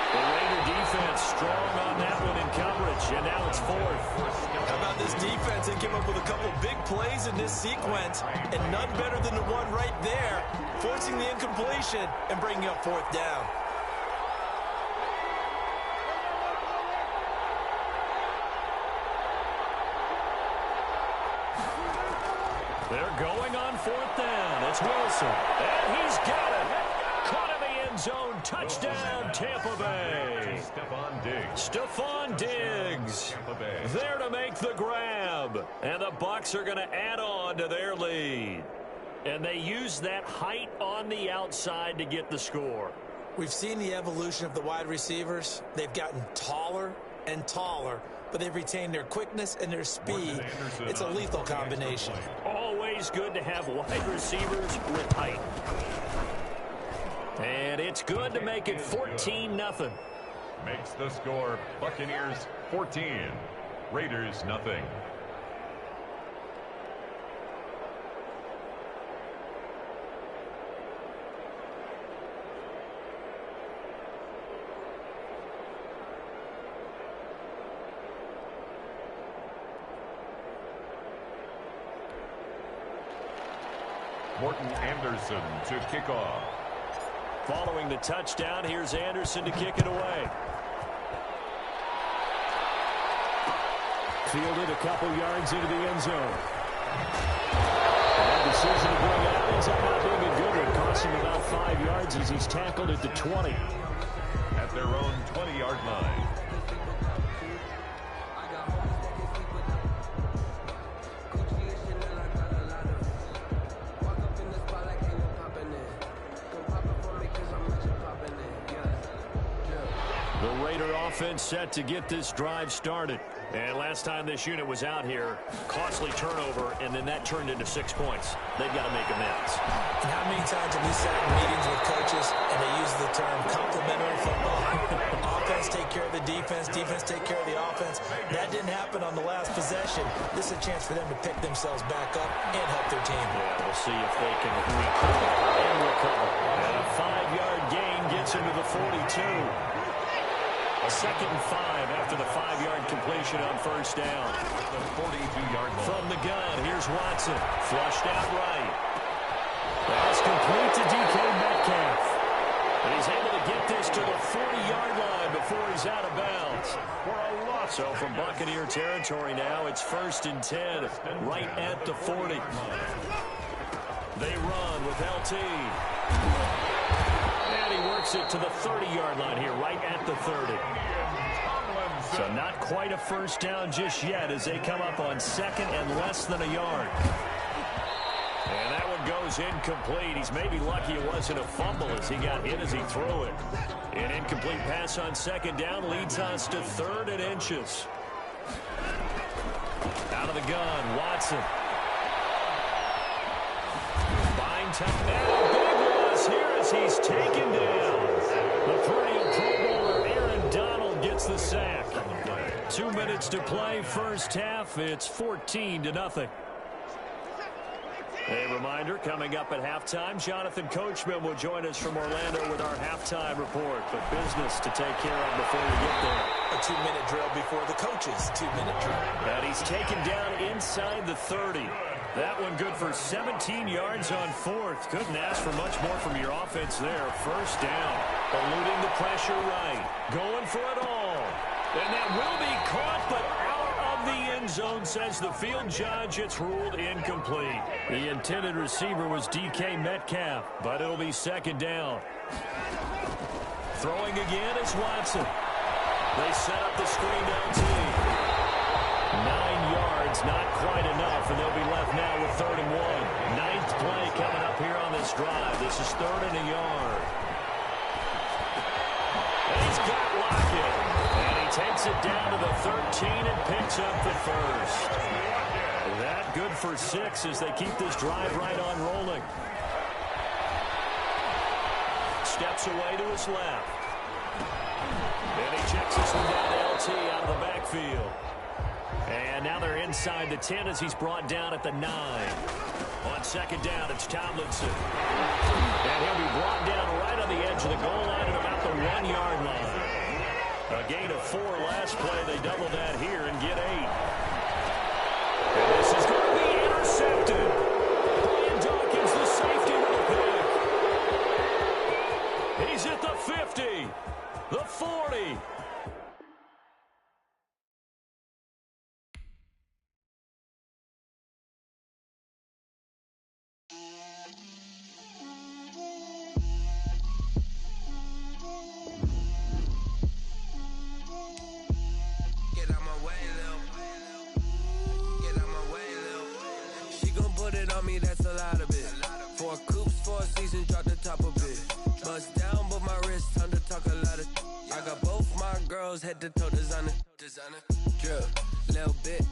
The Raider defense strong on that one in coverage, and now it's 4th. How about this defense? They came up with a couple big plays in this sequence, and none better than the one right there, forcing the incompletion and bringing up 4th down. They're going on 4th down. It's Wilson, and he's got it. Caught in the end zone. Touchdown, Tampa Bay. Stephon Diggs there to make the grab. And the Bucs are going to add on to their lead. And they use that height on the outside to get the score. We've seen the evolution of the wide receivers. They've gotten taller and taller, but they've retained their quickness and their speed. It's a lethal combination. Always good to have wide receivers with height. And it's good to make it 14-0. Makes the score Buccaneers 14, Raiders nothing. Morton Anderson to kick off. Following the touchdown, here's Anderson to kick it away. Fielded a couple yards into the end zone. And decision to bring it out ends up not being a good one. Cost him about 5 yards as he's tackled at the 20. At their own 20-yard line. Offense set to get this drive started. And last time this unit was out here, costly turnover, and then that turned into 6 points. They've got to make amends. And how many times have we sat in meetings with coaches and they use the term complementary football? Offense take care of the defense, defense take care of the offense. That didn't happen on the last possession. This is a chance for them to pick themselves back up and help their team. Yeah, we'll see if they can recover and recover. And a 5-yard gain gets into the 42. A 2nd and 5 after the 5-yard completion on first down. The 42-yard line. From the gun, here's Watson. Flushed out right. Pass complete to DK Metcalf. And he's able to get this to the 40-yard line before he's out of bounds. For a loss. So from Buccaneer territory now, it's 1st and 10, right at the 40. They run with LT. And he works it to the 30-yard line here, right at the 30. So not quite a first down just yet as they come up on 2nd and less than a yard. And that one goes incomplete. He's maybe lucky it wasn't a fumble as he got hit as he threw it. An incomplete pass on 2nd down leads us to 3rd and inches. Out of the gun, Watson. Buying time now. Big loss here as he's taken down. The perennial Pro Bowler Aaron Donald gets the sack. 2 minutes to play, first half. It's 14-0. A reminder, coming up at halftime, Jonathan Coachman will join us from Orlando with our halftime report. But business to take care of before we get there. A 2-minute drill before the coach's 2-minute drill. And he's taken down inside the 30. That one good for 17 yards on 4th. Couldn't ask for much more from your offense there. First down. Eluding the pressure right. Going for it all. And that will be caught, but out of the end zone, says the field judge. It's ruled incomplete. The intended receiver was DK Metcalf, but it'll be 2nd down. Throwing again is Watson. They set up the screen LT. 9 yards, not quite enough, and they'll be left now with 3rd and 1. 9th play coming up here on this drive. This is 3rd and a yard. And he's got Lockett. And he takes it down to the 13 and picks up the first. That good for 6 as they keep this drive right on rolling. Steps away to his left. And he checks this one down to LT out of the backfield. And now they're inside the 10 as he's brought down at the 9. On 2nd down, it's Tomlinson. And he'll be brought down right on the edge of the goal line at about the 1-yard line. A gain of 4 last play. They double that here and get 8. And this is going to be intercepted. Brian Dawkins, the safety with a pick. He's at the 50, the 40. That's a lot of it. 4 coops, 4 seasons, drop the top of it. Bust down, but my wrist, time to talk a lot of. I got both my girls head to toe designer. Drip, little bit.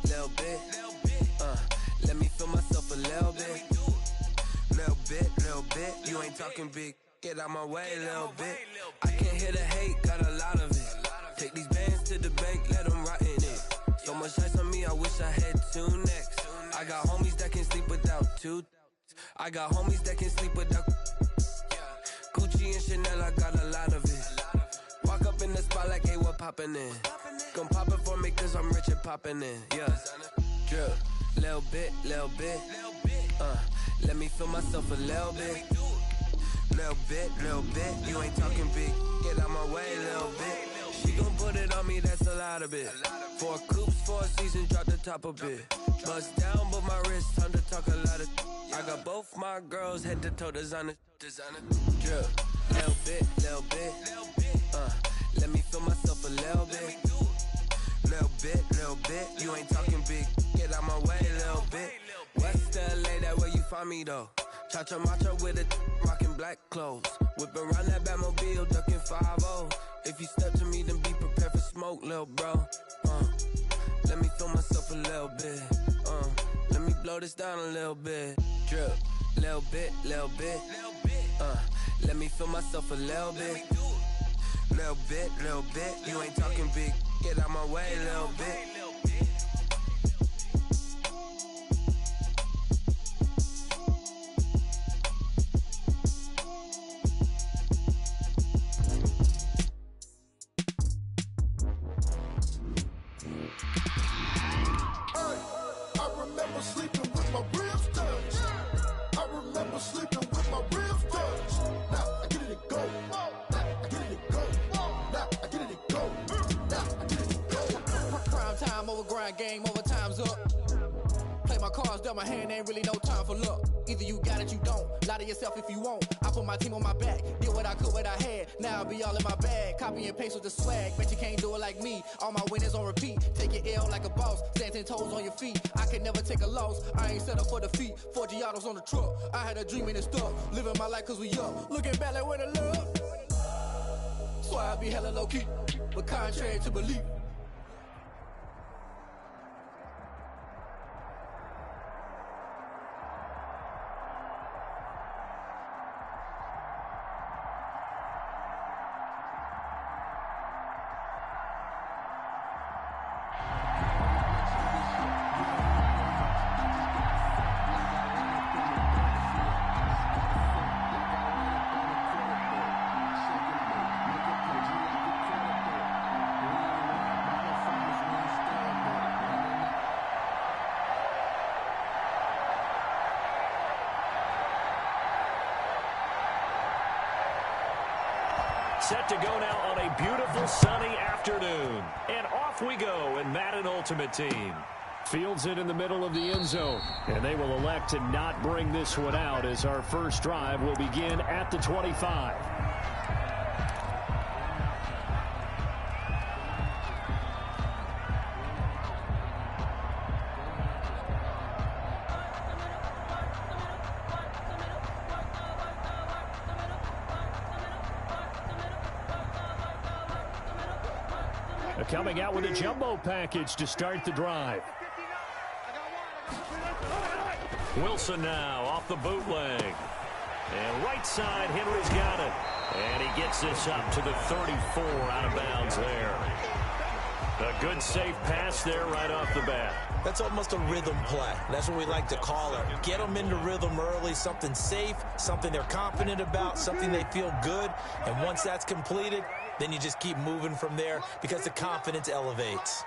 Let me feel myself a little bit. Little bit. You ain't talking big. Get out my way, little bit. I can't hear the hate, got a lot of it. Take these bands to the bank, let them rot in it. So much ice on me, I wish I had 2 necks. I got homies that can sleep without 2. I got homies that can sleep without Gucci and Chanel, I got a lot of it. Walk up in the spot like, hey, what poppin' in? Gon' pop it for me cause I'm rich and poppin' in. Yeah, drip, little bit. Let me feel myself a little bit. Little bit. You ain't talking big. Get out my way, little bit. She gon' put it on me, that's a lot of it. 4 coops, 4 seasons, drop the top a bit. Bust down, but my wrist, time to talk a lot of. I got both my girls head to toe designer. Drip, little bit. Let me feel myself a little bit. Little bit. You ain't talking big. Get out my way, little bit. West LA, that where you find me though. Cha-cha macho with a rockin' black clothes. Whip around that Batmobile, ducking 5-0. If you step to me, then be prepared for smoke, little bro. Let me feel myself a little bit. Let me blow this down a little bit. Drip, little bit. Let me feel myself a little bit. Little bit. You ain't talking big. Get out my way, little bit. Time over grind, game over, time's up. Play my cards, dealt my hand, ain't really no time for luck. Either you got it, you don't. Lie to yourself if you won't. I put my team on my back, did what I could, what I had. Now I'll be all in my bag. Copy and paste with the swag. Bet you can't do it like me. All my winners on repeat. Take your L like a boss. Stand 10 toes on your feet. I can never take a loss. I ain't set up for defeat. 4 Giottos on the truck. I had a dream and it stuck. Living my life cause we up. Looking back like where the love. So I be hella low key. But contrary to belief. Set to go now on a beautiful sunny afternoon. And off we go in Madden Ultimate Team. Fields it in the middle of the end zone. And they will elect to not bring this one out as our first drive will begin at the 25. Coming out with a jumbo package to start the drive. Wilson now off the bootleg. And right side, Henry's got it. And he gets this up to the 34 out of bounds there. A good safe pass there right off the bat. That's almost a rhythm play. That's what we like to call it. Get them into rhythm early, something safe, something they're confident about, something they feel good. And once that's completed, then you just keep moving from there because the confidence elevates.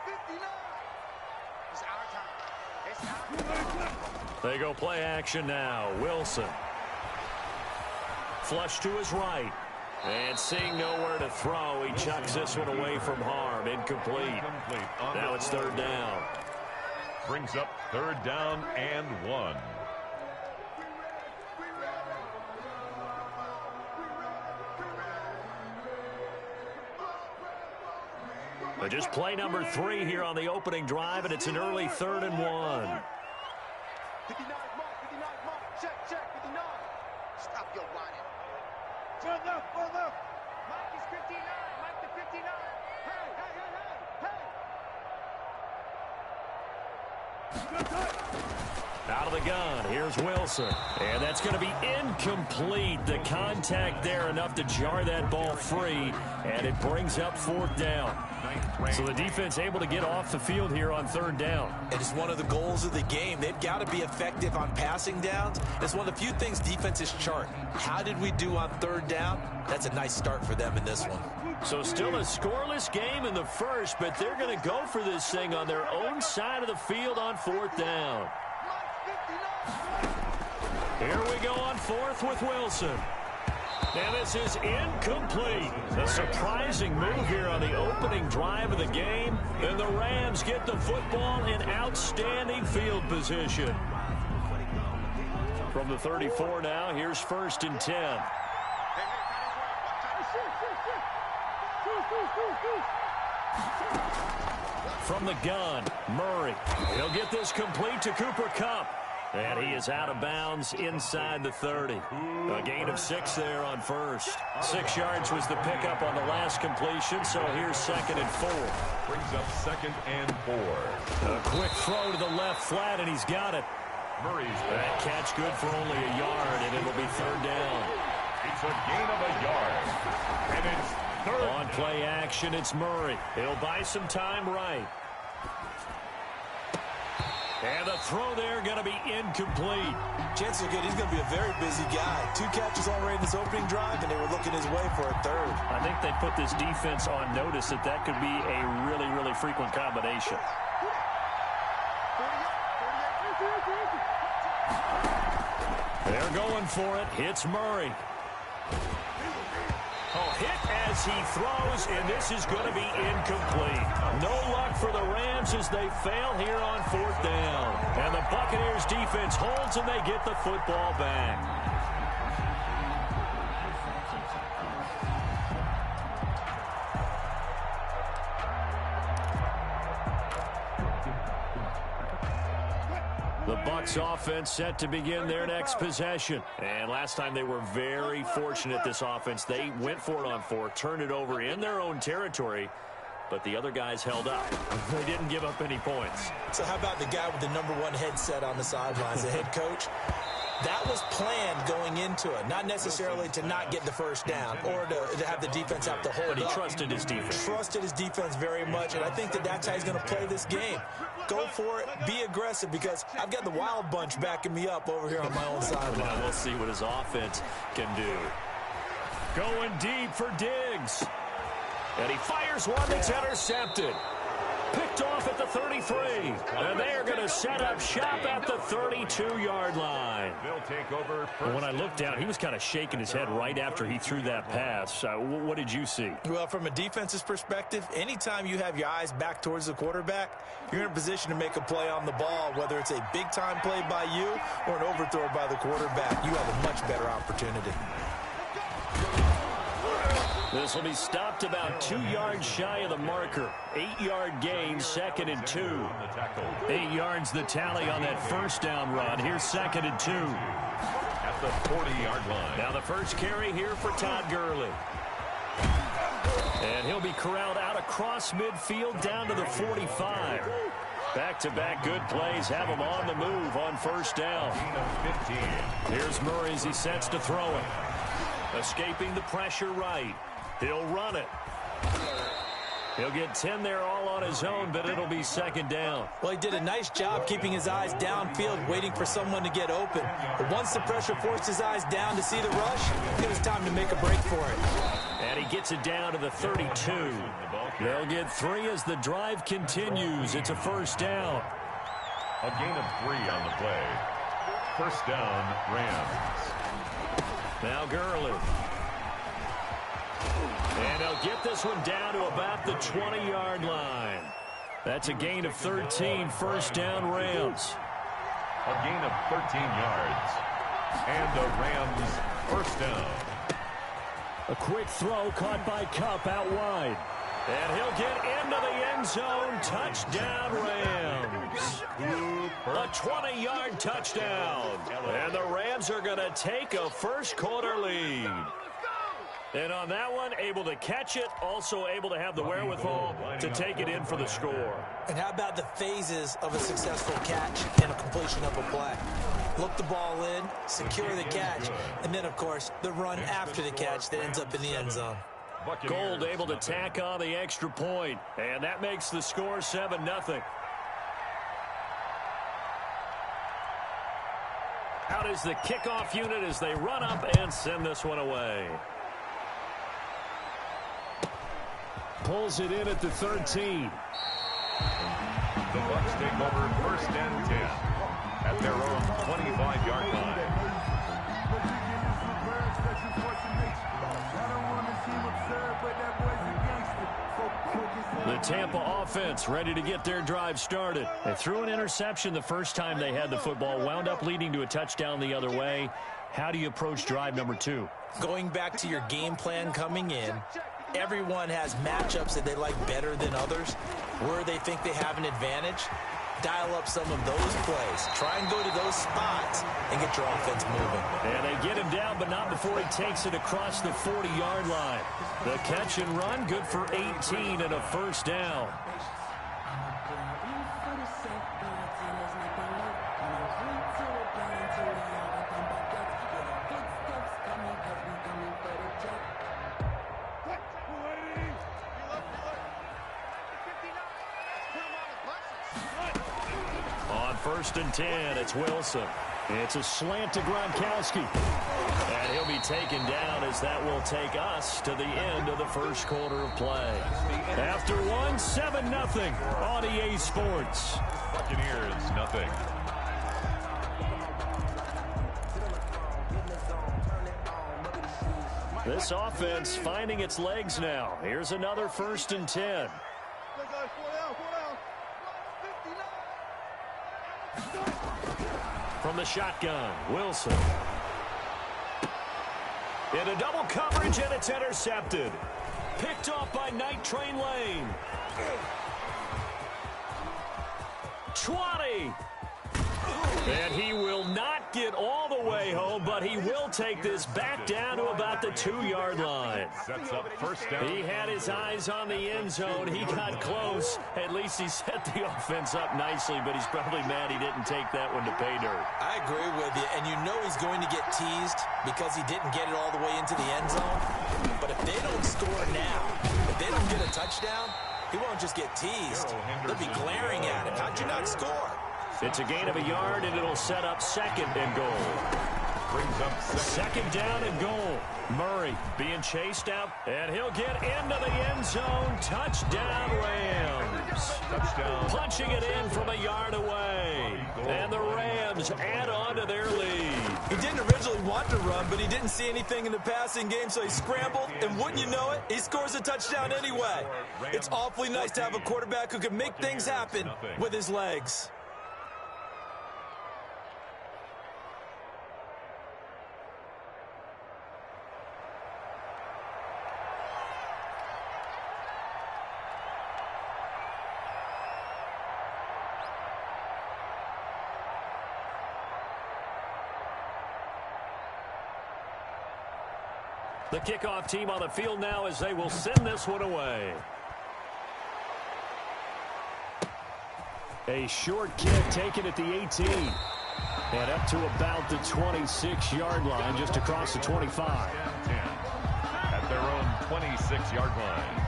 They go play action now. Wilson. Flush to his right. And seeing nowhere to throw, he chucks this one away from harm. Incomplete. Now it's third down. Brings up third down and 1. But just play number 3 here on the opening drive, and it's an early 3rd and 1. 59 mark, 59 mark, check, 59. Stop your whining. Turn left, turn left. Mike is 59, Mike to 59. Hey. Out of the gun, here's Wilson. And that's going to be incomplete. The contact there enough to jar that ball free, and it brings up 4th down. So the defense able to get off the field here on 3rd down. It is one of the goals of the game. They've got to be effective on passing downs. It's one of the few things defenses chart. How did we do on 3rd down? That's a nice start for them in this one. So still a scoreless game in the first, but they're going to go for this thing on their own side of the field on 4th down. Here we go on 4th with Wilson. And this is incomplete. A surprising move here on the opening drive of the game. And the Rams get the football in outstanding field position. From the 34 now, here's 1st and 10. From the gun, Murray. He'll get this complete to Cooper Kupp. And he is out of bounds inside the 30. A gain of 6 there on 1st. 6 yards was the pickup on the last completion, so here's 2nd and 4. Brings up 2nd and 4. A quick throw to the left flat, and he's got it. Murray's that catch good for only a yard, and it'll be 3rd down. It's a gain of a yard. And it's 3rd on play action, it's Murray. He'll buy some time right. And the throw there going to be incomplete. Chances are good he's going to be a very busy guy. 2 catches already in this opening drive, and they were looking his way for a 3rd. I think they put this defense on notice that could be a really, really frequent combination. They're going for it. It's Murray. Oh, hit as he throws, and this is going to be incomplete. No luck for the Rams as they fail here on 4th down. And the Buccaneers defense holds, and they get the football back. The Bucs offense set to begin their next possession. And last time they were very fortunate, this offense. They went for it on 4, turned it over in their own territory, but the other guys held up. They didn't give up any points. So how about the guy with the #1 headset on the sidelines, the head coach? That was planned going into it, not necessarily to not get the first down or to have the defense have to hold up. But he trusted his defense. Trusted his defense very much, and I think that's how he's going to play this game. Go for it, be aggressive, because I've got the wild bunch backing me up over here on my own sideline. We'll see what his offense can do. Going deep for Diggs. And he fires one that's intercepted. Picked off at the 33. And they are going to set up shop at the 32-yard line. They'll take over. When I looked down, he was kind of shaking his head right after he threw that pass. What did you see? Well, from a defense's perspective, anytime you have your eyes back towards the quarterback, you're in a position to make a play on the ball, whether it's a big-time play by you or an overthrow by the quarterback. You have a much better opportunity. This will be stopped about 2 yards shy of the marker. 8-yard gain, 2nd and 2. 8 yards the tally on that first down run. Here's 2nd and 2. At the 40-yard line. Now the first carry here for Todd Gurley. And he'll be corralled out across midfield down to the 45. Back-to-back good plays have him on the move on first down. Here's Murray as he sets to throw it. Escaping the pressure right. He'll run it. He'll get 10 there all on his own, but it'll be 2nd down. Well, he did a nice job keeping his eyes downfield, waiting for someone to get open. But once the pressure forced his eyes down to see the rush, it was time to make a break for it. And he gets it down to the 32. They'll get 3 as the drive continues. It's a first down. A gain of 3 on the play. First down, Rams. Now Gurley. And they'll get this one down to about the 20-yard line. That's a gain of 13, first down Rams. A gain of 13 yards. And the Rams first down. A quick throw caught by Kupp out wide. And he'll get into the end zone. Touchdown Rams. A 20-yard touchdown. And the Rams are going to take a first quarter lead. And on that one, able to catch it, also able to have the wherewithal to take it in for the score. And how about the phases of a successful catch and a completion of a play? Look the ball in, secure the catch, and then, of course, the run after the catch that ends up in the end zone. Gold able to tack on the extra point, and that makes the score 7-0. Out is the kickoff unit as they run up and send this one away. Pulls it in at the 13. The Bucs take over first and 10 at their own 25-yard line. The Tampa offense ready to get their drive started. They threw an interception the first time they had the football, wound up leading to a touchdown the other way. How do you approach drive number 2? Going back to your game plan coming in, everyone has matchups that they like better than others, where they think they have an advantage. Dial up some of those plays. Try and go to those spots and get your offense moving. And they get him down, but not before he takes it across the 40-yard line. The catch and run, good for 18 and a first down. First and 10, it's Wilson. It's a slant to Gronkowski. And he'll be taken down as that will take us to the end of the first quarter of play. After one, 7-0 on EA Sports. Buccaneers, nothing. This offense finding its legs now. Here's another 1st and 10. From the shotgun, Wilson. Into double coverage, and it's intercepted. Picked off by Night Train Lane. 20. And he will not get all the way home, but he will take this back down to about the 2-yard line. Sets up 1st down. He had his eyes on the end zone. He got close. At least he set the offense up nicely, but he's probably mad he didn't take that one to pay dirt. I agree with you, and you know he's going to get teased because he didn't get it all the way into the end zone. But if they don't score now, if they don't get a touchdown, he won't just get teased. They'll be glaring at him. How'd you not score? It's a gain of a yard, and it'll set up 2nd and goal. Brings up 2nd down and goal. Murray being chased out, and he'll get into the end zone. Touchdown, Rams. Touchdown. Punching it in from a yard away. And the Rams add on to their lead. He didn't originally want to run, but he didn't see anything in the passing game, so he scrambled, and wouldn't you know it, he scores a touchdown anyway. It's awfully nice to have a quarterback who can make things happen with his legs. The kickoff team on the field now as they will send this one away. A short kick taken at the 18. And up to about the 26-yard line, just across the 25. At their own 26-yard line.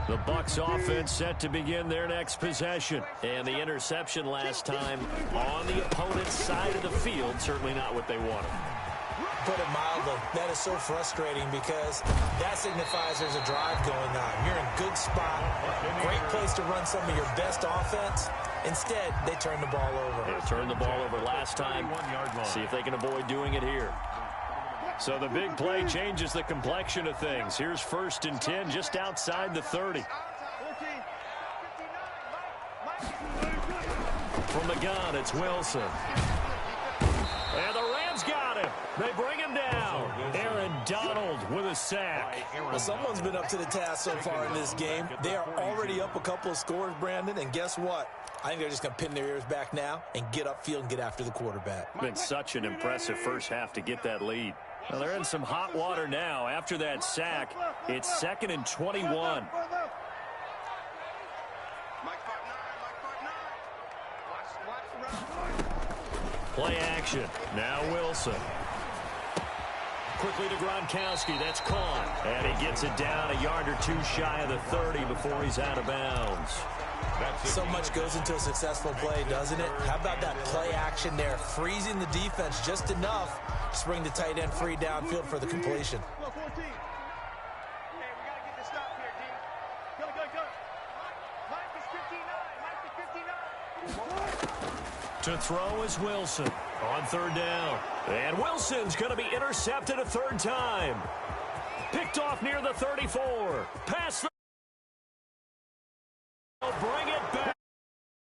The Bucs offense set to begin their next possession. And the interception last time on the opponent's side of the field, certainly not what they wanted. Put it mildly, that is so frustrating because that signifies there's a drive going on. You're in a good spot, great place to run some of your best offense. Instead, they turn the ball over. They turned the ball over last time. See if they can avoid doing it here. So the big play changes the complexion of things. Here's 1st and 10 just outside the 30. From the gun, it's Wilson. And the Rams got him. They bring him down. Aaron Donald with a sack. Well, someone's been up to the task so far in this game. They are already up a couple of scores, Brandon, and guess what? I think they're just going to pin their ears back now and get upfield and get after the quarterback. Been such an impressive first half to get that lead. Well, they're in some hot water now. After that sack, it's 2nd and 21. Play action. Now Wilson. Quickly to Gronkowski. That's caught. And he gets it down a yard or two shy of the 30 before he's out of bounds. So much goes into a successful play, doesn't it? How about that play action there? Freezing the defense just enough to bring the tight end free downfield for the completion. To throw is Wilson on 3rd down. And Wilson's going to be intercepted a 3rd time. Picked off near the 34. Pass the